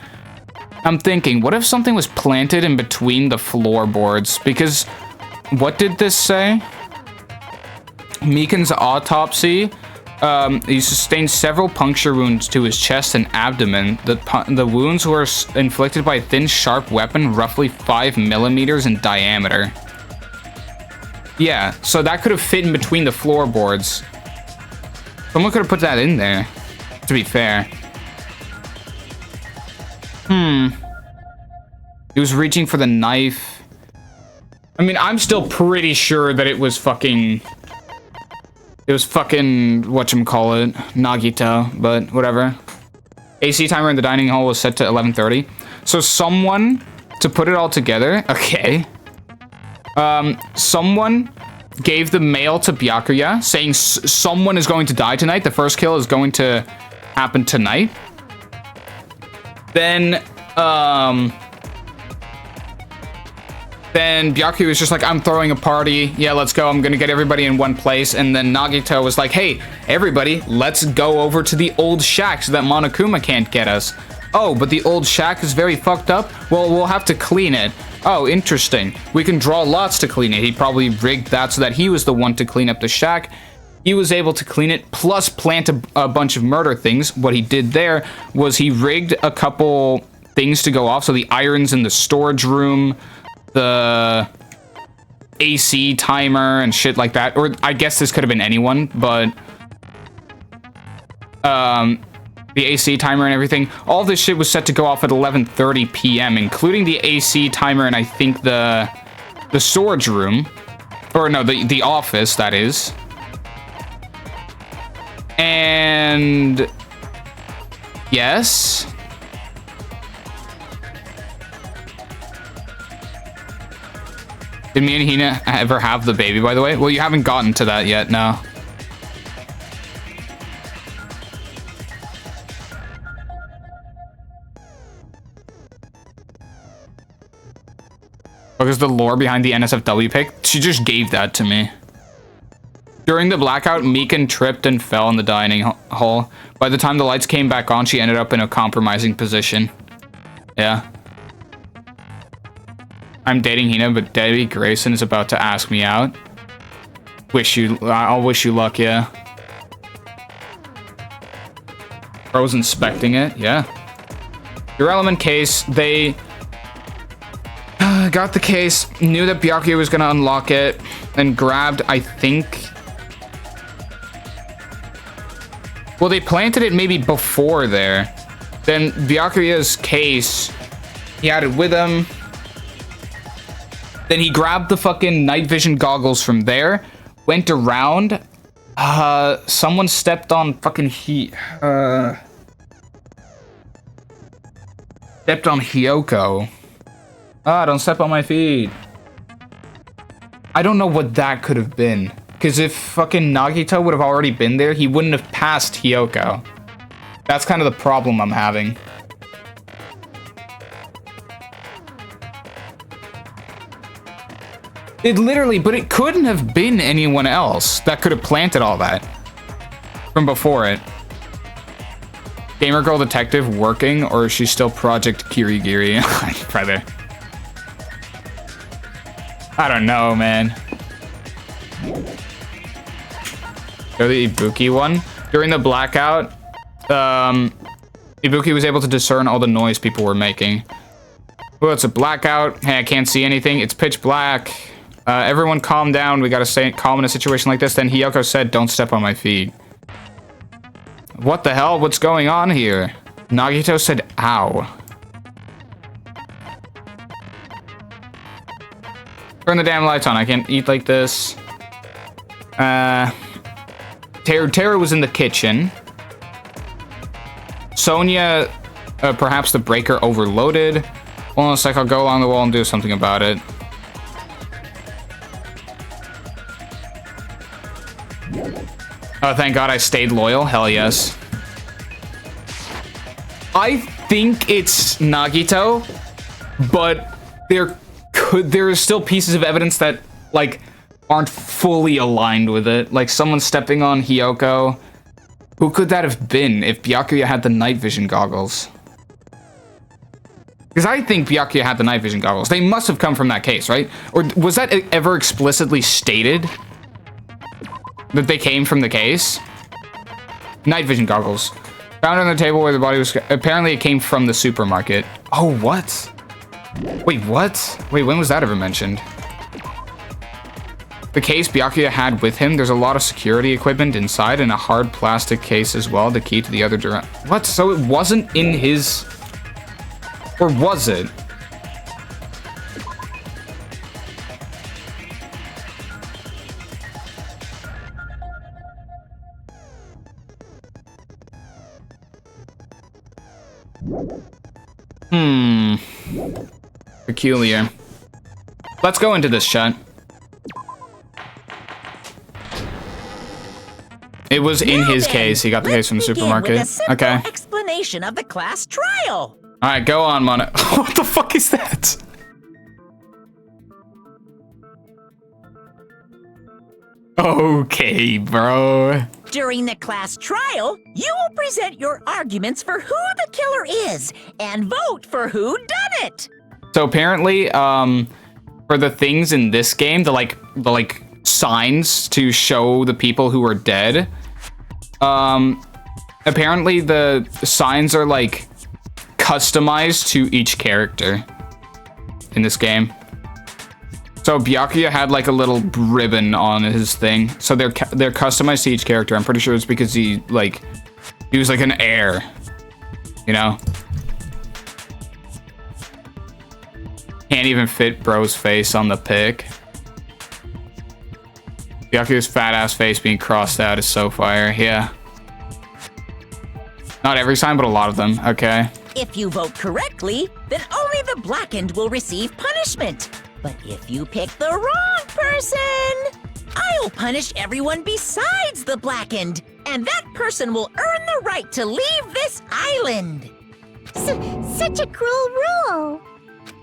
Speaker 1: I'm thinking, what if something was planted in between the floorboards? Because, what did this say? Mikan's autopsy. He sustained several puncture wounds to his chest and abdomen. The wounds were inflicted by a thin, sharp weapon, roughly 5 millimeters in diameter. Yeah, so that could have fit in between the floorboards. Someone could have put that in there, to be fair. He was reaching for the knife. I mean, I'm still pretty sure that it was fucking... It was fucking, whatchamacallit, Nagito, but whatever. AC timer in the dining hall was set to 11:30. So someone, to put it all together, okay. Someone gave the mail to Byakuya, saying someone is going to die tonight. The first kill is going to happen tonight. Then Byakuya was just like, I'm throwing a party. Yeah, let's go. I'm gonna get everybody in one place. And then Nagito was like, hey, everybody, let's go over to the old shack so that Monokuma can't get us. Oh, but the old shack is very fucked up? Well, we'll have to clean it. Oh, interesting. We can draw lots to clean it. He probably rigged that so that he was the one to clean up the shack. He was able to clean it, plus plant a bunch of murder things. What he did there was he rigged a couple things to go off. So the irons in the storage room, the AC timer and shit like that. Or I guess this could have been anyone, but the AC timer and everything, all this shit was set to go off at 11:30 p.m., including the AC timer and I think the storage room, or no, the office, that is. And yes. Did me and Hina ever have the baby, by the way? Well, you haven't gotten to that yet, no. Because the lore behind the NSFW pick, she just gave that to me. During the blackout, Meekin tripped and fell in the dining hall. By the time the lights came back on, she ended up in a compromising position. Yeah. I'm dating Hina, but Debbie Grayson is about to ask me out. I'll wish you luck, yeah. Bro's inspecting it, yeah. Your element case, they got the case, knew that Byakuya was gonna unlock it, and grabbed, I think... Well, they planted it maybe before there. Then Byakuya's case, he had it with him. Then he grabbed the fucking night vision goggles from there, went around. Someone stepped on fucking stepped on Hyoko. Ah, don't step on my feet. I don't know what that could have been. Because if fucking Nagito would have already been there, he wouldn't have passed Hyoko. That's kind of the problem I'm having. It literally, but it couldn't have been anyone else that could have planted all that from before it. Gamer Girl Detective working, or is she still Project Kirigiri? Brother. I don't know, man. Go the Ibuki one. During the blackout, Ibuki was able to discern all the noise people were making. Well, it's a blackout. Hey, I can't see anything. It's pitch black. Everyone calm down. We gotta stay calm in a situation like this. Then Hyoko said, don't step on my feet. What the hell? What's going on here? Nagito said, ow. Turn the damn lights on. I can't eat like this. Tara was in the kitchen. Sonia, perhaps the breaker overloaded. Hold on a sec, I'll go along the wall and do something about it. Oh, thank God I stayed loyal. Hell yes. I think it's Nagito, but there are still pieces of evidence that, like, aren't fully aligned with it. Like, someone stepping on Hyoko. Who could that have been if Byakuya had the night vision goggles? Because I think Byakuya had the night vision goggles. They must have come from that case, right? Or was that ever explicitly stated? That they came from the case? Night vision goggles. Found on the table where the body was... Apparently it came from the supermarket. Oh, what? Wait, what? Wait, when was that ever mentioned? The case Byakuya had with him, there's a lot of security equipment inside and a hard plastic case as well, the key to the other door. What? So it wasn't in his... Or was it? Peculiar. Let's go into this chat. It was in his case. He got the case from the supermarket.
Speaker 4: With a simple
Speaker 1: Okay.
Speaker 4: explanation of the class trial.
Speaker 1: All right, go on, Mono. What the fuck is that? Okay, bro.
Speaker 4: During the class trial, you will present your arguments for who the killer is and vote for who done it.
Speaker 1: So apparently, for the things in this game, the signs to show the people who are dead, apparently the signs are like customized to each character in this game. So Byakuya had like a little ribbon on his thing. So they're customized to each character. I'm pretty sure it's because he was like an heir, you know? Can't even fit bro's face on the pic. Byakuya's fat ass face being crossed out is so fire, yeah. Not every time, but a lot of them, okay.
Speaker 4: If you vote correctly, then only the blackened will receive punishment. But if you pick the wrong person, I'll punish everyone besides the blackened, and that person will earn the right to leave this island.
Speaker 2: Such a cruel rule.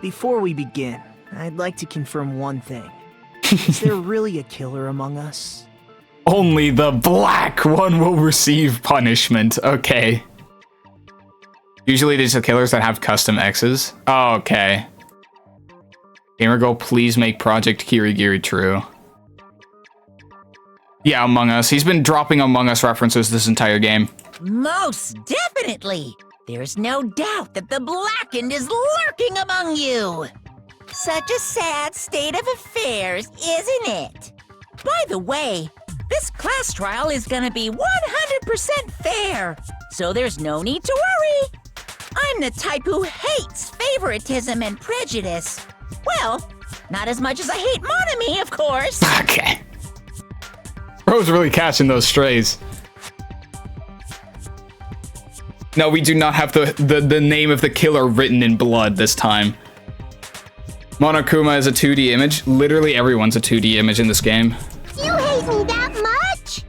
Speaker 8: Before we begin, I'd like to confirm one thing. Is there really a killer among us?
Speaker 1: Only the black one will receive punishment, okay. Usually these are killers that have custom X's. Oh, okay. GamerGo, please make Project Kirigiri true. Yeah, Among Us. He's been dropping Among Us references this entire game.
Speaker 4: Most definitely. There's no doubt that the blackened is lurking among you. Such a sad state of affairs, isn't it? By the way, this class trial is gonna be 100% fair, so there's no need to worry. I'm the type who hates favoritism and prejudice. Well, not as much as I hate monogamy, of course.
Speaker 1: Okay. Bro's really catching those strays. No, we do not have the name of the killer written in blood this time. Monokuma is a 2D image. Literally everyone's a 2D image in this game.
Speaker 2: You hate me that much?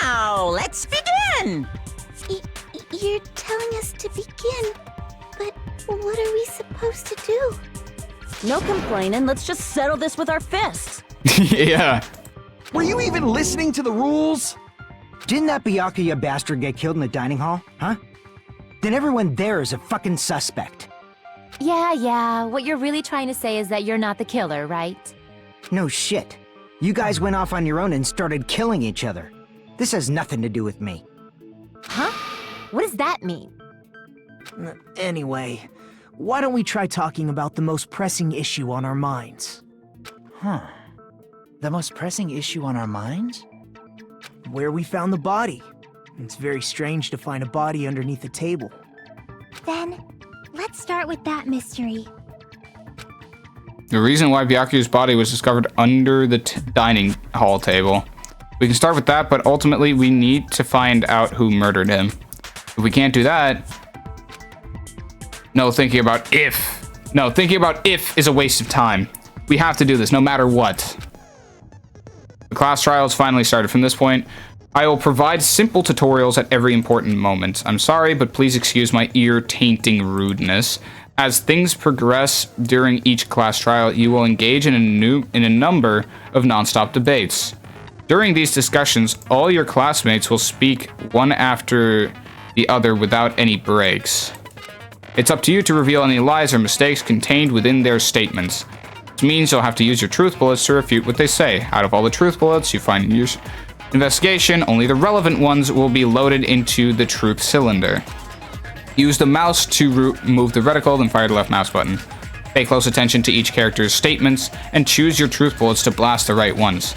Speaker 4: Now, let's begin.
Speaker 2: You're telling us to begin, but what are we supposed to do?
Speaker 9: No complaining, let's just settle this with our fists.
Speaker 1: Yeah.
Speaker 5: Were you even listening to the rules? Didn't that Byakuya bastard get killed in the dining hall, huh? Then everyone there is a fucking suspect.
Speaker 9: Yeah, what you're really trying to say is that you're not the killer, right?
Speaker 5: No shit. You guys went off on your own and started killing each other. This has nothing to do with me.
Speaker 9: Huh? What does that mean?
Speaker 8: Anyway, why don't we try talking about the most pressing issue on our minds?
Speaker 10: Huh. The most pressing issue on our minds?
Speaker 8: Where we found the body. It's very strange to find a body underneath a table.
Speaker 2: Then, let's start with that mystery.
Speaker 1: The reason why Byakuya's body was discovered under the dining hall table. We can start with that, but ultimately we need to find out who murdered him. If we can't do that... thinking about if is a waste of time. We have to do this no matter what. The class trial has finally started. From this point, I will provide simple tutorials at every important moment. I'm sorry, but please excuse my ear-tainting rudeness. As things progress during each class trial, you will engage in a number of non-stop debates. During these discussions, all your classmates will speak one after the other without any breaks. It's up to you to reveal any lies or mistakes contained within their statements. This means you'll have to use your truth bullets to refute what they say. Out of all the truth bullets you find in your investigation, only the relevant ones will be loaded into the truth cylinder. Use the mouse to move the reticle, then fire the left mouse button. Pay close attention to each character's statements, and choose your truth bullets to blast the right ones.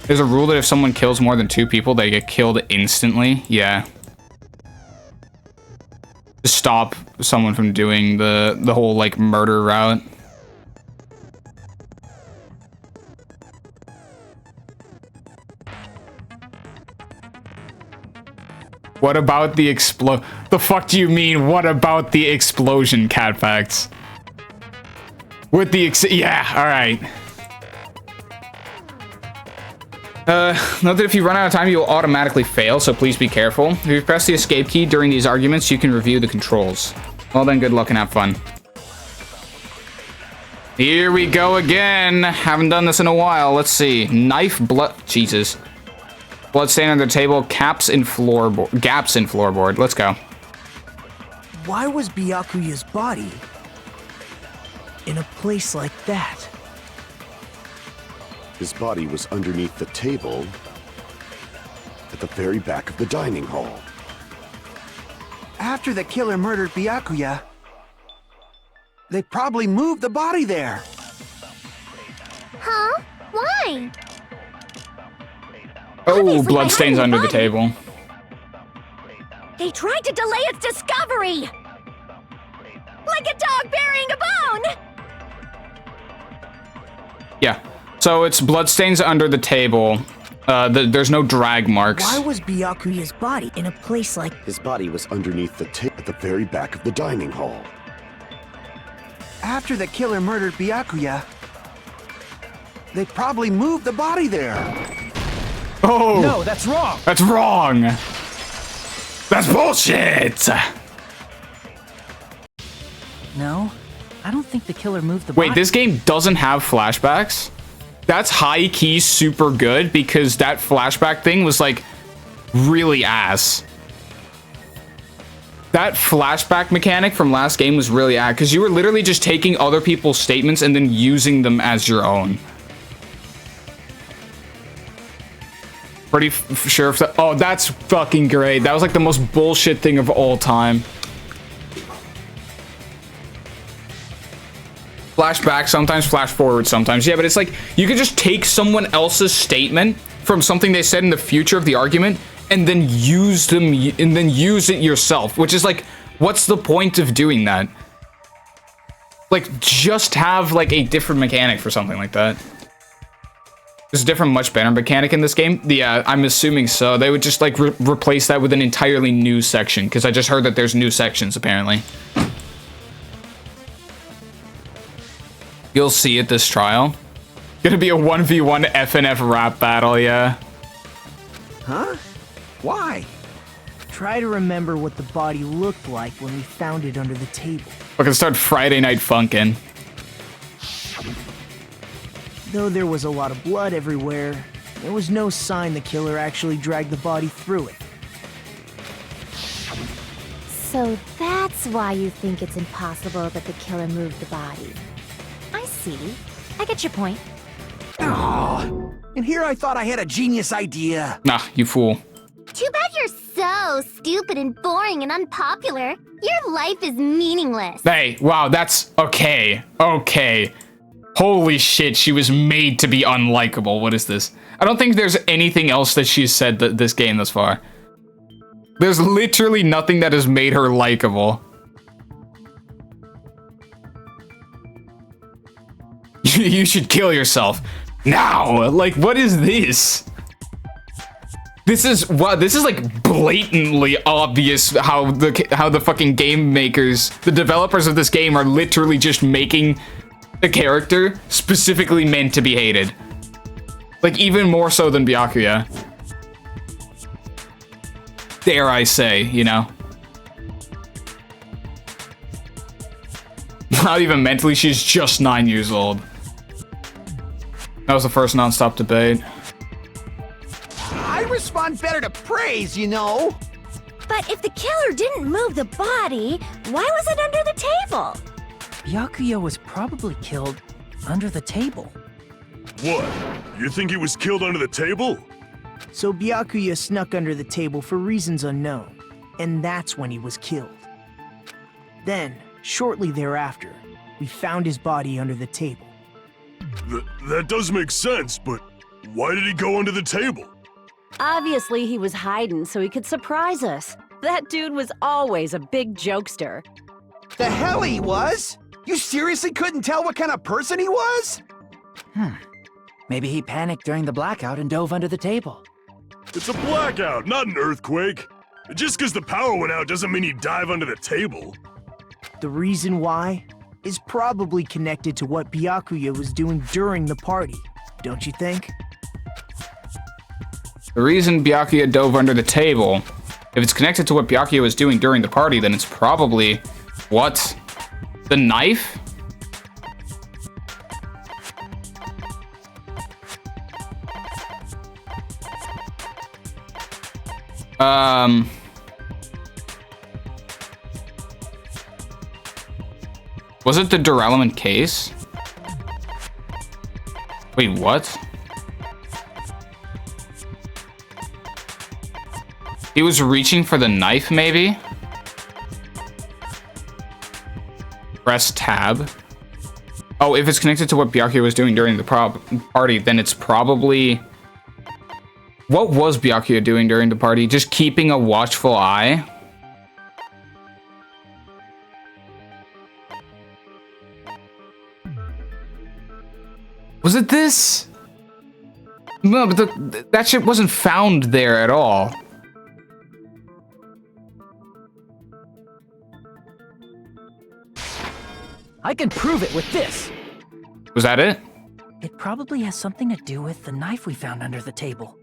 Speaker 1: There's a rule that if someone kills more than 2 people, they get killed instantly. Yeah. To stop someone from doing the whole, like, murder route. What about the The fuck do you mean, what about the explosion, Cat Facts? With the yeah, alright. Note that if you run out of time, you'll automatically fail, so please be careful. If you press the escape key during these arguments, you can review the controls. Well then, good luck and have fun. Here we go again. Haven't done this in a while. Let's see. Knife, blood... Jesus. Blood stain on the table, gaps in floorboard. Let's go.
Speaker 8: Why was Byakuya's body in a place like that?
Speaker 3: His body was underneath the table at the very back of the dining hall.
Speaker 5: After the killer murdered Byakuya, they probably moved the body there.
Speaker 2: Huh? Why?
Speaker 1: Oh,
Speaker 2: Obviously, by
Speaker 1: bloodstains
Speaker 2: hiding
Speaker 1: under
Speaker 2: the
Speaker 1: the
Speaker 2: body.
Speaker 1: table.
Speaker 2: They tried to delay its discovery! Like a dog burying a bone!
Speaker 1: Yeah. So it's bloodstains under the table. There's no drag marks.
Speaker 8: Why was Byakuya's body in a place like...
Speaker 3: His body was underneath the table at the very back of the dining hall.
Speaker 5: After the killer murdered Byakuya, they probably moved the body there.
Speaker 1: Oh!
Speaker 10: No, that's wrong.
Speaker 1: That's wrong! That's bullshit!
Speaker 10: No, I don't think the killer moved the body.
Speaker 1: Wait, this game doesn't have flashbacks? That's high-key super good because that flashback thing was, like, really ass. That flashback mechanic from last game was really ass because you were literally just taking other people's statements and then using them as your own. Pretty sure if that... Oh, that's fucking great. That was, like, the most bullshit thing of all time. Flashback sometimes, flash forward sometimes. Yeah, but it's like you could just take someone else's statement from something they said in the future of the argument and then use them and then use it yourself, which is like, what's the point of doing that? Like, just have like a different mechanic for something like that. There's a different, much better mechanic in this game. Yeah, I'm assuming so. They would just like replace that with an entirely new section because I just heard that there's new sections apparently. You'll see at this trial. Gonna be a 1v1 FNF rap battle, yeah.
Speaker 5: Huh? Why?
Speaker 8: Try to remember what the body looked like when we found it under the table.
Speaker 1: We're gonna start Friday Night Funkin'.
Speaker 8: Though there was a lot of blood everywhere, there was no sign the killer actually dragged the body through it.
Speaker 9: So that's why you think it's impossible that the killer moved the body. I see. I get your point.
Speaker 5: Oh, and here I thought I had a genius idea.
Speaker 1: Nah, you fool.
Speaker 2: Too bad you're so stupid and boring and unpopular. Your life is meaningless.
Speaker 1: Hey, wow, that's okay. Okay. Holy shit, she was made to be unlikable. What is this? I don't think there's anything else that she's said this game thus far. There's literally nothing that has made her likable. You should kill yourself now. Like, what is this? This is like blatantly obvious how the fucking game makers, the developers of this game, are literally just making the character specifically meant to be hated. Like, even more so than Byakuya. Dare I say, you know? Not even mentally, she's just 9 years old. That was the first non-stop debate.
Speaker 5: I respond better to praise, you know.
Speaker 2: But if the killer didn't move the body, why was it under the table?
Speaker 10: Byakuya was probably killed under the table.
Speaker 3: What? You think he was killed under the table?
Speaker 8: So Byakuya snuck under the table for reasons unknown, and that's when he was killed. Then, shortly thereafter, we found his body under the table.
Speaker 3: That does make sense, but why did he go under the table?
Speaker 11: Obviously, he was hiding so he could surprise us. That dude was always a big jokester.
Speaker 5: The hell he was? You seriously couldn't tell what kind of person he was?
Speaker 10: Maybe he panicked during the blackout and dove under the table.
Speaker 3: It's a blackout, not an earthquake. Just because the power went out doesn't mean he'd dive under the table.
Speaker 8: The reason why is probably connected to what Byakuya was doing during the party, don't you think?
Speaker 1: The reason Byakuya dove under the table, if it's connected to what Byakuya was doing during the party, then it's probably... What? The knife? Was it the duralumin case? Wait, what? He was reaching for the knife, maybe? Press tab. Oh, if it's connected to what Byakuya was doing during the party, then it's probably... What was Byakuya doing during the party? Just keeping a watchful eye? Was it this? No, but that shit wasn't found there at all.
Speaker 10: I can prove it with this.
Speaker 1: Was that it?
Speaker 10: It probably has something to do with the knife we found under the table.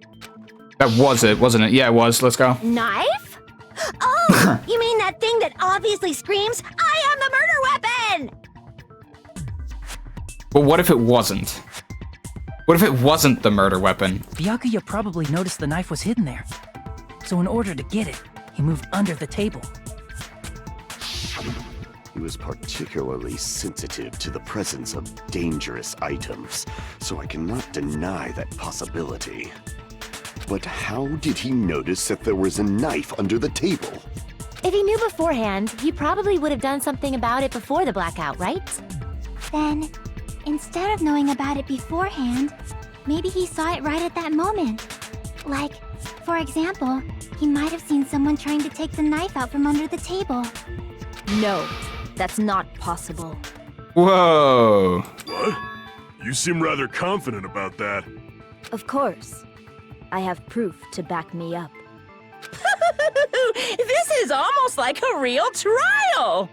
Speaker 1: That was it, wasn't it? Yeah, it was. Let's go.
Speaker 9: Knife? Oh, you mean that thing that obviously screams, I am the murder weapon!
Speaker 1: But what if it wasn't? What if it wasn't the murder weapon?
Speaker 10: Byakuya probably noticed the knife was hidden there. So in order to get it, he moved under the table.
Speaker 3: He was particularly sensitive to the presence of dangerous items, so I cannot deny that possibility. But how did he notice that there was a knife under the table?
Speaker 9: If he knew beforehand, he probably would have done something about it before the blackout, right?
Speaker 2: Then, instead of knowing about it beforehand, maybe he saw it right at that moment. Like, for example, he might have seen someone trying to take the knife out from under the table.
Speaker 11: No, that's not possible.
Speaker 1: Whoa.
Speaker 12: What? You seem rather confident about that.
Speaker 11: Of course. I have proof to back me up.
Speaker 4: This is almost like a real trial!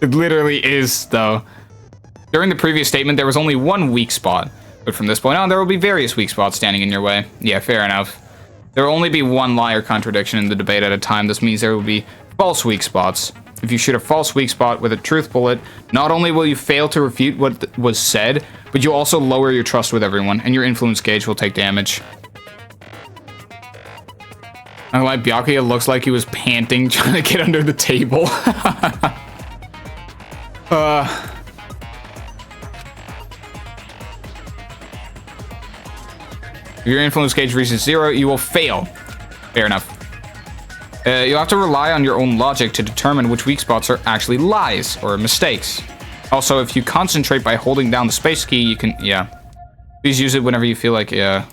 Speaker 1: It literally is, though. During the previous statement, there was only one weak spot. But from this point on, there will be various weak spots standing in your way. Yeah, fair enough. There will only be one lie or contradiction in the debate at a time. This means there will be false weak spots. If you shoot a false weak spot with a truth bullet, not only will you fail to refute what was said, but you'll also lower your trust with everyone, and your influence gauge will take damage. I like Byakuya looks like he was panting trying to get under the table. If your influence gauge reaches 0, you will fail. Fair enough. You'll have to rely on your own logic to determine which weak spots are actually lies or mistakes. Also, if you concentrate by holding down the space key, you can, yeah. Please use it whenever you feel like, yeah.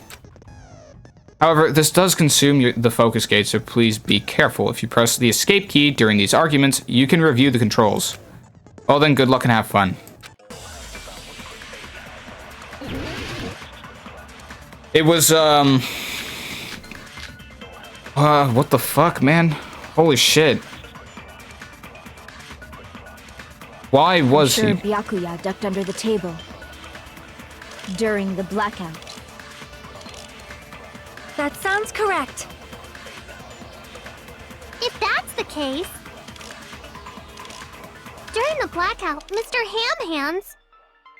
Speaker 1: However, this does consume the focus gauge, so please be careful. If you press the escape key during these arguments, you can review the controls. Well then, good luck and have fun. It was, what the fuck, man? Holy shit. Why was
Speaker 9: I'm sure
Speaker 1: he?
Speaker 9: Byakuya ducked under the table during the blackout.
Speaker 2: That sounds correct. If that's the case... During the blackout, Mr. Ham Hands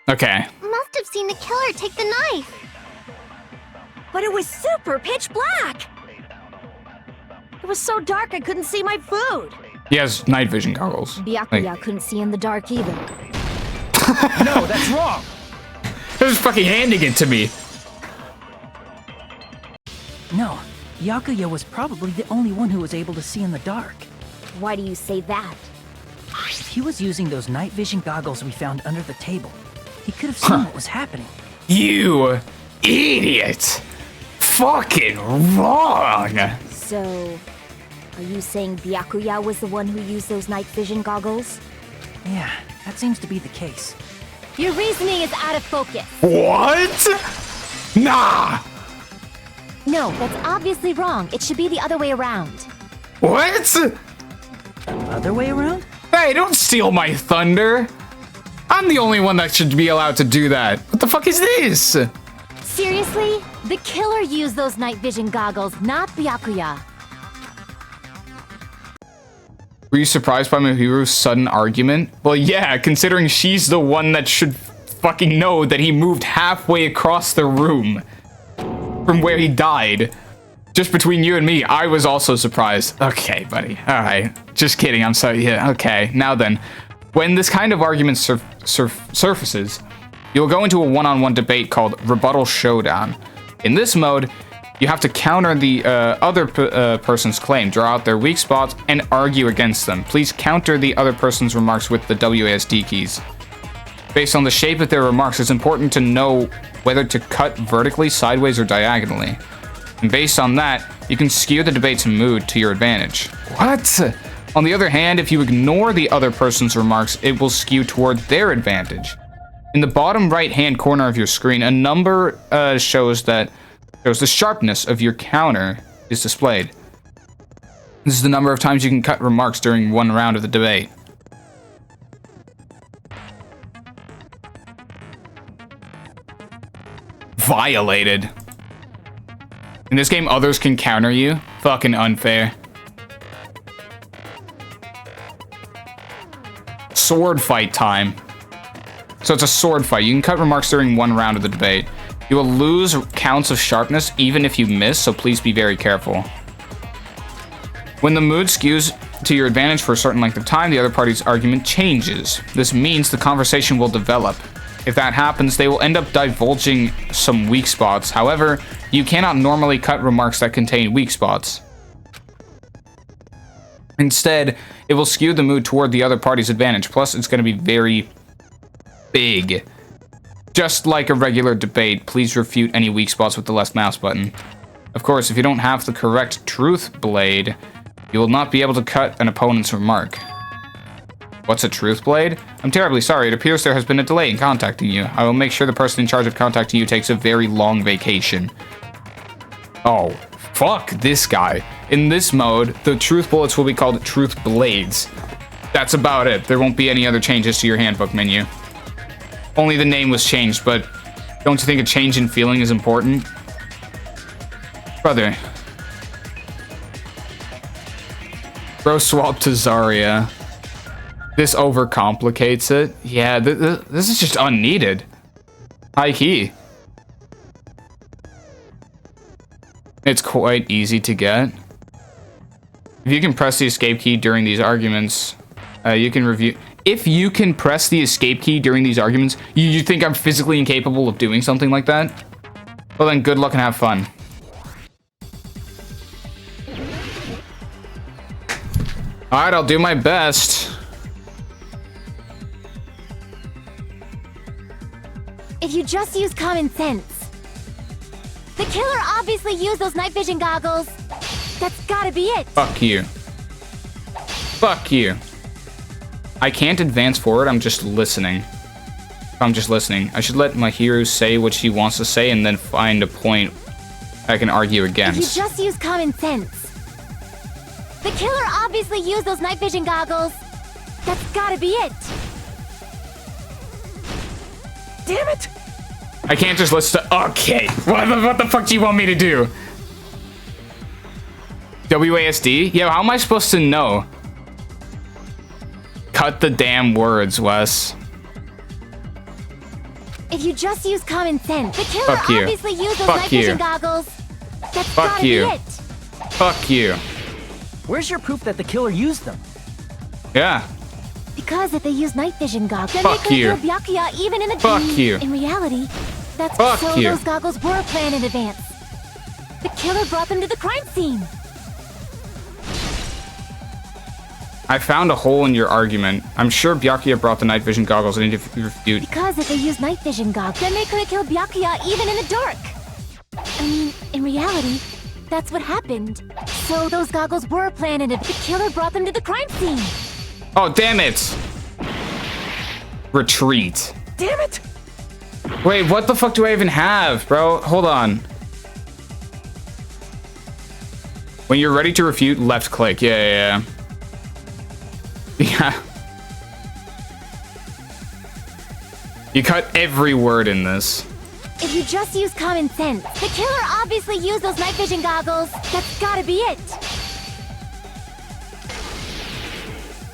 Speaker 1: Okay.
Speaker 2: must have seen the killer take the knife.
Speaker 11: But it was super pitch black! It was so dark I couldn't see my food.
Speaker 1: He has night vision goggles.
Speaker 9: Byakuya couldn't see in the dark either.
Speaker 5: No, that's wrong!
Speaker 1: He was fucking handing it to me.
Speaker 10: No, Byakuya was probably the only one who was able to see in the dark.
Speaker 9: Why do you say that?
Speaker 10: If he was using those night vision goggles we found under the table, he could have seen what was happening.
Speaker 1: You idiot! Fucking wrong!
Speaker 9: So, are you saying Byakuya was the one who used those night vision goggles?
Speaker 10: Yeah, that seems to be the case.
Speaker 9: Your reasoning is out of focus.
Speaker 1: What? Nah!
Speaker 9: No, that's obviously wrong. It should be the other way around.
Speaker 1: What?
Speaker 10: Other way around?
Speaker 1: Hey, don't steal my thunder! I'm the only one that should be allowed to do that. What the fuck is this?
Speaker 9: Seriously? The killer used those night vision goggles, not Byakuya.
Speaker 1: Were you surprised by Mihiru's sudden argument? Well, yeah, considering she's the one that should fucking know that he moved halfway across the room from where he died. Just between you and me, I was also surprised. Okay, buddy. Alright. Just kidding. I'm sorry. Yeah, okay. Now then, when this kind of argument surfaces, you'll go into a one-on-one debate called Rebuttal Showdown. In this mode, You have to counter the other person's claim, draw out their weak spots, and argue against them. Please counter the other person's remarks with the WASD keys. Based on the shape of their remarks, it's important to know whether to cut vertically, sideways, or diagonally. And based on that, you can skew the debate's mood to your advantage. What? On the other hand, if you ignore the other person's remarks, it will skew toward their advantage. In the bottom right-hand corner of your screen, a number shows the sharpness of your counter is displayed. This is the number of times you can cut remarks during one round of the debate. Violated. In this game, others can counter you. Fucking unfair. Sword fight time. So it's a sword fight. You can cut remarks during one round of the debate. You will lose counts of sharpness even if you miss, so please be very careful. When the mood skews to your advantage for a certain length of time, the other party's argument changes. This means the conversation will develop. If that happens, they will end up divulging some weak spots. However, you cannot normally cut remarks that contain weak spots. Instead, it will skew the mood toward the other party's advantage. Plus, it's going to be very big. Just like a regular debate, please refute any weak spots with the left mouse button. Of course, if you don't have the correct truth blade, you will not be able to cut an opponent's remark. What's a truth blade? I'm terribly sorry. It appears there has been a delay in contacting you. I will make sure the person in charge of contacting you takes a very long vacation. Oh, fuck this guy. In this mode, the truth bullets will be called truth blades. That's about it. There won't be any other changes to your handbook menu. Only the name was changed, but don't you think a change in feeling is important? Brother. Bro swap to Zarya. This overcomplicates it. Yeah, this is just unneeded. High key. It's quite easy to get. If you can press the escape key during these arguments, you can review. If you can press the escape key during these arguments, you think I'm physically incapable of doing something like that? Well then, good luck and have fun. Alright, I'll do my best.
Speaker 9: If you just use common sense. The killer obviously used those night vision goggles. That's gotta be it.
Speaker 1: Fuck you. Fuck you. I can't advance forward, I'm just listening. I'm just listening. I should let my hero say what she wants to say and then find a point I can argue against.
Speaker 9: If you just use common sense. The killer obviously used those night vision goggles. That's gotta be it.
Speaker 8: Damn it!
Speaker 1: I can't just listen to. Okay. What the fuck do you want me to do? WASD? Yeah, how am I supposed to know? Cut the damn words, Wes.
Speaker 9: If you just use common sense, the killer
Speaker 1: Fuck you.
Speaker 9: obviously used those
Speaker 1: Fuck
Speaker 9: night
Speaker 1: you.
Speaker 9: vision goggles. That's
Speaker 1: Fuck
Speaker 9: gotta
Speaker 1: you.
Speaker 9: be it.
Speaker 1: Fuck you.
Speaker 10: Where's your proof that the killer used them?
Speaker 1: Yeah.
Speaker 9: Because if they use night vision goggles, then
Speaker 1: Fuck
Speaker 9: they could
Speaker 1: you.
Speaker 9: kill Byakuya even in the
Speaker 1: Fuck
Speaker 9: dream.
Speaker 1: you.
Speaker 9: In reality, that's
Speaker 1: Fuck
Speaker 9: so
Speaker 1: you.
Speaker 9: those goggles were planned in advance. The killer brought them to the crime scene.
Speaker 1: I found a hole in your argument. I'm sure Byakuya brought the night vision goggles and if you refute.
Speaker 9: Because if they used night vision goggles, then they could have killed Byakuya even in the dark. I mean, in reality, that's what happened. So those goggles were planned and the killer brought them to the crime scene.
Speaker 1: Oh, damn it. Retreat.
Speaker 8: Damn it!
Speaker 1: Wait, what the fuck do I even have, bro? Hold on. When you're ready to refute, left click. Yeah. Yeah. You cut every word in this.
Speaker 9: If you just use common sense, the killer obviously used those night vision goggles. That's gotta be it.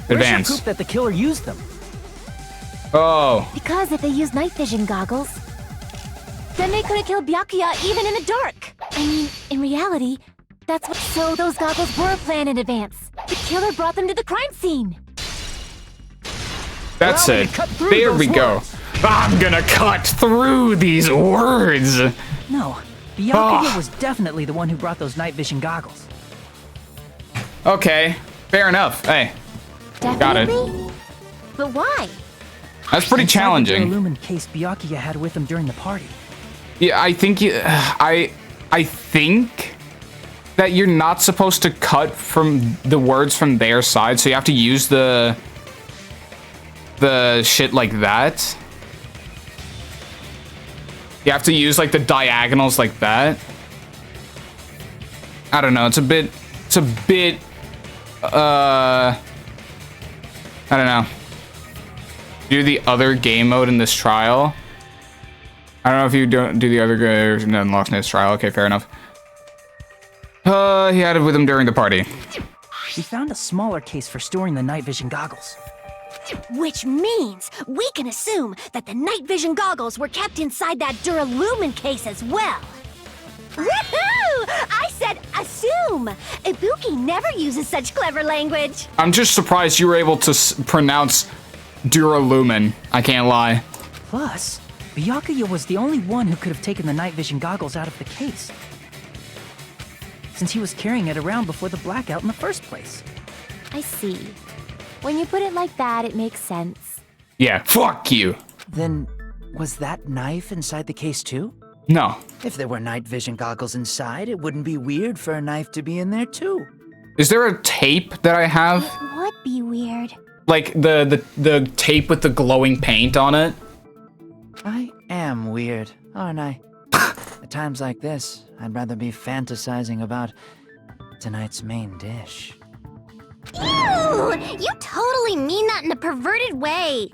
Speaker 10: Where's your
Speaker 1: Advance.
Speaker 10: proof that the killer used them?
Speaker 1: Oh.
Speaker 9: Because if they used night vision goggles, then they could have killed Byakuya even in the dark. I mean, in reality, that's what. So those goggles were planned in advance. The killer brought them to the crime scene.
Speaker 1: That's
Speaker 10: Well,
Speaker 1: it.
Speaker 10: cut through
Speaker 1: There
Speaker 10: those
Speaker 1: we go.
Speaker 10: words.
Speaker 1: I'm gonna cut through these words.
Speaker 10: No, Byakuya was definitely the one who brought those night vision goggles.
Speaker 1: Okay, fair enough. Hey, got it.
Speaker 9: Definitely? But why?
Speaker 1: That's pretty challenging.
Speaker 10: The Lumen case Byakuya had with him during the party.
Speaker 1: Yeah, I think I think that you're not supposed to cut from the words from their side, so you have to use the shit like that. You have to use like the diagonals like that. I don't know, it's a bit I don't know. Do the other game mode in this trial. I don't know if you don't do the other in Lost Nest trial. Okay, fair enough. He had it with him during the party.
Speaker 10: We found a smaller case for storing the night vision goggles.
Speaker 11: Which means we can assume that the night vision goggles were kept inside that Duralumin case as well. Woohoo! I said assume! Ibuki never uses such clever language.
Speaker 1: I'm just surprised you were able to pronounce Duralumin. I can't lie.
Speaker 10: Plus, Byakuya was the only one who could have taken the night vision goggles out of the case, since he was carrying it around before the blackout in the first place.
Speaker 9: I see. When you put it like that, it makes sense.
Speaker 1: Yeah, fuck you.
Speaker 10: Then, was that knife inside the case too?
Speaker 1: No.
Speaker 10: If there were night vision goggles inside, it wouldn't be weird for a knife to be in there too.
Speaker 1: Is there a tape that I have?
Speaker 2: It would be weird.
Speaker 1: Like the tape with the glowing paint on it?
Speaker 10: I am weird, aren't I? At times like this, I'd rather be fantasizing about tonight's main dish.
Speaker 11: Ew! You totally mean that in a perverted way.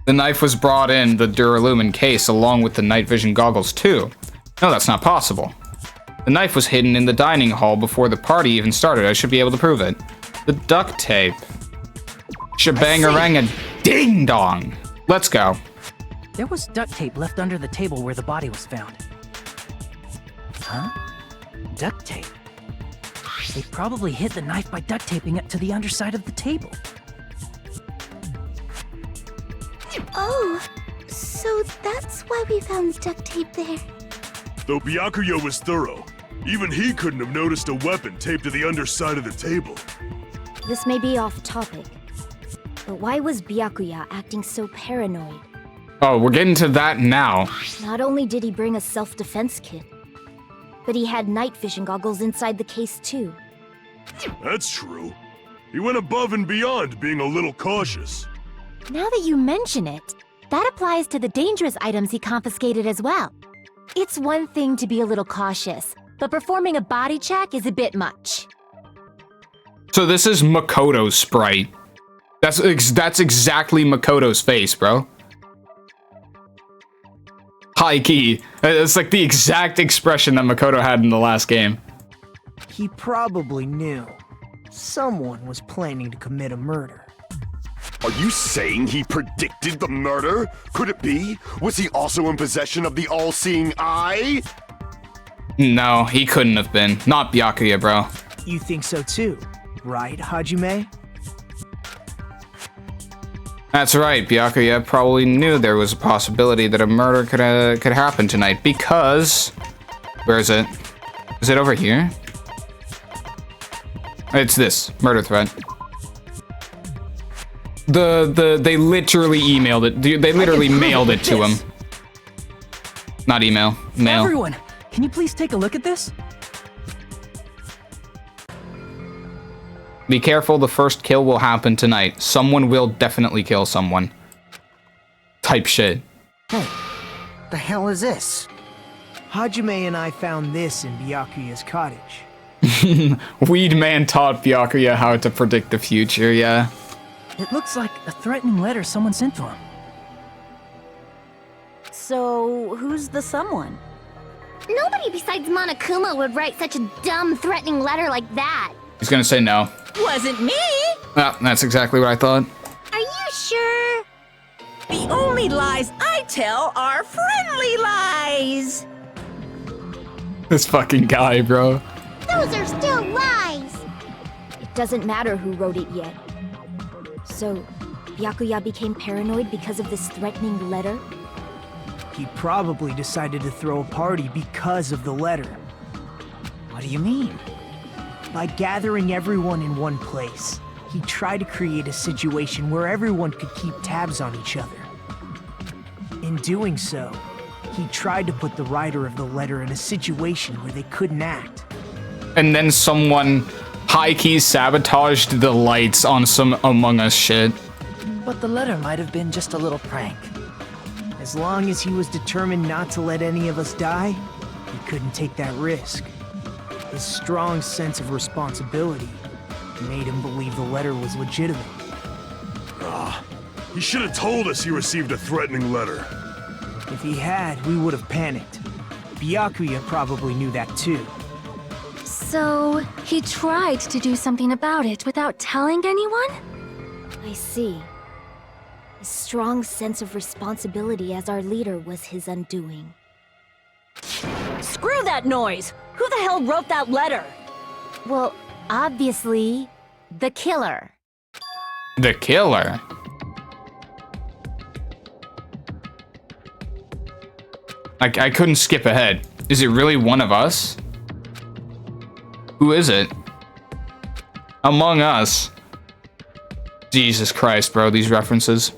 Speaker 1: The knife was brought in the Duralumin case along with the night vision goggles too. No, that's not possible. The knife was hidden in the dining hall before the party even started. I should be able to prove it. The duct tape. Shebang-a-rang-a ding-dong. Let's go.
Speaker 10: There was duct tape left under the table where the body was found. Huh? Duct tape? They probably hid the knife by duct taping it to the underside of the table.
Speaker 2: Oh, so that's why we found duct tape there.
Speaker 12: Though Byakuya was thorough, even he couldn't have noticed a weapon taped to the underside of the table.
Speaker 11: This may be off topic, but why was Byakuya acting so paranoid?
Speaker 1: Oh, we're getting to that now.
Speaker 11: Not only did he bring a self-defense kit, but he had night vision goggles inside the case too.
Speaker 12: That's true. He went above and beyond being a little cautious.
Speaker 9: Now that you mention it, that applies to the dangerous items he confiscated as well. It's one thing to be a little cautious, but performing a body check is a bit much.
Speaker 1: So this is Makoto's sprite. That's exactly Makoto's face, bro. High key. It's like the exact expression that Makoto had in the last game.
Speaker 8: He probably knew. Someone was planning to commit a murder.
Speaker 3: Are you saying he predicted the murder? Could it be? Was he also in possession of the all-seeing eye?
Speaker 1: No, he couldn't have been. Not Byakuya, bro.
Speaker 8: You think so too, right, Hajime?
Speaker 1: That's right, Byakuya probably knew there was a possibility that a murder could happen tonight because... Where is it? Is it over here? It's this. Murder threat. They literally emailed it. They literally mailed it to him. Not email. Mail.
Speaker 10: Everyone, can you please take a look at this?
Speaker 1: Be careful, the first kill will happen tonight. Someone will definitely kill someone. Type shit.
Speaker 5: Hey, the hell is this?
Speaker 8: Hajime and I found this in Byakuya's cottage.
Speaker 1: Weed Man taught Byakuya how to predict the future, yeah.
Speaker 10: It looks like a threatening letter someone sent to him.
Speaker 11: So, who's the someone?
Speaker 2: Nobody besides Monokuma would write such a dumb, threatening letter like that.
Speaker 1: He's gonna say no.
Speaker 11: Wasn't me!
Speaker 1: Ah, that's exactly what I thought.
Speaker 2: Are you sure?
Speaker 11: The only lies I tell are friendly lies!
Speaker 1: This fucking guy, bro.
Speaker 2: Those are still lies!
Speaker 11: It doesn't matter who wrote it yet. So, Byakuya became paranoid because of this threatening letter?
Speaker 8: He probably decided to throw a party because of the letter.
Speaker 10: What do you mean?
Speaker 8: By gathering everyone in one place, he tried to create a situation where everyone could keep tabs on each other. In doing so, he tried to put the writer of the letter in a situation where they couldn't act.
Speaker 1: And then someone high-key sabotaged the lights on some Among Us shit.
Speaker 10: But the letter might have been just a little prank.
Speaker 8: As long as he was determined not to let any of us die, he couldn't take that risk. His strong sense of responsibility made him believe the letter was legitimate.
Speaker 12: He should have told us he received a threatening letter.
Speaker 8: If he had, we would have panicked. Byakuya probably knew that too.
Speaker 9: So, he tried to do something about it without telling anyone?
Speaker 11: I see. His strong sense of responsibility as our leader was his undoing.
Speaker 9: Screw that noise! Who the hell wrote that letter? Well, obviously, the killer.
Speaker 1: The killer? I couldn't skip ahead. Is it really one of us? Who is it? Among Us. Jesus Christ, bro, these references.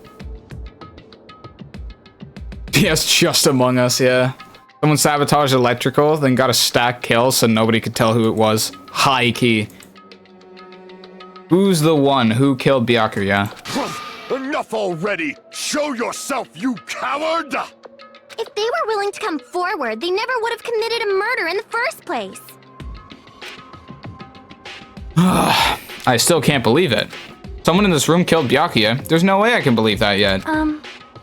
Speaker 1: Yes, just Among Us, yeah. Someone sabotaged electrical, then got a stack kill so nobody could tell who it was. High key. Who's the one who killed Byakuya?
Speaker 3: Enough already! Show yourself, you coward!
Speaker 2: If they were willing to come forward, they never would have committed a murder in the first place.
Speaker 1: I still can't believe it. Someone in this room killed Byakuya. There's no way I can believe that yet.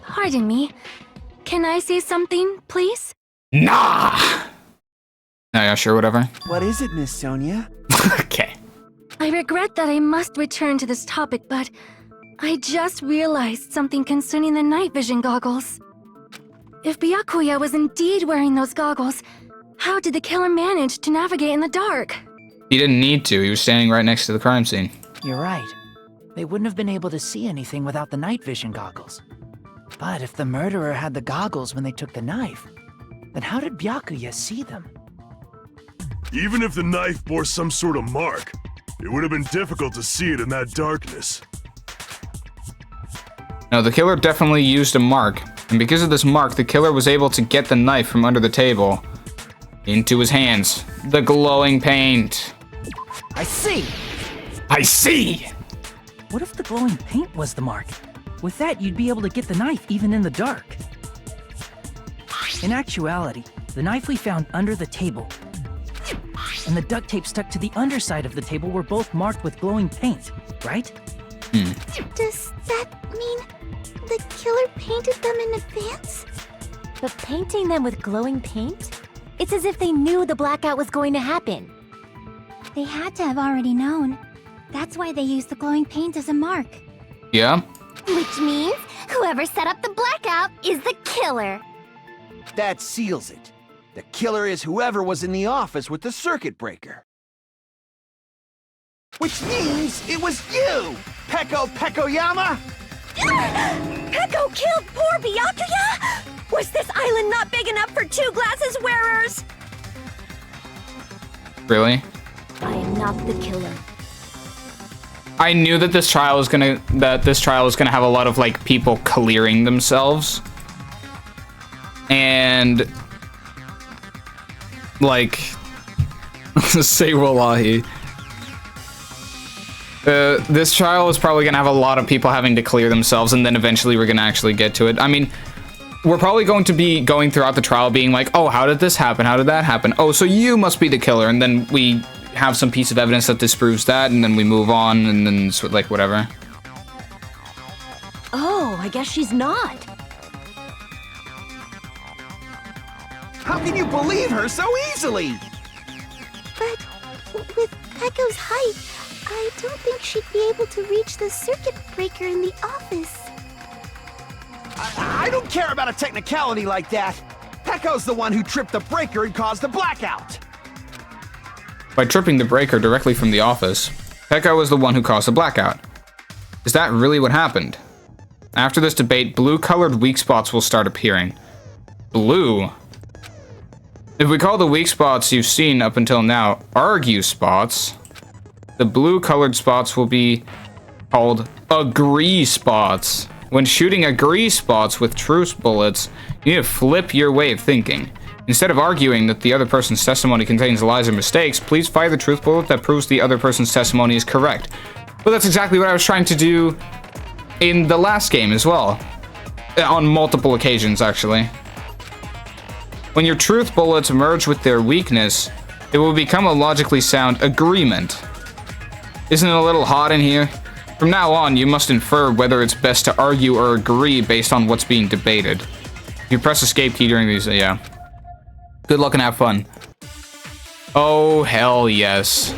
Speaker 9: Pardon me. Can I say something, please?
Speaker 1: Nah! Oh, yeah, sure, whatever.
Speaker 5: What is it, Miss Sonia?
Speaker 1: Okay.
Speaker 9: I regret that I must return to this topic, but I just realized something concerning the night vision goggles. If Byakuya was indeed wearing those goggles, how did the killer manage to navigate in the dark?
Speaker 1: He didn't need to. He was standing right next to the crime scene.
Speaker 10: You're right. They wouldn't have been able to see anything without the night vision goggles. But if the murderer had the goggles when they took the knife, then how did Byakuya see them?
Speaker 12: Even if the knife bore some sort of mark, it would have been difficult to see it in that darkness.
Speaker 1: No, the killer definitely used a mark. And because of this mark, the killer was able to get the knife from under the table into his hands. The glowing paint.
Speaker 10: I see!
Speaker 1: I see!
Speaker 10: What if the glowing paint was the mark? With that, you'd be able to get the knife even in the dark. In actuality, the knife we found under the table and the duct tape stuck to the underside of the table were both marked with glowing paint, right?
Speaker 2: Does that mean the killer painted them in advance?
Speaker 9: But painting them with glowing paint? It's as if they knew the blackout was going to happen.
Speaker 2: They had to have already known. That's why they used the glowing paint as a mark.
Speaker 1: Yeah?
Speaker 2: Which means whoever set up the blackout is the killer.
Speaker 5: That seals it. The killer is whoever was in the office with the circuit breaker. Which means it was you, Peko Pekoyama!
Speaker 11: Peko killed poor Byakuya? Was this island not big enough for two glasses wearers?
Speaker 1: Really?
Speaker 11: I am not the killer.
Speaker 1: I knew that this trial was gonna have a lot of like people clearing themselves. And like say wallahi. This trial is probably gonna have a lot of people having to clear themselves, and then eventually we're gonna actually get to it. I mean, we're probably going to be going throughout the trial being like, oh, how did this happen? How did that happen? Oh, so you must be the killer. And then we have some piece of evidence that disproves that, and then we move on, and then like whatever.
Speaker 11: Oh, I guess she's not.
Speaker 5: How can you believe her so easily?
Speaker 2: But with Peko's height, I don't think she'd be able to reach the circuit breaker in the office.
Speaker 5: I don't care about a technicality like that. Peko's the one who tripped the breaker and caused the blackout.
Speaker 1: By tripping the breaker directly from the office, Peko was the one who caused the blackout. Is that really what happened? After this debate, blue-colored weak spots will start appearing. Blue. If we call the weak spots you've seen up until now argue spots, the blue colored spots will be called agree spots. When shooting agree spots with truth bullets, you need to flip your way of thinking. Instead of arguing that the other person's testimony contains lies or mistakes, please fire the truth bullet that proves the other person's testimony is correct. Well, that's exactly what I was trying to do in the last game as well. On multiple occasions, actually. When your truth bullets merge with their weakness, it will become a logically sound agreement. Isn't it a little hot in here? From now on, you must infer whether it's best to argue or agree based on what's being debated. If you press escape key during these, yeah. Good luck and have fun. Oh, hell yes.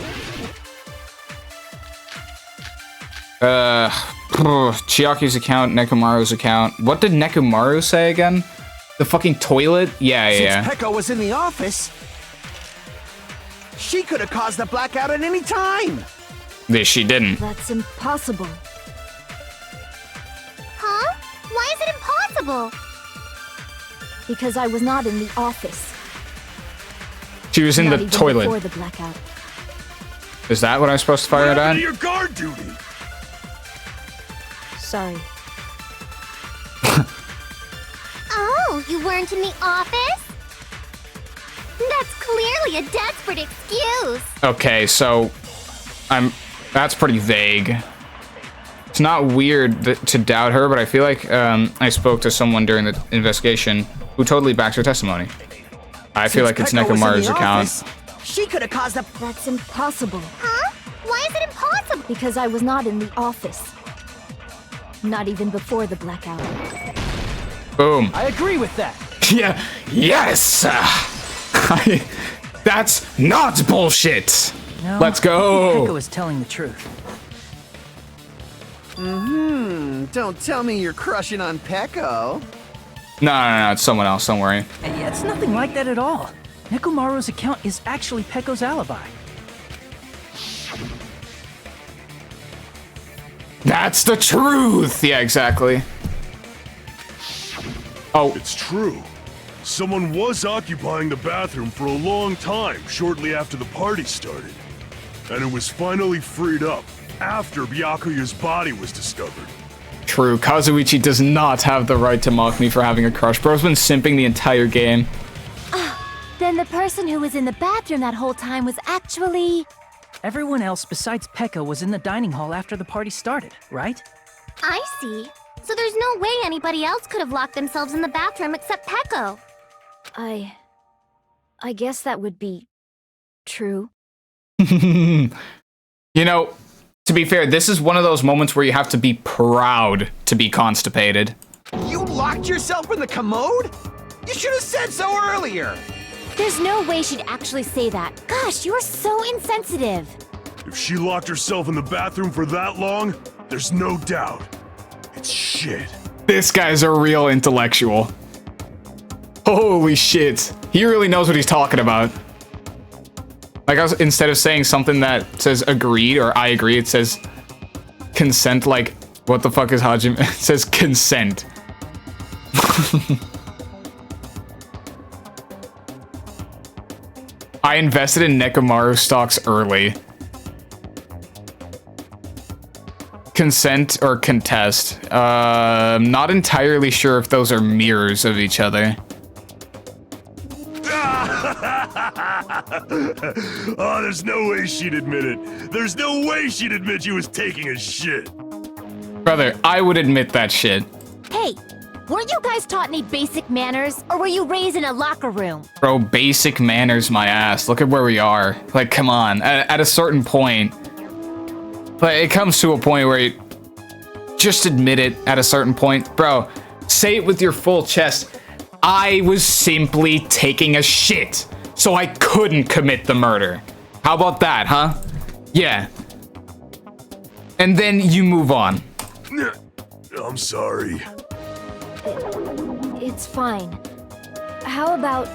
Speaker 1: Chiaki's account, Nekomaru's account. What did Nekomaru say again? The fucking toilet? Yeah.
Speaker 5: Since Pekka was in the office, she could have caused the blackout at any time.
Speaker 1: This she didn't.
Speaker 9: That's impossible.
Speaker 2: Huh? Why is it impossible?
Speaker 9: Because I was not in the office.
Speaker 1: She was in
Speaker 9: Not
Speaker 1: the
Speaker 9: even
Speaker 1: toilet.
Speaker 9: before the blackout.
Speaker 1: Is that what I'm supposed to fire it at?
Speaker 12: Your guard duty.
Speaker 9: Sorry.
Speaker 2: Oh, you weren't in the office? That's clearly a desperate excuse.
Speaker 1: Okay, so that's pretty vague. It's not weird to doubt her, but I feel like I spoke to someone during the investigation who totally backs her testimony. I feel like it's Nekomaru's account.
Speaker 5: She could have caused the...
Speaker 9: That's impossible.
Speaker 2: Huh? Why is it impossible?
Speaker 9: Because I was not in the office. Not even before the blackout.
Speaker 1: Boom.
Speaker 8: I agree with that.
Speaker 1: Yeah. Yes. That's not bullshit.
Speaker 10: No,
Speaker 1: Let's go.
Speaker 10: Pekka was telling the truth.
Speaker 5: Don't tell me you're crushing on Pekko.
Speaker 1: No, it's someone else. Don't worry.
Speaker 10: It's nothing like that at all. Nekomaru's account is actually Pekko's alibi.
Speaker 1: That's the truth. Yeah, exactly. Oh,
Speaker 12: It's true. Someone was occupying the bathroom for a long time shortly after the party started. And it was finally freed up after Byakuya's body was discovered.
Speaker 1: true. Kazuichi does not have the right to mock me for having a crush. Bro's been simping the entire game.
Speaker 9: Then the person who was in the bathroom that whole time was actually...
Speaker 10: Everyone else besides Pekka was in the dining hall after the party started, right?
Speaker 2: I see. So there's no way anybody else could have locked themselves in the bathroom except Pekko.
Speaker 9: I guess that would be... true.
Speaker 1: You know, to be fair, this is one of those moments where you have to be proud to be constipated.
Speaker 5: You locked yourself in the commode? You should have said so earlier.
Speaker 9: There's no way she'd actually say that. Gosh, you're so insensitive.
Speaker 12: If she locked herself in the bathroom for that long, there's no doubt. It's shit.
Speaker 1: This guy's a real intellectual. Holy shit. He really knows what he's talking about. Like, instead of saying something that says agreed or I agree, it says consent. Like, what the fuck is Hajime? It says consent. I invested in Nekomaru stocks early. Consent or contest. I'm not entirely sure if those are mirrors of each other.
Speaker 12: Oh, there's no way she'd admit it. There's no way she'd admit she was taking a shit.
Speaker 1: Brother, I would admit that shit.
Speaker 9: Hey, weren't you guys taught any basic manners? Or were you raised in a locker room?
Speaker 1: Bro, basic manners my ass. Look at where we are. Like, come on. At a certain point. But it comes to a point where you just admit it at a certain point. Bro, say it with your full chest. I was simply taking a shit, so I couldn't commit the murder. How about that, huh? Yeah. And then you move on.
Speaker 12: I'm sorry.
Speaker 9: It's fine. How about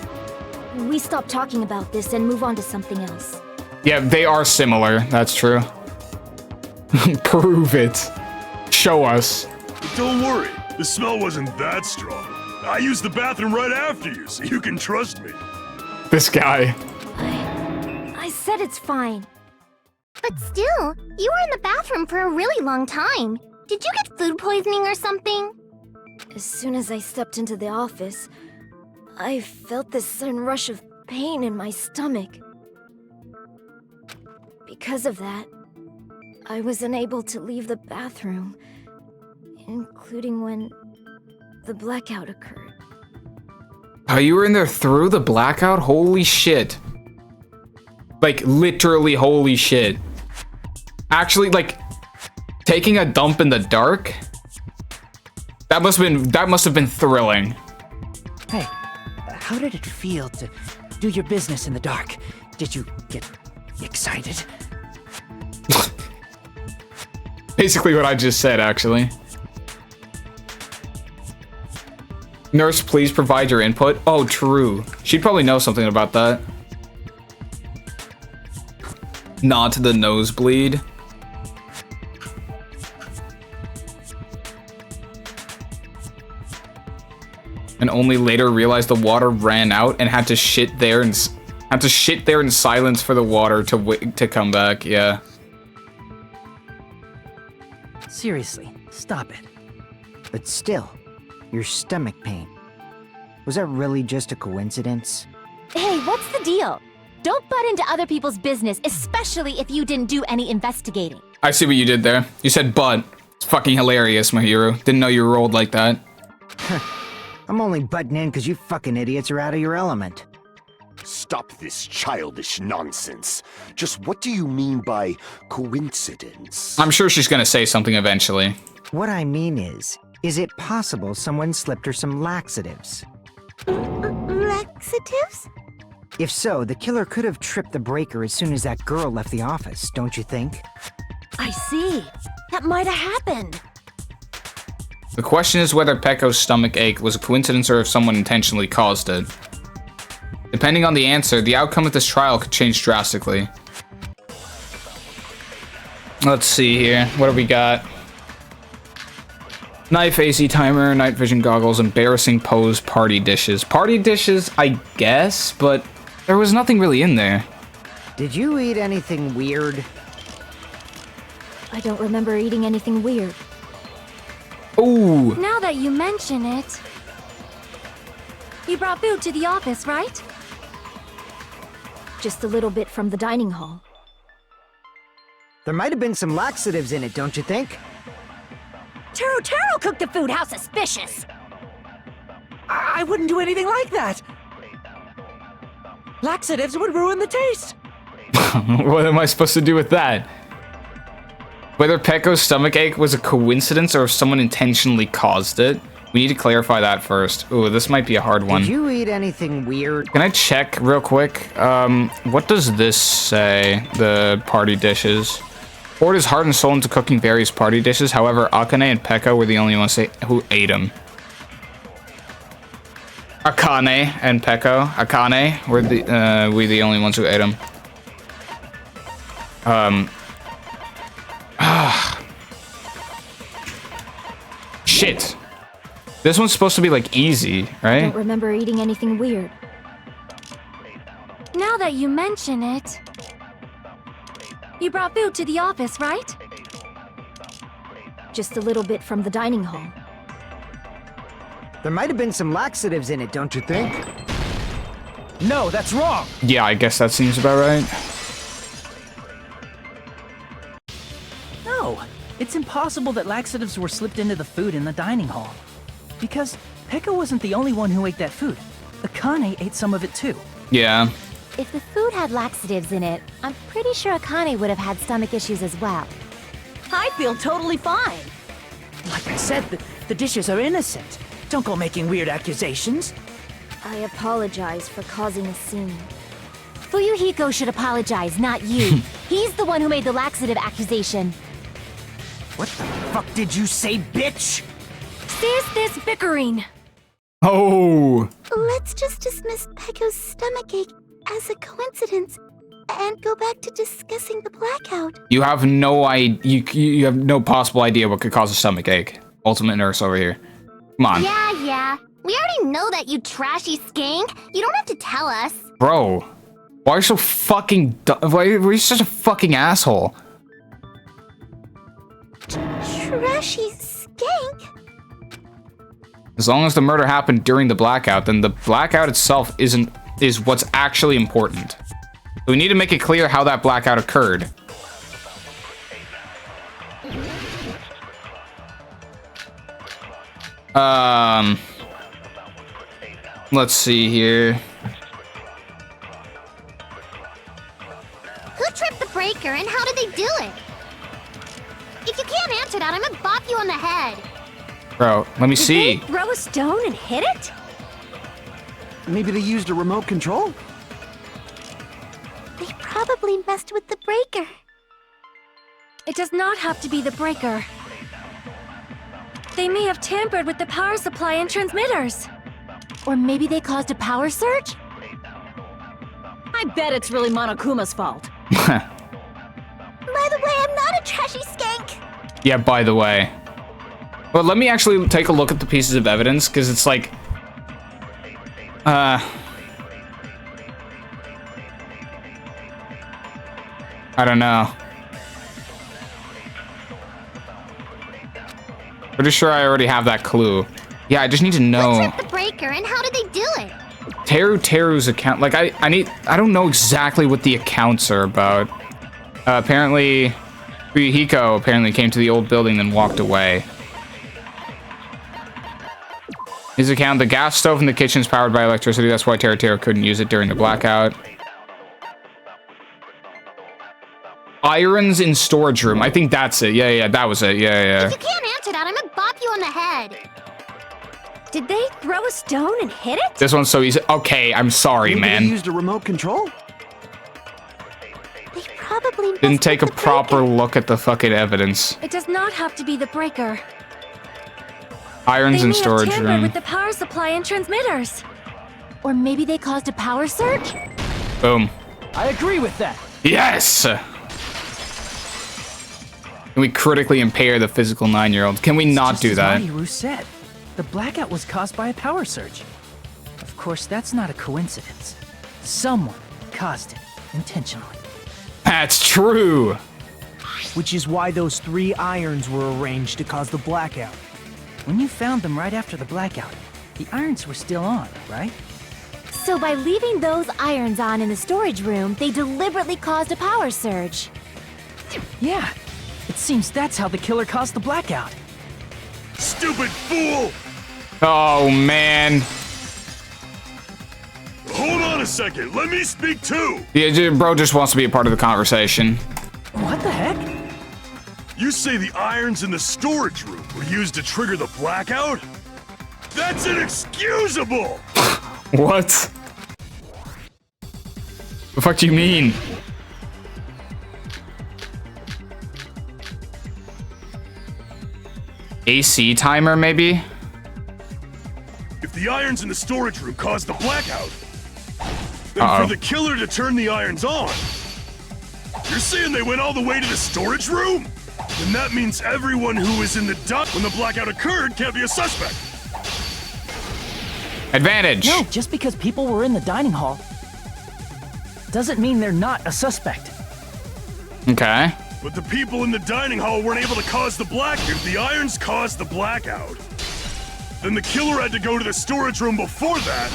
Speaker 9: we stop talking about this and move on to something else?
Speaker 1: Yeah, they are similar. That's true. Prove it. Show us.
Speaker 12: But don't worry, the smell wasn't that strong. I used the bathroom right after you, so you can trust me.
Speaker 1: This guy.
Speaker 11: I said it's fine.
Speaker 2: But still, you were in the bathroom for a really long time. Did you get food poisoning or something?
Speaker 11: As soon as I stepped into the office, I felt this sudden rush of pain in my stomach. Because of that, I was unable to leave the bathroom, including when the blackout occurred.
Speaker 1: Oh, you were in there through the blackout? Holy shit. Like, literally holy shit. Actually, like, taking a dump in the dark? That must have been thrilling.
Speaker 10: Hey, how did it feel to do your business in the dark? Did you get excited?
Speaker 1: Basically what I just said, actually. Nurse, please provide your input. Oh, true. She'd probably know something about that. Not the nosebleed. And only later realized the water ran out and had to shit there in silence for the water to come back. Yeah.
Speaker 10: Seriously, stop it.
Speaker 5: But still, your stomach pain. Was that really just a coincidence?
Speaker 9: Hey, what's the deal? Don't butt into other people's business, especially if you didn't do any investigating.
Speaker 1: I see what you did there. You said but. It's fucking hilarious, my hero. Didn't know you rolled like that.
Speaker 5: I'm only butting in because you fucking idiots are out of your element.
Speaker 3: Stop this childish nonsense. Just what do you mean by coincidence?
Speaker 1: I'm sure she's gonna say something eventually.
Speaker 5: What I mean is it possible someone slipped her some laxatives?
Speaker 2: Laxatives?
Speaker 5: If so, the killer could have tripped the breaker as soon as that girl left the office, don't you think?
Speaker 11: I see. That might have happened.
Speaker 1: The question is whether Pecco's stomach ache was a coincidence or if someone intentionally caused it. Depending on the answer, the outcome of this trial could change drastically. Let's see here. What do we got? Knife, AC timer, night vision goggles, embarrassing pose, party dishes. Party dishes, I guess, but there was nothing really in there.
Speaker 5: Did you eat anything weird?
Speaker 11: I don't remember eating anything weird.
Speaker 1: Ooh.
Speaker 9: Now that you mention it... You brought food to the office, right?
Speaker 11: Just a little bit from the dining hall.
Speaker 5: There might have been some laxatives in it, don't you think?
Speaker 11: Taro cooked the food. How suspicious!
Speaker 10: I wouldn't do anything like that! Laxatives would ruin the taste!
Speaker 1: What am I supposed to do with that? Whether Pecco's stomach ache was a coincidence or if someone intentionally caused it. We need to clarify that first. Ooh, this might be a hard one.
Speaker 5: Did you eat anything weird?
Speaker 1: Can I check real quick? What does this say? The party dishes. Poured his heart and soul into cooking various party dishes. However, Akane and Pecco were the only ones who ate them. Akane and Pecco. Akane were the only ones who ate them. Shit. This one's supposed to be like easy,
Speaker 11: I
Speaker 1: right?
Speaker 11: don't remember eating anything weird.
Speaker 9: Now that you mention it... You brought food to the office, right?
Speaker 11: Just a little bit from the dining hall.
Speaker 5: There might have been some laxatives in it, don't you think?
Speaker 10: No, that's wrong!
Speaker 1: Yeah, I guess that seems about right.
Speaker 10: No, it's impossible that laxatives were slipped into the food in the dining hall. Because Pecco wasn't the only one who ate that food. Akane ate some of it too.
Speaker 1: Yeah.
Speaker 9: If the food had laxatives in it, I'm pretty sure Akane would have had stomach issues as well.
Speaker 11: I feel totally fine.
Speaker 10: Like I said, the dishes are innocent. Don't go making weird accusations.
Speaker 11: I apologize for causing a scene.
Speaker 9: Fuyuhiko should apologize, not you. He's the one who made the laxative accusation.
Speaker 5: What the fuck did you say, bitch?
Speaker 9: Cease this bickering!
Speaker 1: Oh!
Speaker 2: Let's just dismiss Pecco's stomachache as a coincidence and go back to discussing the blackout.
Speaker 1: You have no idea. You have no possible idea what could cause a stomach ache. Ultimate nurse over here. Come on.
Speaker 2: Yeah.
Speaker 11: We already know that, you trashy skank. You don't have to tell us.
Speaker 1: Bro, why are you so fucking why are you such a fucking asshole?
Speaker 11: Trashy skank?
Speaker 1: As long as the murder happened during the blackout, then the blackout itself is what's actually important. We need to make it clear how that blackout occurred. Let's see here.
Speaker 11: Who tripped the breaker and how did they do it? If you can't answer that, I'm gonna bop you on the head.
Speaker 1: Bro, let me see.
Speaker 11: Did they throw a stone and hit it?
Speaker 5: Maybe they used a remote control?
Speaker 11: They probably messed with the breaker.
Speaker 9: It does not have to be the breaker. They may have tampered with the power supply and transmitters. Or maybe they caused a power surge?
Speaker 13: I bet it's really Monokuma's fault.
Speaker 11: By the way, I'm not a trashy skank.
Speaker 1: Yeah, by the way. Well, let me actually take a look at the pieces of evidence, because it's like... I don't know. Pretty sure I already have that clue. Yeah, I just need to know.
Speaker 11: Who tripped the breaker and how did they do it?
Speaker 1: Teru's account, like I don't know exactly what the accounts are about. Apparently, Ryuhiko apparently came to the old building then walked away. His account, the gas stove in the kitchen is powered by electricity, that's why Teru couldn't use it during the blackout. Irons in storage room, I think that's it, yeah, that was it, yeah.
Speaker 11: If you can't answer that, I'm gonna bop you on the head. Did they throw a stone and hit it?
Speaker 1: This one's so easy. Okay, I'm sorry,
Speaker 5: Maybe
Speaker 1: man.
Speaker 5: they used a remote control?
Speaker 11: They probably
Speaker 1: Didn't take a proper look at the fucking evidence.
Speaker 9: It does not have to be the breaker.
Speaker 1: Irons in storage
Speaker 9: They may have tampered
Speaker 1: room.
Speaker 9: with the power supply and transmitters. Or maybe they caused a power surge?
Speaker 1: Boom.
Speaker 10: I agree with that.
Speaker 1: Yes! Can we critically impair the physical 9-year-old? Can we not do that?
Speaker 10: Mahiru said. The blackout was caused by a power surge. Of course, that's not a coincidence. Someone caused it intentionally.
Speaker 1: That's true!
Speaker 8: Which is why those 3 irons were arranged to cause the blackout.
Speaker 10: When you found them right after the blackout, the irons were still on, right?
Speaker 9: So by leaving those irons on in the storage room, they deliberately caused a power surge.
Speaker 10: Yeah, it seems that's how the killer caused the blackout.
Speaker 12: Stupid fool!
Speaker 1: Oh, man.
Speaker 12: Hold on a second, let me speak too!
Speaker 1: Yeah, bro just wants to be a part of the conversation.
Speaker 10: What the heck?
Speaker 12: You say the irons in the storage room were used to trigger the blackout? That's inexcusable!
Speaker 1: What? The fuck do you mean? AC timer, maybe?
Speaker 12: If the irons in the storage room caused the blackout, then for the killer to turn the irons on, you're saying they went all the way to the storage room? Then that means everyone who was in the dump when the blackout occurred can't be a suspect.
Speaker 1: Advantage.
Speaker 10: No, just because people were in the dining hall doesn't mean they're not a suspect.
Speaker 1: Okay.
Speaker 12: But the people in the dining hall weren't able to cause the blackout. If the irons caused the blackout, then the killer had to go to the storage room before that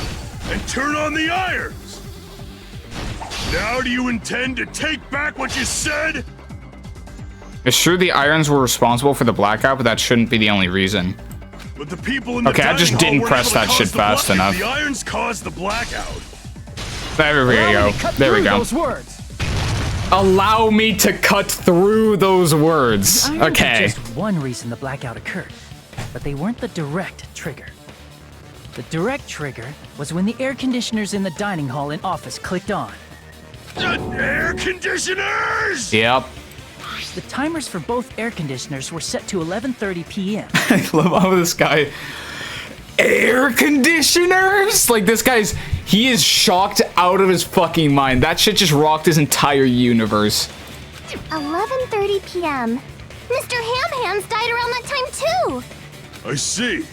Speaker 12: and turn on the irons. Now do you intend to take back what you said?
Speaker 1: It's true the irons were responsible for the blackout, but that shouldn't be the only reason.
Speaker 12: But the people in the
Speaker 1: Okay, I just
Speaker 12: dining hall
Speaker 1: didn't
Speaker 12: weren't
Speaker 1: press
Speaker 12: able to
Speaker 1: that
Speaker 12: cause
Speaker 1: shit
Speaker 12: the
Speaker 1: fast enough.
Speaker 12: If the irons caused the blackout,
Speaker 1: There we go. There we go.
Speaker 10: Those words.
Speaker 1: Allow me to cut through those words.
Speaker 10: The irons are
Speaker 1: Okay.
Speaker 10: just one reason the blackout occurred, but they weren't the direct trigger. The direct trigger was when the air conditioners in the dining hall and office clicked on.
Speaker 12: air conditioners!
Speaker 1: Yep.
Speaker 10: The timers for both air conditioners were set to 11:30 p.m.
Speaker 1: I love how this guy... Air conditioners? Like, this guy's... He is shocked out of his fucking mind. That shit just rocked his entire universe.
Speaker 11: 11:30 p.m. Mr. Ham Hands died around that time too.
Speaker 12: I see.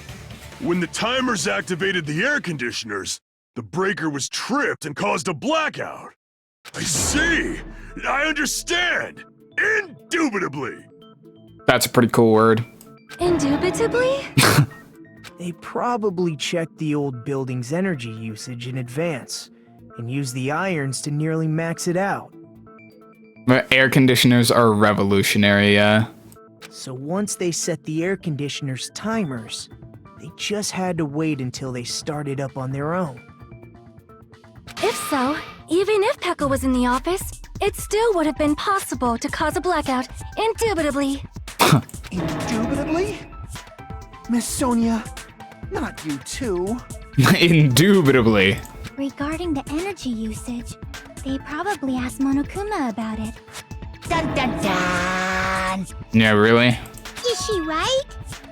Speaker 12: When the timers activated the air conditioners, the breaker was tripped and caused a blackout. I see. I understand. Indubitably.
Speaker 1: That's a pretty cool word.
Speaker 9: Indubitably?
Speaker 8: They probably checked the old building's energy usage in advance and used the irons to nearly max it out.
Speaker 1: But air conditioners are revolutionary, yeah.
Speaker 8: So once they set the air conditioners' timers, they just had to wait until they started up on their own.
Speaker 9: If so, even if Pekka was in the office, it still would have been possible to cause a blackout, indubitably.
Speaker 5: Indubitably? Miss Sonia, not you too.
Speaker 1: Indubitably.
Speaker 2: Regarding the energy usage, they probably asked Monokuma about it.
Speaker 11: Dun dun dun!
Speaker 1: Yeah, really?
Speaker 11: Is she right?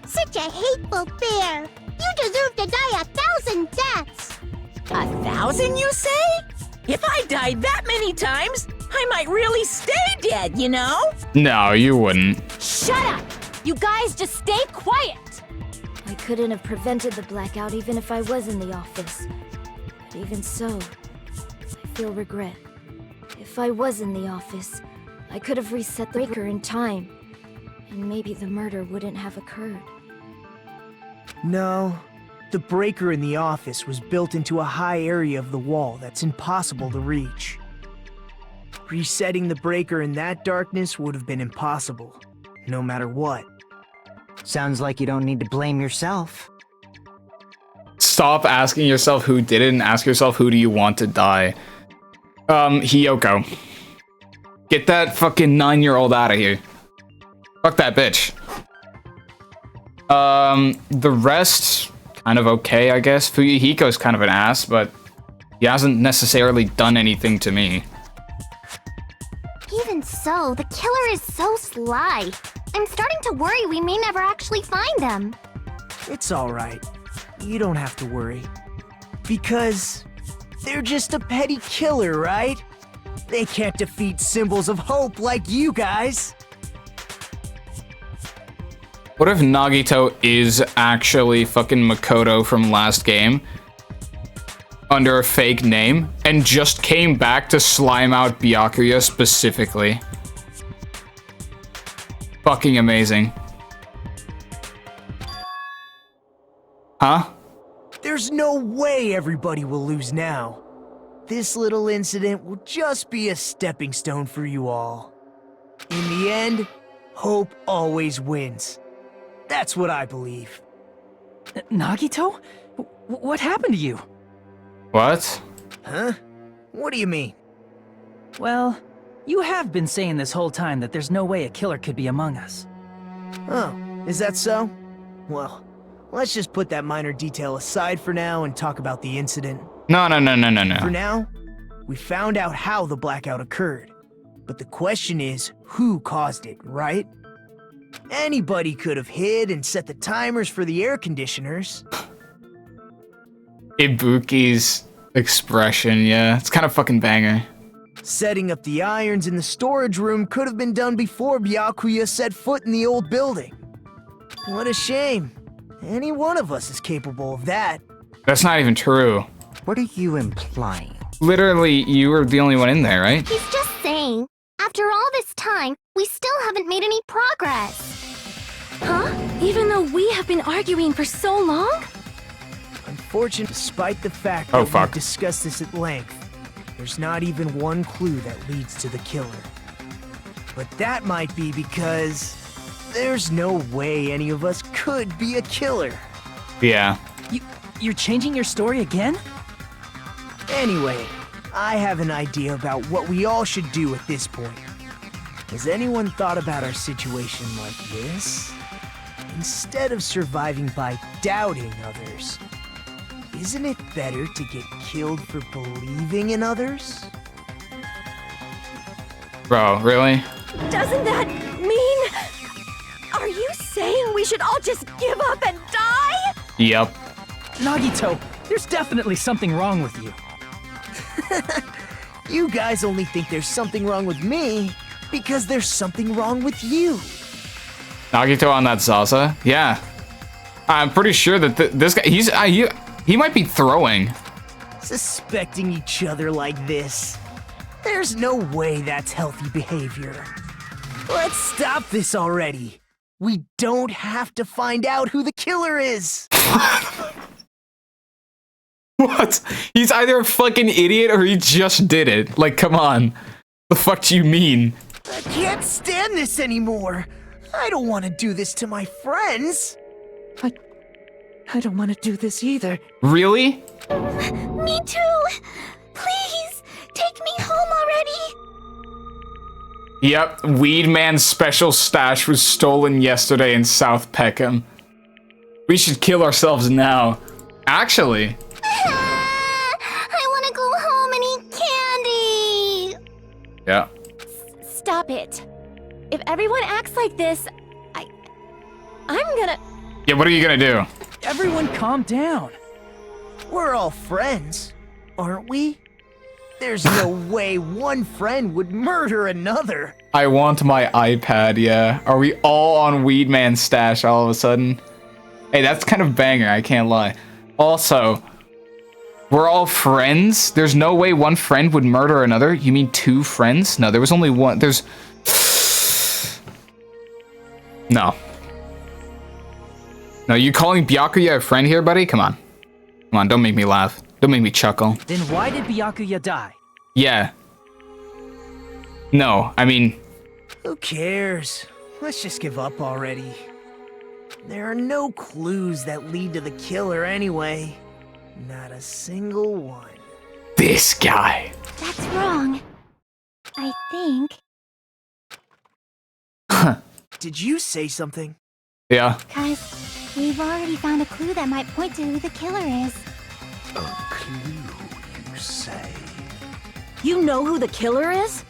Speaker 11: Such a hateful bear! You deserve to die 1,000 deaths!
Speaker 4: 1,000, you say? If I died that many times, I might really stay dead, you know?
Speaker 1: No, you wouldn't.
Speaker 9: Shut up! You guys just stay quiet!
Speaker 14: I couldn't have prevented the blackout even if I was in the office. But even so, I feel regret. If I was in the office, I could have reset the breaker in time, and maybe the murder wouldn't have occurred.
Speaker 8: No, the breaker in the office was built into a high area of the wall that's impossible to reach. Resetting the breaker in that darkness would have been impossible, no matter what.
Speaker 5: Sounds like you don't need to blame yourself.
Speaker 1: Stop asking yourself who did it and ask yourself who do you want to die. Hiyoko. Get that fucking 9-year-old out of here. Fuck that bitch. The rest, kind of okay, I guess. Fuyuhiko's kind of an ass, but he hasn't necessarily done anything to me.
Speaker 2: Even so, the killer is so sly. I'm starting to worry we may never actually find them.
Speaker 8: It's alright. You don't have to worry. Because they're just a petty killer, right? They can't defeat symbols of hope like you guys.
Speaker 1: What if Nagito is actually fucking Makoto from last game? Under a fake name? And just came back to slime out Byakuya specifically? Fucking amazing. Huh?
Speaker 8: There's no way everybody will lose now. This little incident will just be a stepping stone for you all. In the end, hope always wins. That's what I believe.
Speaker 10: Nagito? What happened to you?
Speaker 1: What?
Speaker 8: Huh? What do you mean?
Speaker 10: Well, you have been saying this whole time that there's no way a killer could be among us.
Speaker 8: Oh, is that so? Well, let's just put that minor detail aside for now and talk about the incident.
Speaker 1: No.
Speaker 8: For now, we found out how the blackout occurred. But the question is, who caused it, right? Anybody could have hid and set the timers for the air conditioners.
Speaker 1: Ibuki's expression, yeah. It's kind of fucking banger.
Speaker 8: Setting up the irons in the storage room could have been done before Byakuya set foot in the old building. What a shame. Any one of us is capable of that.
Speaker 1: That's not even true.
Speaker 5: What are you implying?
Speaker 1: Literally, you were the only one in there, right?
Speaker 2: He's just saying, after all this time, we still haven't made any progress.
Speaker 9: Huh? Even though we have been arguing for so long?
Speaker 8: Unfortunately, despite the fact
Speaker 1: Oh,
Speaker 8: that
Speaker 1: fuck.
Speaker 8: we've discussed this at length, there's not even one clue that leads to the killer. But that might be because there's no way any of us could be a killer.
Speaker 1: Yeah.
Speaker 10: You're changing your story again?
Speaker 8: Anyway, I have an idea about what we all should do at this point. Has anyone thought about our situation like this? Instead of surviving by doubting others, isn't it better to get killed for believing in others?
Speaker 1: Bro, really?
Speaker 11: Doesn't that mean... Are you saying we should all just give up and die?
Speaker 1: Yep.
Speaker 10: Nagito, there's definitely something wrong with you.
Speaker 8: You guys only think there's something wrong with me because there's something wrong with you.
Speaker 1: Nagito on that Zaza? Yeah. I'm pretty sure that this guy, he might be throwing.
Speaker 8: Suspecting each other like this. There's no way that's healthy behavior. Let's stop this already. We don't have to find out who the killer is.
Speaker 1: What? He's either a fucking idiot or he just did it. Like, come on. The fuck do you mean?
Speaker 8: I can't stand this anymore. I don't want to do this to my friends. I don't want to do this either.
Speaker 1: Really?
Speaker 11: Me too! Please, take me home already!
Speaker 1: Yep, Weed Man's special stash was stolen yesterday in South Peckham. We should kill ourselves now. Actually.
Speaker 11: I want to go home and eat candy!
Speaker 1: Yeah.
Speaker 9: Stop it. If everyone acts like this, I'm gonna...
Speaker 1: Yeah, what are you gonna do?
Speaker 8: Everyone calm down. We're all friends, aren't we? There's no way one friend would murder another.
Speaker 1: I want my iPad, yeah. Are we all on Weed Man's stash all of a sudden? Hey, that's kind of banger, I can't lie. Also, we're all friends? There's no way one friend would murder another? You mean two friends? No, there was only one. There's... No. No, you calling Byakuya a friend here, buddy? Come on. Come on, don't make me laugh. Don't make me chuckle.
Speaker 10: Then why did Byakuya die?
Speaker 1: Yeah. No, I mean...
Speaker 8: Who cares? Let's just give up already. There are no clues that lead to the killer anyway. Not a single one.
Speaker 1: This guy.
Speaker 2: That's wrong. I think.
Speaker 8: Did you say something?
Speaker 1: Yeah.
Speaker 2: Cause we've already found a clue that might point to who the killer is.
Speaker 8: A clue, you say?
Speaker 13: You know who the killer is?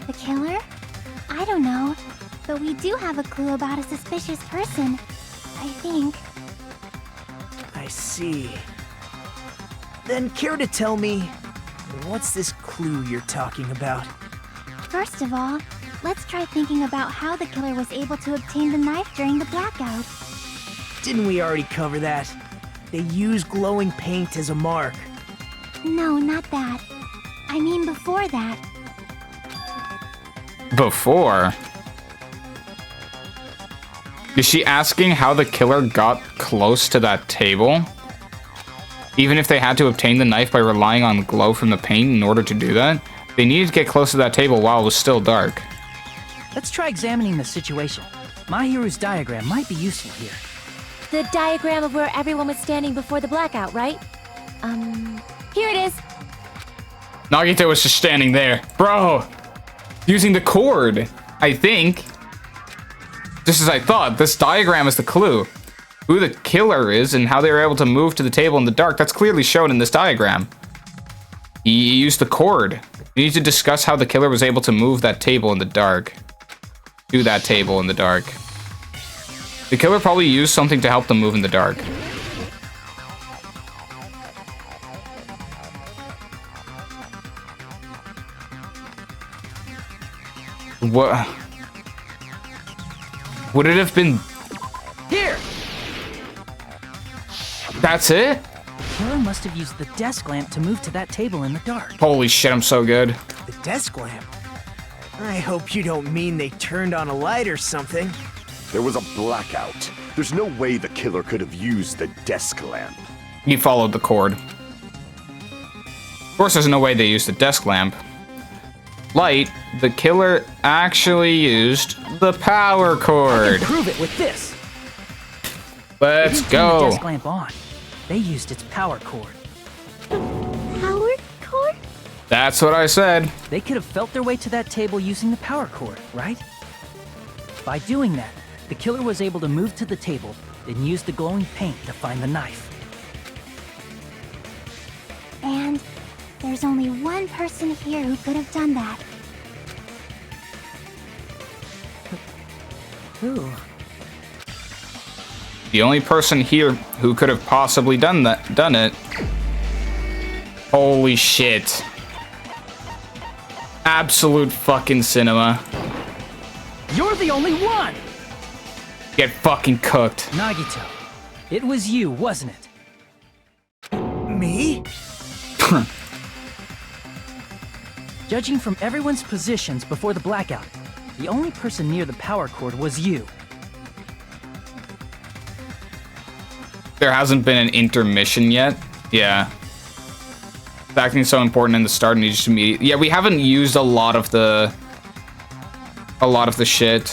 Speaker 2: The killer? I don't know. But we do have a clue about a suspicious person. I think.
Speaker 8: I see. Then care to tell me, what's this clue you're talking about?
Speaker 2: First of all, let's try thinking about how the killer was able to obtain the knife during the blackout.
Speaker 8: Didn't we already cover that? They use glowing paint as a mark.
Speaker 2: No, not that. I mean before that.
Speaker 1: Before? Is she asking how the killer got close to that table? Even if they had to obtain the knife by relying on glow from the paint in order to do that, they needed to get close to that table while it was still dark.
Speaker 10: Let's try examining the situation. Mahiru's diagram might be useful here.
Speaker 9: The diagram of where everyone was standing before the blackout, right? Here it is.
Speaker 1: Nagito was just standing there. Bro! Using the cord, I think. Just as I thought, this diagram is the clue. Who the killer is and how they were able to move to the table in the dark, that's clearly shown in this diagram. He used the cord. We need to discuss how the killer was able to move that table in the dark. To that table in the dark. The killer probably used something to help them move in the dark. What? Would it have been...
Speaker 10: Here!
Speaker 1: That's it?
Speaker 10: The killer must have used the desk lamp to move to that table in the dark.
Speaker 1: Holy shit, I'm so good.
Speaker 8: The desk lamp? I hope you don't mean they turned on a light or something.
Speaker 3: There was a blackout. There's no way the killer could have used the desk lamp.
Speaker 1: He followed the cord. Of course, there's no way they used the desk lamp. Light, the killer actually used the power cord.
Speaker 10: I can prove it with this.
Speaker 1: Let's
Speaker 10: They didn't turn
Speaker 1: go.
Speaker 10: the desk lamp on. They used its power cord.
Speaker 11: Power cord?
Speaker 1: That's what I said.
Speaker 10: They could have felt their way to that table using the power cord, right? By doing that, the killer was able to move to the table, then use the glowing paint to find the knife.
Speaker 2: And there's only one person here who could have done that.
Speaker 10: Who?
Speaker 1: The only person here who could have possibly done it. Holy shit. Absolute fucking cinema.
Speaker 10: You're the only one!
Speaker 1: Get fucking cooked.
Speaker 10: Nagito, It was you, wasn't it?
Speaker 8: Me?
Speaker 10: Judging from everyone's positions before the blackout, the only person near the power cord was you.
Speaker 1: There hasn't been an intermission yet. Yeah. Acting so important in the start and you just immediately... Yeah, we haven't used a lot of the shit.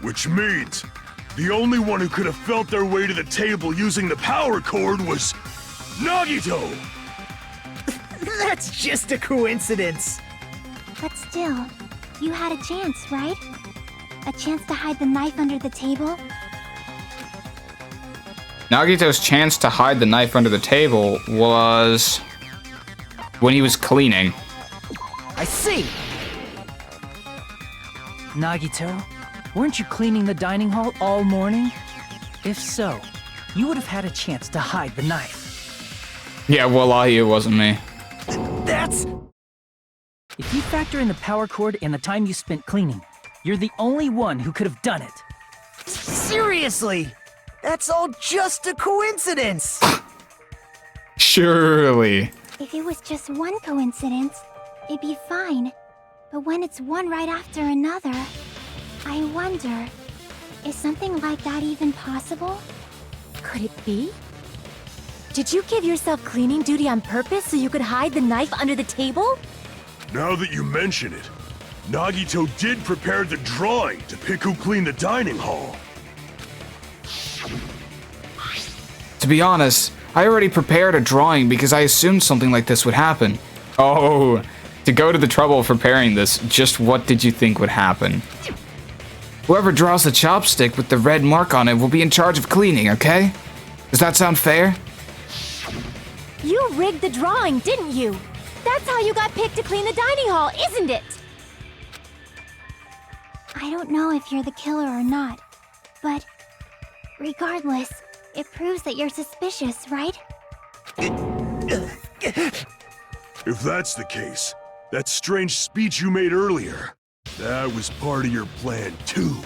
Speaker 12: Which means the only one who could have felt their way to the table using the power cord was Nagito!
Speaker 8: That's just a coincidence.
Speaker 2: But still, you had a chance, right? A chance to hide the knife under the table?
Speaker 1: Nagito's chance to hide the knife under the table was when he was cleaning.
Speaker 8: I see.
Speaker 10: Nagito, weren't you cleaning the dining hall all morning? If so, you would have had a chance to hide the knife.
Speaker 1: Yeah, wallahi, it wasn't me.
Speaker 8: That's...
Speaker 10: If you factor in the power cord and the time you spent cleaning, you're the only one who could have done it.
Speaker 8: Seriously! That's all just a coincidence!
Speaker 1: Surely.
Speaker 2: If it was just one coincidence, it'd be fine. But when it's one right after another, I wonder, is something like that even possible?
Speaker 9: Could it be? Did you give yourself cleaning duty on purpose so you could hide the knife under the table?
Speaker 12: Now that you mention it, Nagito did prepare the drawing to pick who cleaned the dining hall.
Speaker 1: To be honest, I already prepared a drawing because I assumed something like this would happen. Oh, to go to the trouble of preparing this, just what did you think would happen? Whoever draws the chopstick with the red mark on it will be in charge of cleaning, okay? Does that sound fair?
Speaker 9: You rigged the drawing, didn't you? That's how you got picked to clean the dining hall, isn't it?
Speaker 2: I don't know if you're the killer or not, but regardless, it proves that you're suspicious, right?
Speaker 12: If that's the case, that strange speech you made earlier, that was part of your plan too.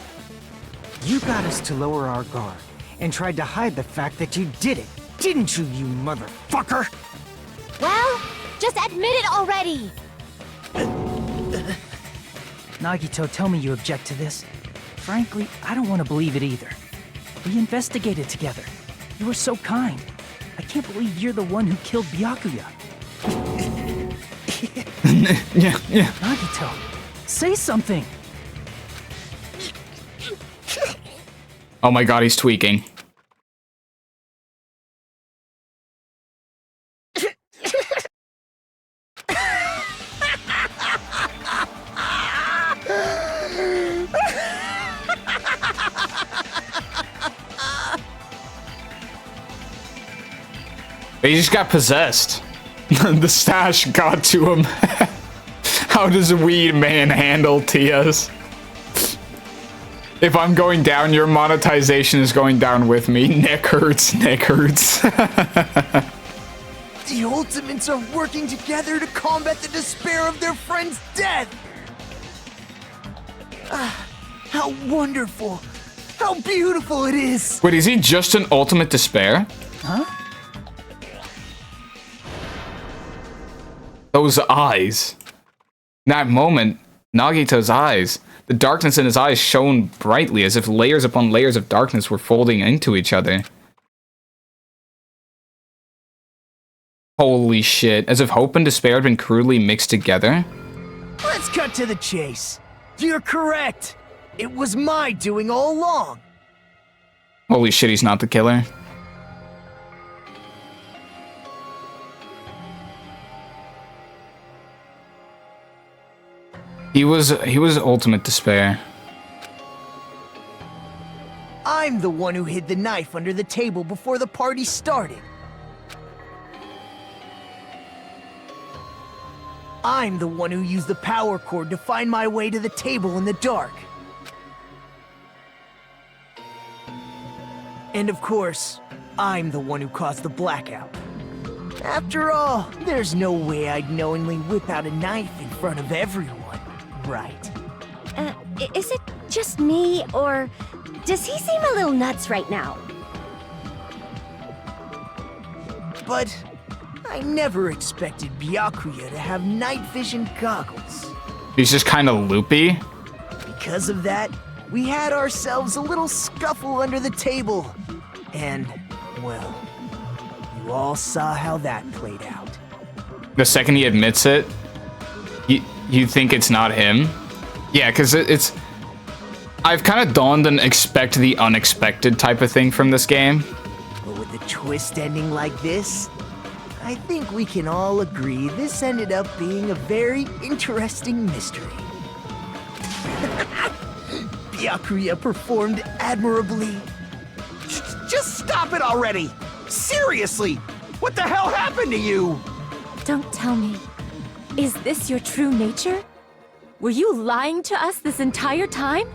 Speaker 5: You got us to lower our guard and tried to hide the fact that you did it, didn't you, you motherfucker?
Speaker 9: Well, just admit it already!
Speaker 10: Nagito, tell me you object to this. Frankly, I don't want to believe it either. We investigated together. You were so kind. I can't believe you're the one who killed Byakuya.
Speaker 1: Yeah.
Speaker 10: Nagito, say something.
Speaker 1: Oh my god, he's tweaking. He just got possessed. The stash got to him. How does a weed man handle Tias? If I'm going down, your monetization is going down with me. Neck hurts, neck hurts.
Speaker 8: The Ultimates are working together to combat the despair of their friend's death! How wonderful! How beautiful it is!
Speaker 1: Wait, is he just an ultimate despair?
Speaker 10: Huh?
Speaker 1: Those eyes. In that moment, Nagito's eyes. The darkness in his eyes shone brightly, as if layers upon layers of darkness were folding into each other. Holy shit, as if hope and despair had been crudely mixed together.
Speaker 8: Let's cut to the chase. You're correct. It was my doing all along.
Speaker 1: Holy shit, he's not the killer. He was ultimate despair.
Speaker 8: I'm the one who hid the knife under the table before the party started. I'm the one who used the power cord to find my way to the table in the dark. And of course, I'm the one who caused the blackout. After all, there's no way I'd knowingly whip out a knife in front of everyone, right?
Speaker 11: Is it just me, or does he seem a little nuts right now?
Speaker 8: But I never expected Byakuya to have night vision goggles.
Speaker 1: He's just kind of loopy.
Speaker 8: Because of that, we had ourselves a little scuffle under the table. And, well, you all saw how that played out.
Speaker 1: The second he admits it, you think it's not him? Yeah, because it's... I've kind of dawned on expect the unexpected type of thing from this game.
Speaker 8: But with a twist ending like this, I think we can all agree this ended up being a very interesting mystery. Byakuya performed admirably.
Speaker 5: Just stop it already! Seriously! What the hell happened to you?
Speaker 9: Don't tell me. Is this your true nature? Were you lying to us this entire time?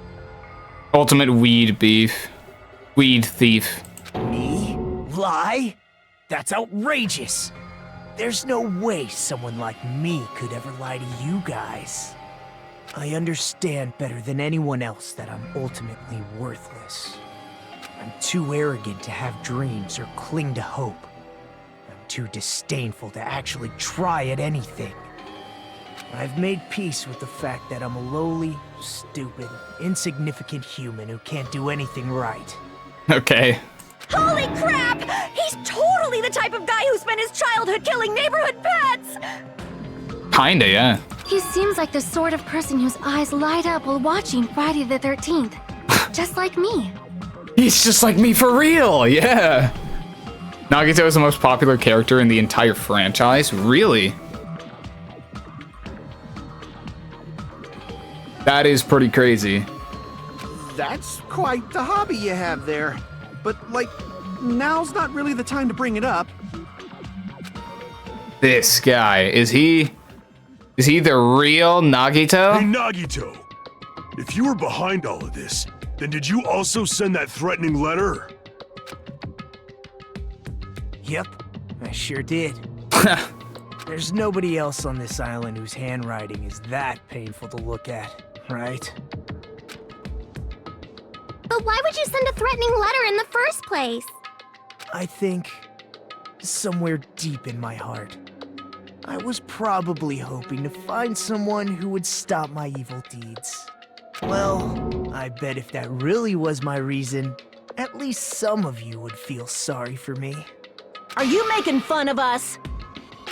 Speaker 1: Ultimate weed beef. Weed thief.
Speaker 8: Me? Lie? That's outrageous! There's no way someone like me could ever lie to you guys. I understand better than anyone else that I'm ultimately worthless. I'm too arrogant to have dreams or cling to hope. I'm too disdainful to actually try at anything. I've made peace with the fact that I'm a lowly, stupid, insignificant human who can't do anything right.
Speaker 1: Okay.
Speaker 11: Holy crap! He's totally the type of guy who spent his childhood killing neighborhood pets!
Speaker 1: Kinda, yeah.
Speaker 2: He seems like the sort of person whose eyes light up while watching Friday the 13th. Just like me.
Speaker 1: He's just like me for real, yeah. Nagito is the most popular character in the entire franchise? Really? That is pretty crazy.
Speaker 5: That's quite the hobby you have there. But, like, now's not really the time to bring it up.
Speaker 1: This guy, is he the real Nagito?
Speaker 12: Hey, Nagito! If you were behind all of this, then did you also send that threatening letter?
Speaker 8: Yep, I sure did. There's nobody else on this island whose handwriting is that painful to look at, right?
Speaker 2: But why would you send a threatening letter in the first place?
Speaker 8: I think, somewhere deep in my heart, I was probably hoping to find someone who would stop my evil deeds. Well, I bet if that really was my reason, at least some of you would feel sorry for me.
Speaker 13: Are you making fun of us?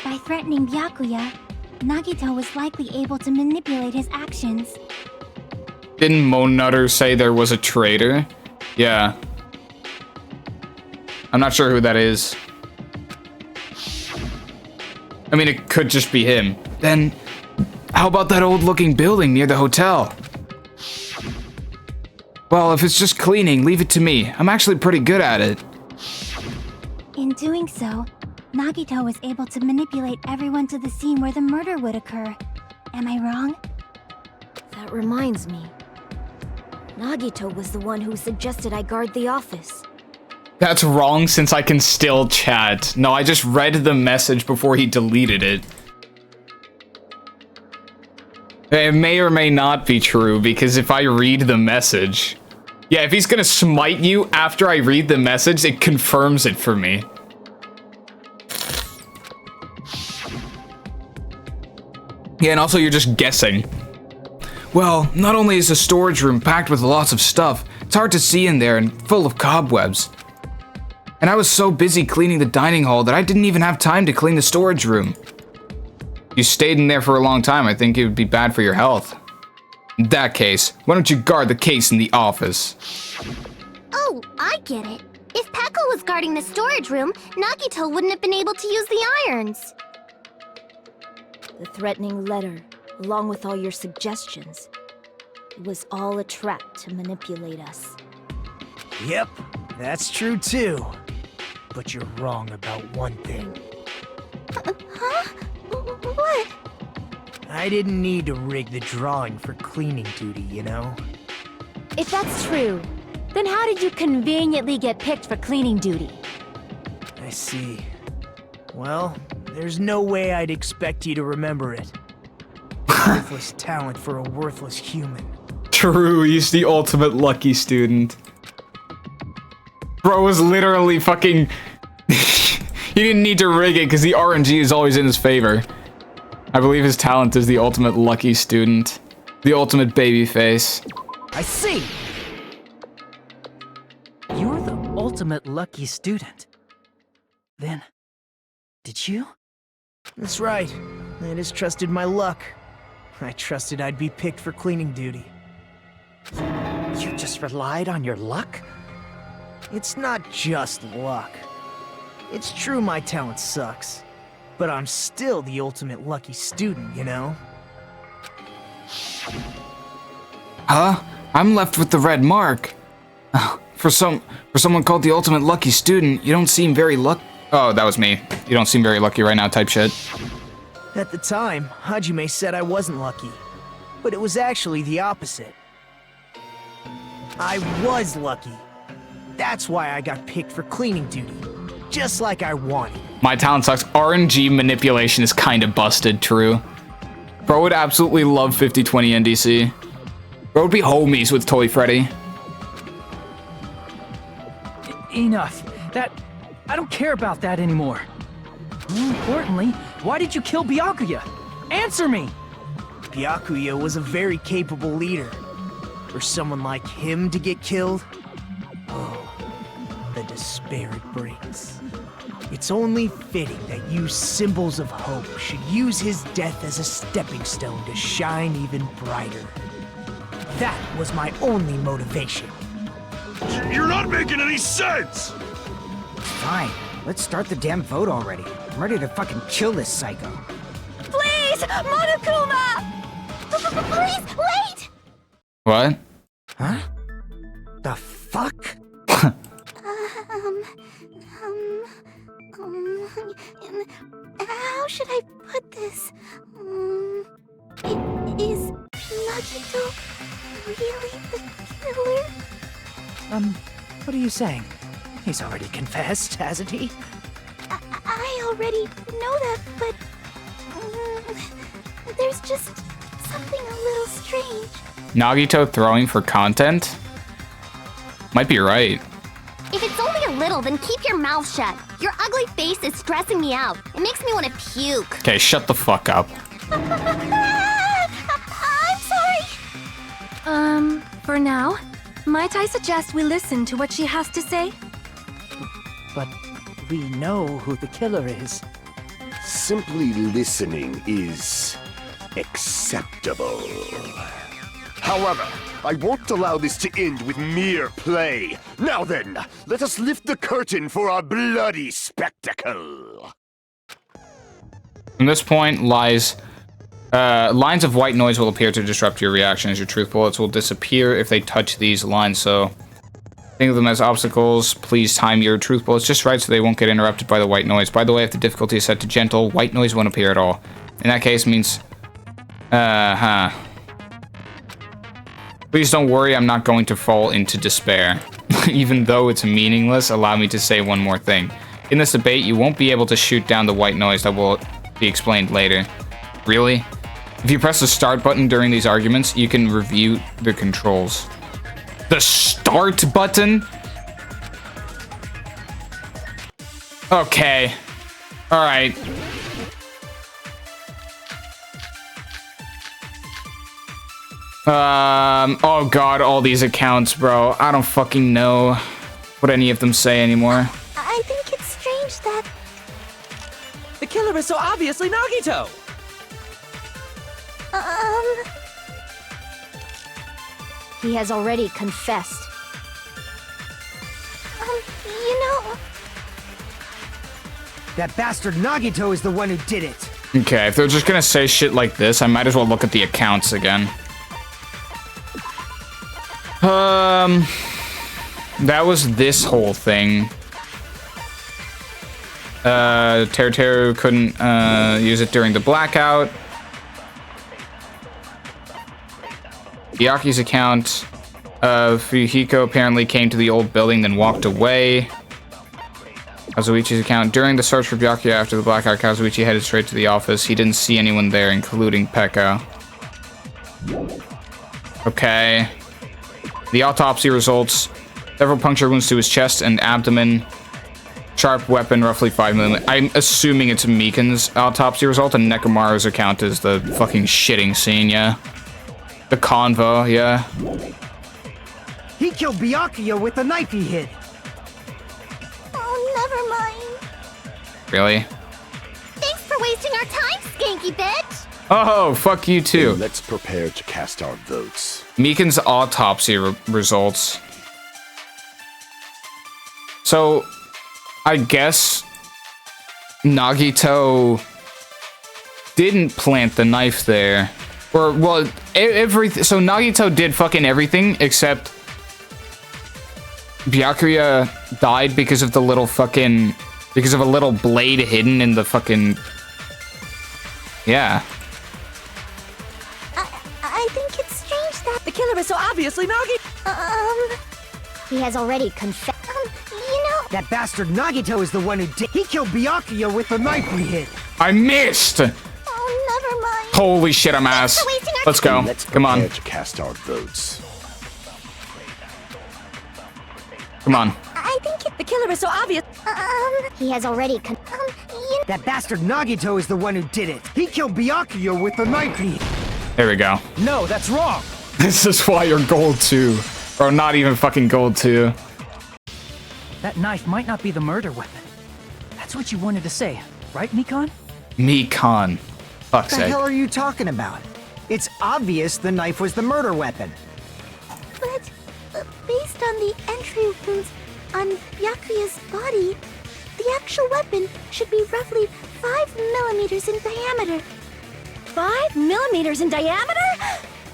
Speaker 2: By threatening Byakuya, Nagito was likely able to manipulate his actions.
Speaker 1: Didn't Monutter say there was a traitor? Yeah. I'm not sure who that is. I mean, it could just be him. Then, how about that old-looking building near the hotel? Well, if it's just cleaning, leave it to me. I'm actually pretty good at it.
Speaker 2: In doing so, Nagito was able to manipulate everyone to the scene where the murder would occur. Am I wrong?
Speaker 14: That reminds me. Nagito was the one who suggested I guard the office.
Speaker 1: That's wrong since I can still chat. No, I just read the message before he deleted it. It may or may not be true, because if I read the message... Yeah, if he's gonna smite you after I read the message, it confirms it for me. Yeah, and also you're just guessing. Well, not only is the storage room packed with lots of stuff, it's hard to see in there and full of cobwebs. And I was so busy cleaning the dining hall that I didn't even have time to clean the storage room. You stayed in there for a long time, I think it would be bad for your health. In that case, why don't you guard the case in the office?
Speaker 2: Oh, I get it. If Peko was guarding the storage room, Nagito wouldn't have been able to use the irons.
Speaker 14: The threatening letter, along with all your suggestions, it was all a trap to manipulate us.
Speaker 8: Yep, that's true too. But you're wrong about one thing.
Speaker 2: Huh? What?
Speaker 8: I didn't need to rig the drawing for cleaning duty, you know?
Speaker 9: If that's true, then how did you conveniently get picked for cleaning duty?
Speaker 8: I see. Well, there's no way I'd expect you to remember it. Worthless talent for a worthless human.
Speaker 1: True, he's the ultimate lucky student. Bro was literally fucking... He He didn't need to rig it because the RNG is always in his favor. I believe his talent is the ultimate lucky student. The ultimate baby face.
Speaker 10: I see! You're the ultimate lucky student. Then, did you?
Speaker 8: That's right. I just trusted my luck. I trusted I'd be picked for cleaning duty.
Speaker 10: You just relied on your luck?
Speaker 8: It's not just luck. It's true my talent sucks, but I'm still the ultimate lucky student, you know?
Speaker 1: Huh? I'm left with the red mark. For someone called the ultimate lucky student, you don't seem very lucky. Oh, that was me. You don't seem very lucky right now type shit.
Speaker 8: At the time, Hajime said I wasn't lucky, but it was actually the opposite. I was lucky. That's why I got picked for cleaning duty, just like I wanted.
Speaker 1: My talent sucks. RNG manipulation is kind of busted, true. Bro would absolutely love 50/20 NDC. Bro would be homies with Toy Freddy.
Speaker 10: Enough. I don't care about that anymore. More importantly, why did you kill Byakuya? Answer me!
Speaker 8: Byakuya was a very capable leader. For someone like him to get killed, oh, the despair it brings. It's only fitting that you symbols of hope should use his death as a stepping stone to shine even brighter. That was my only motivation.
Speaker 12: You're not making any sense!
Speaker 5: Fine, let's start the damn vote already. I'm ready to fucking kill this psycho.
Speaker 11: Please, Monokuma! Please, wait!
Speaker 1: What?
Speaker 5: Huh? The fuck?
Speaker 2: How should I put this? Is Nagito really the killer?
Speaker 10: What are you saying? He's already confessed, hasn't he?
Speaker 2: I already know that, but there's just something a little strange.
Speaker 1: Nagito throwing for content? Might be right.
Speaker 11: If it's only a little, then keep your mouth shut. Your ugly face is stressing me out. It makes me want to puke.
Speaker 1: Okay, shut the fuck up.
Speaker 2: I'm sorry.
Speaker 9: For now, might I suggest we listen to what she has to say?
Speaker 10: But we know who the killer is.
Speaker 3: Simply listening is acceptable. However, I won't allow this to end with mere play. Now then, let us lift the curtain for our bloody spectacle.
Speaker 1: From this point, lines of white noise will appear to disrupt your reaction as your truth bullets will disappear if they touch these lines, so think of them as obstacles. Please time your truth bullets just right so they won't get interrupted by the white noise. By the way, if the difficulty is set to gentle, white noise won't appear at all. In that case, means... Please don't worry, I'm not going to fall into despair. Even though it's meaningless, allow me to say one more thing. In this debate, you won't be able to shoot down the white noise that will be explained later. Really? If you press the start button during these arguments, you can review the controls. The start button? Okay. Alright. Oh god, all these accounts, bro. I don't fucking know what any of them say anymore.
Speaker 2: I think it's strange that...
Speaker 10: The killer is so obviously Nagito!
Speaker 11: He has already confessed.
Speaker 2: You know...
Speaker 5: That bastard Nagito is the one who did it.
Speaker 1: Okay, if they're just gonna say shit like this, I might as well look at the accounts again. That was this whole thing. Teru couldn't use it during the blackout. Byakuya's account of Fuyuhiko apparently came to the old building, then walked away. Kazuichi's account. During the search for Byakuya after the blackout, Kazuichi headed straight to the office. He didn't see anyone there, including Pekka. Okay. The autopsy results. Several puncture wounds to his chest and abdomen Sharp weapon, roughly 5mm. I'm assuming it's Mikan's autopsy result, and Nekomaru's account is the fucking shitting scene, yeah. The convo, yeah.
Speaker 5: He killed Byakuya with the knife he hid.
Speaker 2: Oh, never mind.
Speaker 1: Really?
Speaker 2: Thanks for wasting our time, skanky bitch.
Speaker 1: Oh, fuck you too.
Speaker 3: Let's prepare to cast our votes.
Speaker 1: Mikan's autopsy results. So, I guess Nagito didn't plant the knife there. Or, well, so Nagito did fucking everything except Byakuya died because of the little fucking, because of a little blade hidden in the fucking, yeah.
Speaker 11: I think it's strange that the killer is so obviously Nagi.
Speaker 14: He has already confessed.
Speaker 11: You know.
Speaker 5: That bastard Nagito is the one who did. He killed Byakuya with the knife we hid.
Speaker 1: I missed!
Speaker 2: Oh, never mind.
Speaker 1: Holy shit, I'm ass. Let's go.
Speaker 3: Let's
Speaker 1: Come on.
Speaker 3: prepare to cast our votes.
Speaker 1: Come on.
Speaker 11: I think the killer is so obvious.
Speaker 14: He has already
Speaker 5: That bastard Nagito is the one who did it. He killed Byakuya with the knife he hid.
Speaker 1: There we go.
Speaker 5: No, that's wrong.
Speaker 1: This is why you're gold 2. Or not even fucking gold 2.
Speaker 10: That knife might not be the murder weapon. That's what you wanted to say, right, Mikan?
Speaker 1: Mikan. Fuck's
Speaker 5: What the
Speaker 1: sake.
Speaker 5: hell are you talking about? It's obvious the knife was the murder weapon.
Speaker 2: But based on the entry wounds on Byakuya's body, the actual weapon should be roughly 5mm in diameter.
Speaker 11: 5mm in diameter?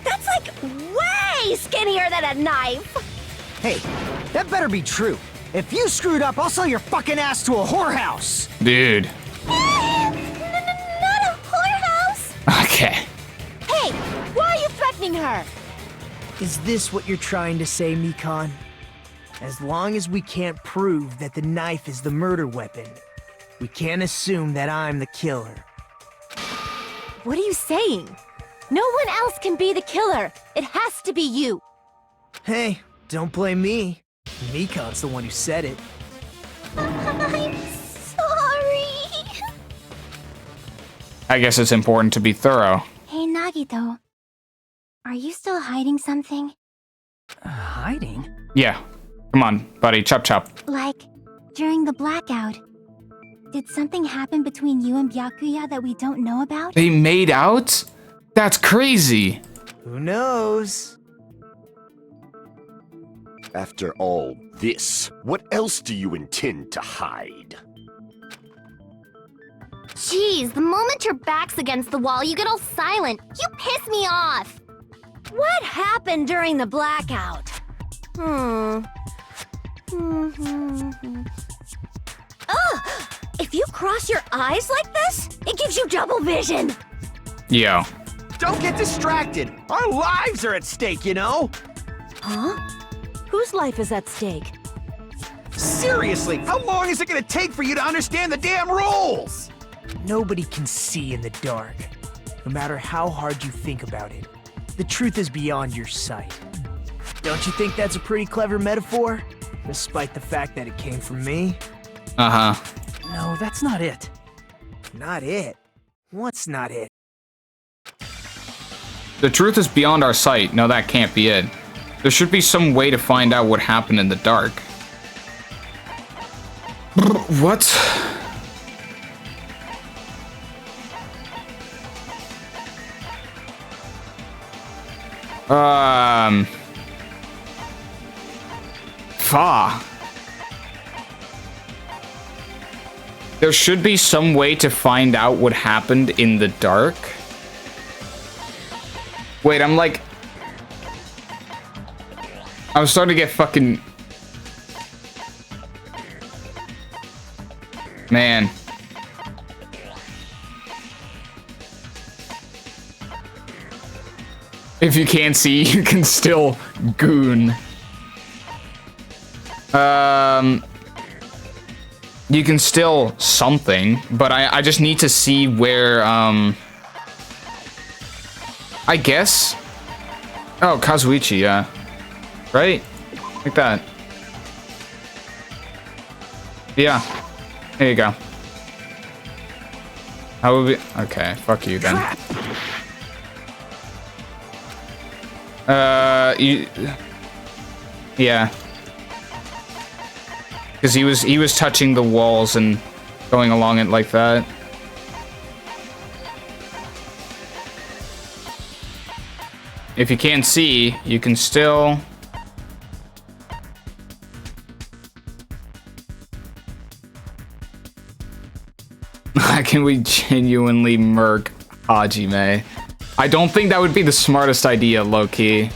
Speaker 11: That's like way skinnier than a knife.
Speaker 5: Hey, that better be true. If you screwed up, I'll sell your fucking ass to a whorehouse.
Speaker 1: Dude.
Speaker 2: Not a whorehouse.
Speaker 1: Okay.
Speaker 11: Hey, why are you threatening her?
Speaker 8: Is this what you're trying to say, Mikan? As long as we can't prove that the knife is the murder weapon, we can't assume that I'm the killer.
Speaker 9: What are you saying? No one else can be the killer. It has to be you.
Speaker 8: Hey, don't blame me. Mikan's the one who said it.
Speaker 2: I'm sorry.
Speaker 1: I guess it's important to be thorough.
Speaker 2: Hey, Nagito. Are you still hiding something?
Speaker 10: Hiding?
Speaker 1: Yeah. Come on, buddy. Chop chop.
Speaker 2: Like, during the blackout, did something happen between you and Byakuya that we don't know about?
Speaker 1: They made out? That's crazy.
Speaker 8: Who knows?
Speaker 3: After all this, what else do you intend to hide?
Speaker 2: Jeez, the moment your back's against the wall, you get all silent. You piss me off.
Speaker 11: What happened during the blackout? Oh, if you cross your eyes like this, it gives you double vision.
Speaker 1: Yo.
Speaker 5: Don't get distracted. Our lives are at stake, you know?
Speaker 11: Huh? Whose life is at stake?
Speaker 5: Seriously, how long is it gonna take for you to understand the damn rules?
Speaker 8: Nobody can see in the dark, no matter how hard you think about it. The truth is beyond your sight. Don't you think that's a pretty clever metaphor? Despite the fact that it came from me?
Speaker 1: Uh-huh.
Speaker 10: No, that's not it.
Speaker 8: Not it? What's not it?
Speaker 1: The truth is beyond our sight. No, that can't be it. There should be some way to find out what happened in the dark. What? There should be some way to find out what happened in the dark. Wait, I'm starting to get fucking... Man. If you can't see, you can still goon. You can still something, but I just need to see where, I guess? Oh, Kazuichi, yeah. Right? Like that. Yeah. Here you go. How would we... Okay, fuck you then. Yeah. Because he was touching the walls and going along it like that. If you can't see, you can still... Can we genuinely murk Hajime? I don't think that would be the smartest idea, low-key.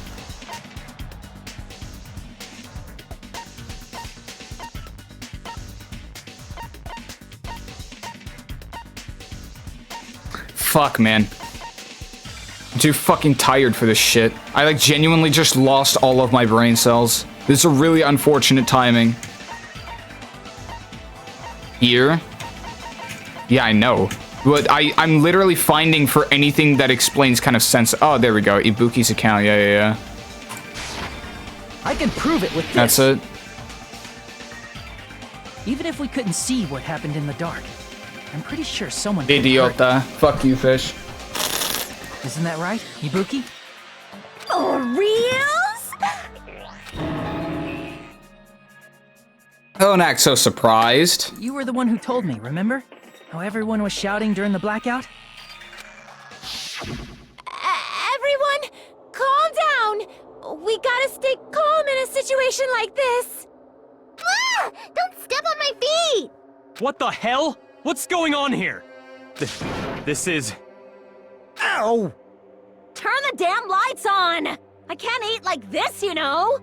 Speaker 1: Fuck, man. I'm too fucking tired for this shit. I, like, genuinely just lost all of my brain cells. This is a really unfortunate timing. Here? Yeah, I know. But I'm literally finding for anything that explains kind of sense. Oh, there we go. Ibuki's account. Yeah.
Speaker 10: I can prove it with this.
Speaker 1: That's it.
Speaker 10: Even if we couldn't see what happened in the dark, I'm pretty sure someone...
Speaker 1: Idiota. Fuck you, fish.
Speaker 10: Isn't that right, Ibuki?
Speaker 11: For reals?
Speaker 1: Don't act so surprised.
Speaker 10: You were the one who told me, remember? How everyone was shouting during the blackout?
Speaker 11: Everyone, calm down. We gotta stay calm in a situation like this. Ah! Don't step on my feet!
Speaker 7: What the hell? What's going on here? This is...
Speaker 8: Ow!
Speaker 11: Turn the damn lights on! I can't eat like this, you know!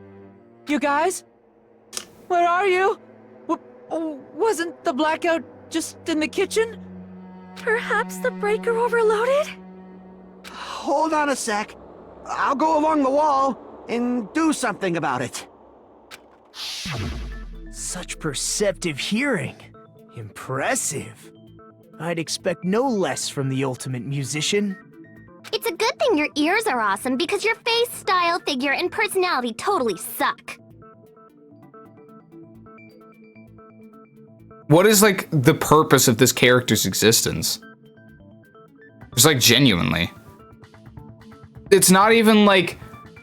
Speaker 10: You guys? Where are you? Wasn't the blackout just in the kitchen?
Speaker 11: Perhaps the breaker overloaded?
Speaker 5: Hold on a sec. I'll go along the wall and do something about it.
Speaker 8: Such perceptive hearing. Impressive. I'd expect no less from the ultimate musician.
Speaker 2: It's a good thing your ears are awesome because your face, style, figure, and personality totally suck.
Speaker 1: What is, like, the purpose of this character's existence? Just, like, genuinely. It's not even like,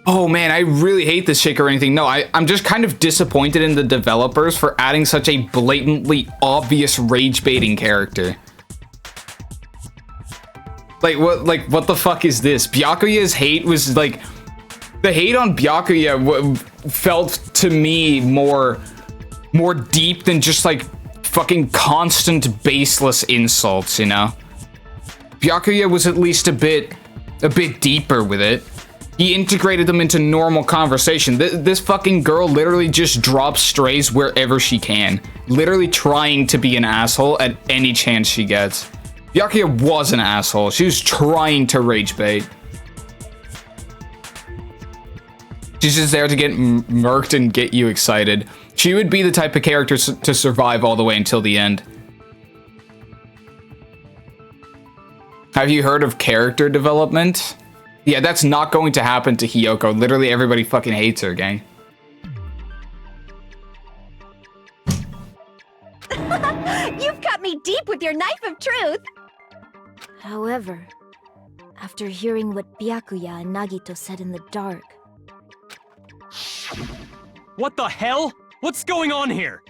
Speaker 1: oh man, I really hate this chick or anything. No, I'm just kind of disappointed in the developers for adding such a blatantly obvious rage-baiting character. What the fuck is this? Byakuya's hate was, like... The hate on Byakuya felt, to me, more deep than just, like, fucking constant baseless insults, you know? Byakuya was at least a bit deeper with it. He integrated them into normal conversation. This fucking girl literally just drops strays wherever she can. Literally trying to be an asshole at any chance she gets. Byakuya was an asshole. She was trying to rage bait. She's just there to get murked and get you excited. She would be the type of character to survive all the way until the end. Have you heard of character development? Yeah, that's not going to happen to Hiyoko. Literally everybody fucking hates her, gang.
Speaker 11: You've cut me deep with your knife of truth!
Speaker 14: However, after hearing what Byakuya and Nagito said in the dark...
Speaker 7: What the hell? What's going on here?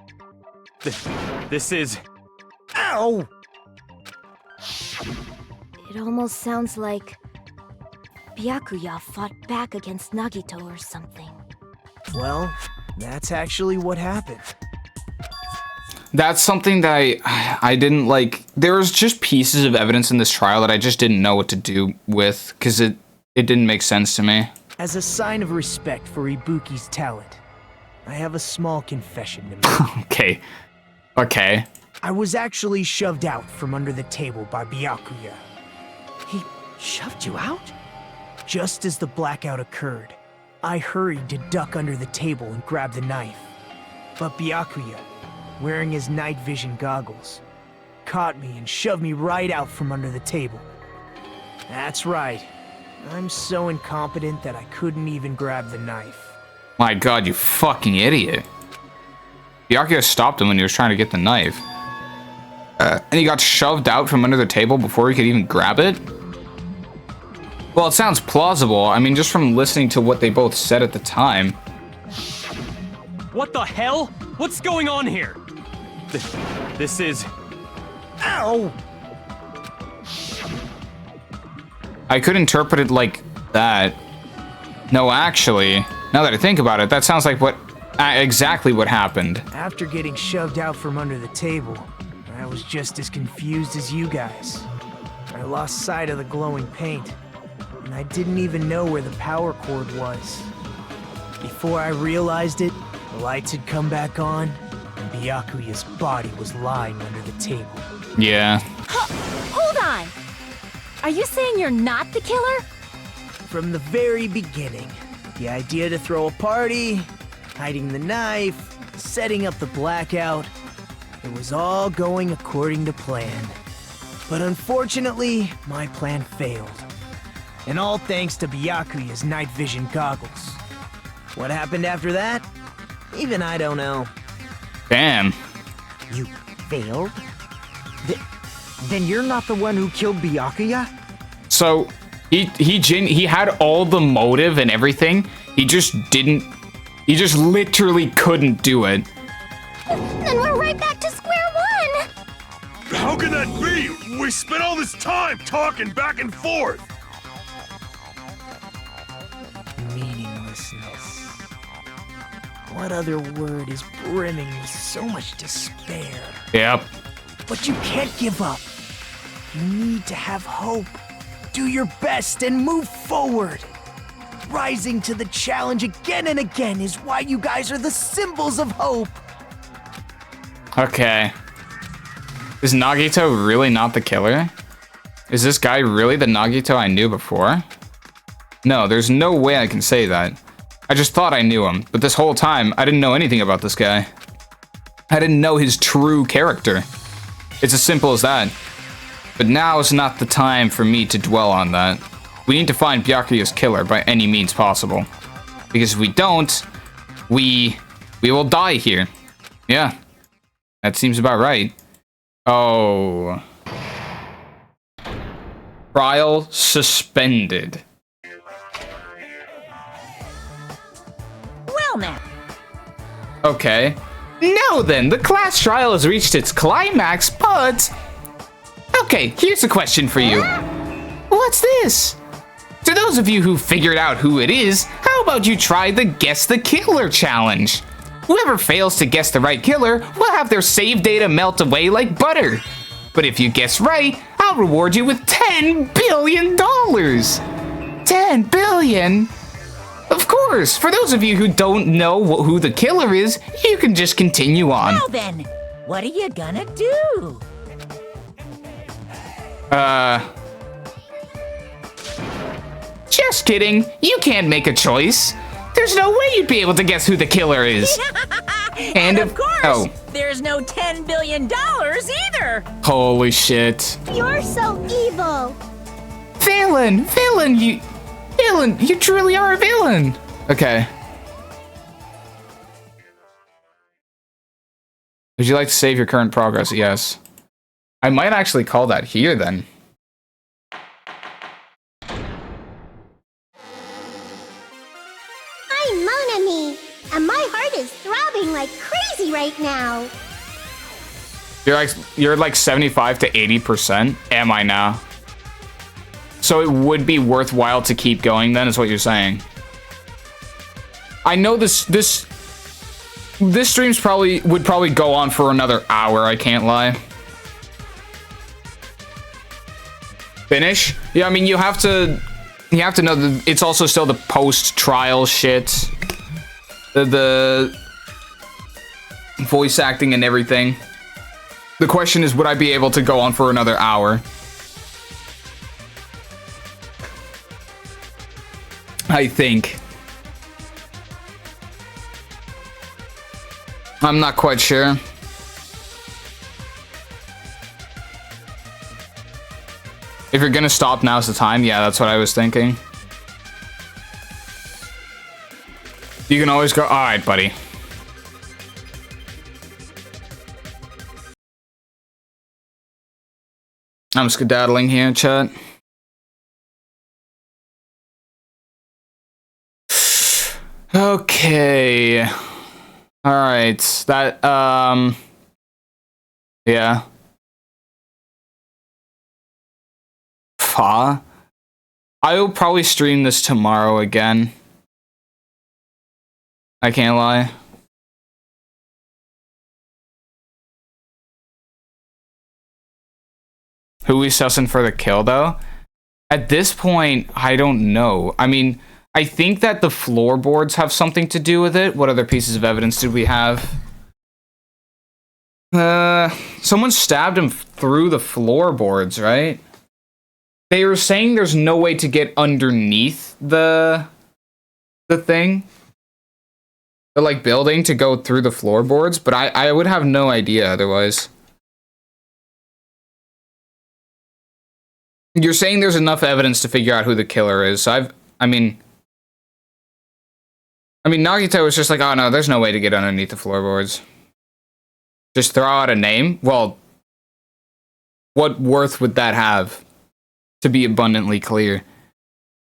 Speaker 7: This is...
Speaker 8: Ow!
Speaker 14: It almost sounds like... Byakuya fought back against Nagito or something.
Speaker 8: Well, that's actually what happened.
Speaker 1: That's something that I didn't like. There was just pieces of evidence in this trial that I just didn't know what to do with, because it didn't make sense to me.
Speaker 8: As a sign of respect for Ibuki's talent, I have a small confession to make.
Speaker 1: Okay.
Speaker 8: I was actually shoved out from under the table by Byakuya.
Speaker 10: He shoved you out?
Speaker 8: Just as the blackout occurred, I hurried to duck under the table and grab the knife. But Byakuya, wearing his night vision goggles, caught me and shoved me right out from under the table. That's right. I'm so incompetent that I couldn't even grab the knife.
Speaker 1: My god, you fucking idiot. Byakuya stopped him when he was trying to get the knife. And he got shoved out from under the table before he could even grab it? Well, it sounds plausible. I mean, just from listening to what they both said at the time.
Speaker 7: What the hell? What's going on here? This is...
Speaker 5: Ow!
Speaker 1: I could interpret it like that. No, actually, now that I think about it, that sounds like what exactly what happened.
Speaker 8: After getting shoved out from under the table, I was just as confused as you guys. I lost sight of the glowing paint, and I didn't even know where the power cord was. Before I realized it, the lights had come back on, and Byakuya's body was lying under the table.
Speaker 1: Yeah.
Speaker 9: Hold on! Are you saying you're not the killer?
Speaker 8: From the very beginning, the idea to throw a party, hiding the knife, setting up the blackout, it was all going according to plan. But unfortunately, my plan failed. And all thanks to Byakuya's night vision goggles. What happened after that? Even I don't know.
Speaker 1: Damn.
Speaker 5: You failed? Then you're not the one who killed Byakuya?
Speaker 1: So he had all the motive and everything. He just literally couldn't do it.
Speaker 11: Then we're right back to square one!
Speaker 12: How can that be? We spent all this time talking back and forth!
Speaker 8: Meaninglessness. What other word is brimming with so much despair?
Speaker 1: Yep.
Speaker 8: But you can't give up. You need to have hope. Do your best and move forward. Rising to the challenge again and again is why you guys are the symbols of hope.
Speaker 1: Okay. Is Nagito really not the killer? Is this guy really the Nagito I knew before? No, there's no way I can say that. I just thought I knew him, but this whole time, I didn't know anything about this guy. I didn't know his true character. It's as simple as that. But now is not the time for me to dwell on that. We need to find Byakuya's killer by any means possible. Because if we don't, we will die here. Yeah, that seems about right. Oh. Trial suspended.
Speaker 13: Well now.
Speaker 1: Okay. Now then, the class trial has reached its climax, but... Okay, here's a question for you. What's this? To those of you who figured out who it is, how about you try the Guess the Killer challenge? Whoever fails to guess the right killer will have their save data melt away like butter. But if you guess right, I'll reward you with $10 billion! 10 billion? Of course, for those of you who don't know who the killer is, you can just continue on.
Speaker 13: Well then, what are you gonna do?
Speaker 1: Just kidding. You can't make a choice. There's no way you'd be able to guess who the killer is.
Speaker 13: And of course, there's no $10 billion either.
Speaker 1: Holy shit.
Speaker 11: You're so evil!
Speaker 1: Villain, you truly are a villain. Okay. Would you like to save your current progress? Yes. I might actually call that here then.
Speaker 11: I'm Mon Ami, and my heart is throbbing like crazy right now.
Speaker 1: You're like 75 to 80%. Am I now? So it would be worthwhile to keep going then, is what you're saying. I know this stream's would probably go on for another hour, I can't lie. Finish? Yeah, I mean you have to know that it's also still the post-trial shit. The voice acting and everything. The question is, would I be able to go on for another hour? I think. I'm not quite sure. If you're gonna stop, now's the time. Yeah, that's what I was thinking. You can always go, alright, buddy. I'm skedaddling here, chat. Okay. Alright. That, yeah. Fa? I will probably stream this tomorrow again. I can't lie. Who we sussing for the kill, though? At this point, I don't know. I mean, I think that the floorboards have something to do with it. What other pieces of evidence did we have? Someone stabbed him through the floorboards, right? They were saying there's no way to get underneath the thing. The, like, building to go through the floorboards, but I would have no idea otherwise. You're saying there's enough evidence to figure out who the killer is. So I mean, Nagito was just like, oh no, there's no way to get underneath the floorboards. Just throw out a name? Well, what worth would that have? To be abundantly clear.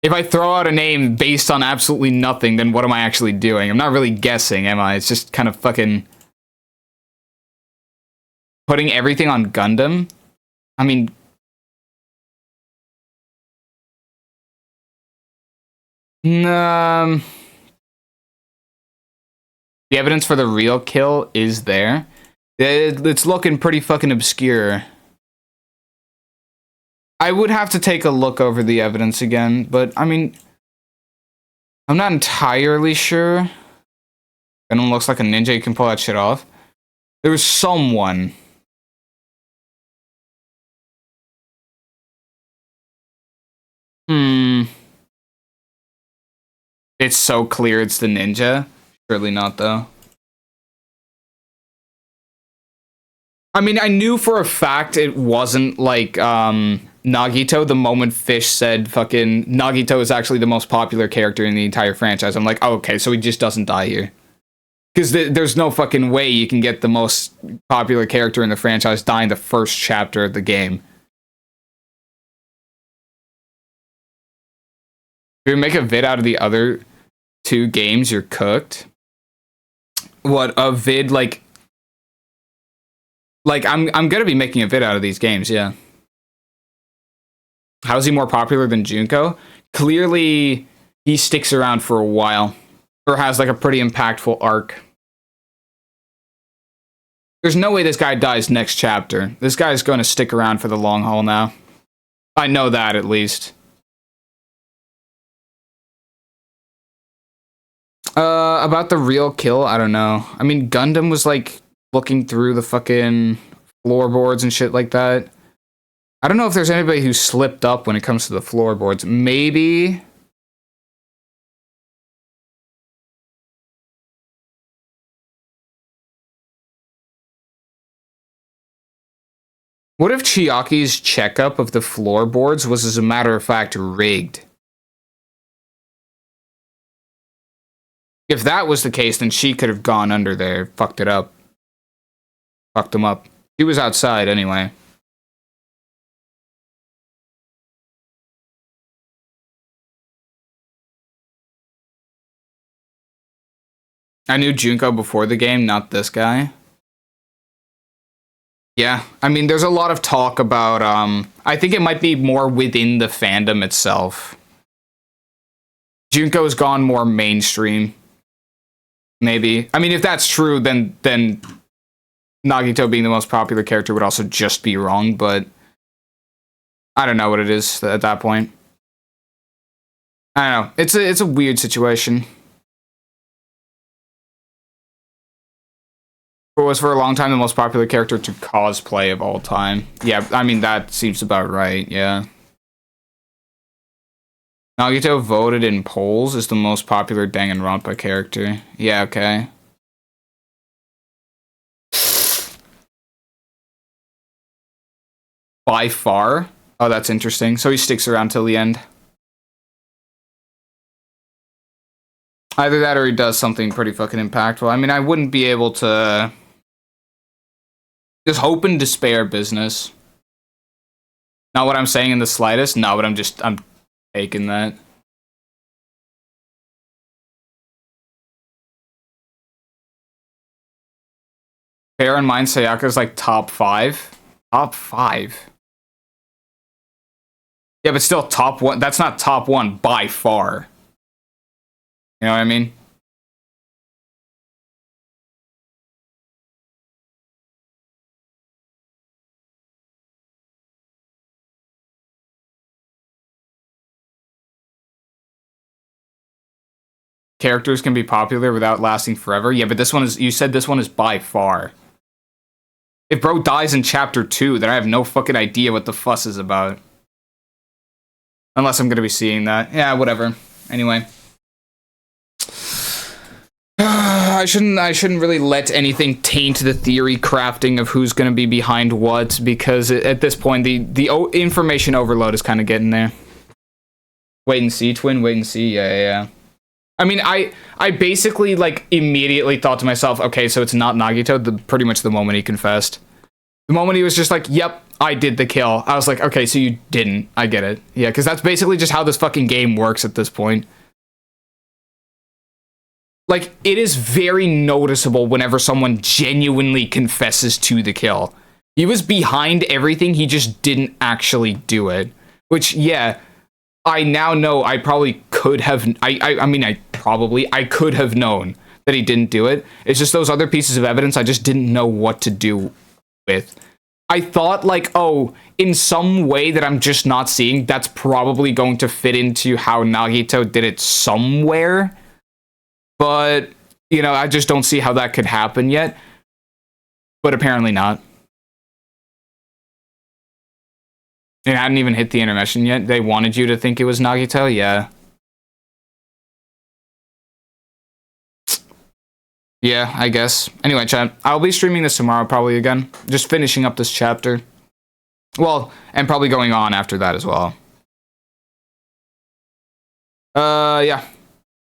Speaker 1: If I throw out a name based on absolutely nothing, then what am I actually doing? I'm not really guessing, am I? It's just kind of fucking putting everything on Gundam. I mean, the evidence for the real kill is there. It's looking pretty fucking obscure. I would have to take a look over the evidence again, but I mean, I'm not entirely sure. Venom looks like a ninja, you can pull that shit off. There was someone. It's so clear it's the ninja. Surely not, though. I mean, I knew for a fact it wasn't, like, Nagito the moment Fish said fucking Nagito is actually the most popular character in the entire franchise. I'm like, oh, okay, so he just doesn't die here. Because there's no fucking way you can get the most popular character in the franchise die in the first chapter of the game. If you make a vid out of the other two games, you're cooked. What, a vid, like I'm gonna be making a vid out of these games, yeah. How is he more popular than Junko? Clearly, he sticks around for a while. Or has, like, a pretty impactful arc. There's no way this guy dies next chapter. This guy's going to stick around for the long haul now. I know that, at least. About the real kill, I don't know. I mean, Gundam was, like, looking through the fucking floorboards and shit like that. I don't know if there's anybody who slipped up when it comes to the floorboards. Maybe. What if Chiaki's checkup of the floorboards was, as a matter of fact, rigged? If that was the case, then she could have gone under there, fucked it up. Fucked them up. He was outside anyway. I knew Junko before the game, not this guy. Yeah, I mean, there's a lot of talk about, I think it might be more within the fandom itself. Junko's gone more mainstream. Maybe. I mean, if that's true, then Nagito being the most popular character would also just be wrong, but I don't know what it is at that point. I don't know. It's a weird situation. It was for a long time the most popular character to cosplay of all time. Yeah, I mean, that seems about right, yeah. Nagito voted in polls as the most popular Danganronpa character. Yeah, okay. By far? Oh, that's interesting. So he sticks around till the end. Either that or he does something pretty fucking impactful. I mean, I wouldn't be able to... Just hope and despair business. Not what I'm saying in the slightest. No, but I'm taking that. Bear in mind, Sayaka's like top 5. Top 5. Yeah, but still top 1. That's not top 1 by far. You know what I mean? Characters can be popular without lasting forever. Yeah, but this one is, you said this one is by far. If bro dies in chapter 2, then I have no fucking idea what the fuss is about. Unless I'm gonna be seeing that. Yeah, whatever. Anyway. I shouldn't really let anything taint the theory crafting of who's gonna be behind what, because at this point the information overload is kind of getting there. Wait and see, twin. Wait and see. Yeah. I mean, I basically like immediately thought to myself, okay, so it's not Nagito. Pretty much the moment he confessed, the moment he was just like, "Yep, I did the kill." I was like, okay, so you didn't. I get it. Yeah, because that's basically just how this fucking game works at this point. Like, it is very noticeable whenever someone genuinely confesses to the kill. He was behind everything, he just didn't actually do it. Which, yeah, I now know I probably could have... I could have known that he didn't do it. It's just those other pieces of evidence I just didn't know what to do with. I thought, like, oh, in some way that I'm just not seeing, that's probably going to fit into how Nagito did it somewhere. But, you know, I just don't see how that could happen yet. But apparently not. It hadn't even hit the intermission yet. They wanted you to think it was Nagito? Yeah. Yeah, I guess. Anyway, chat, I'll be streaming this tomorrow probably again. Just finishing up this chapter. Well, and probably going on after that as well. Yeah.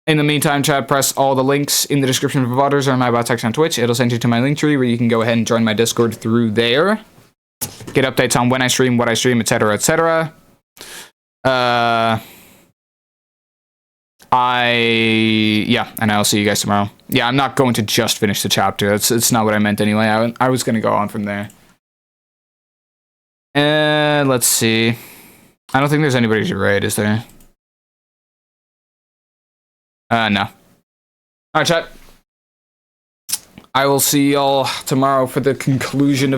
Speaker 1: In the meantime, chat, press all the links in the description of Vivoters or my bot section on Twitch. It'll send you to my link tree where you can go ahead and join my Discord through there. Get updates on when I stream, what I stream, etc., etc. Yeah, and I'll see you guys tomorrow. Yeah, I'm not going to just finish the chapter. It's not what I meant anyway. I was going to go on from there. And let's see. I don't think there's anybody to raid, is there? No. Alright, chat. I will see y'all tomorrow for the conclusion of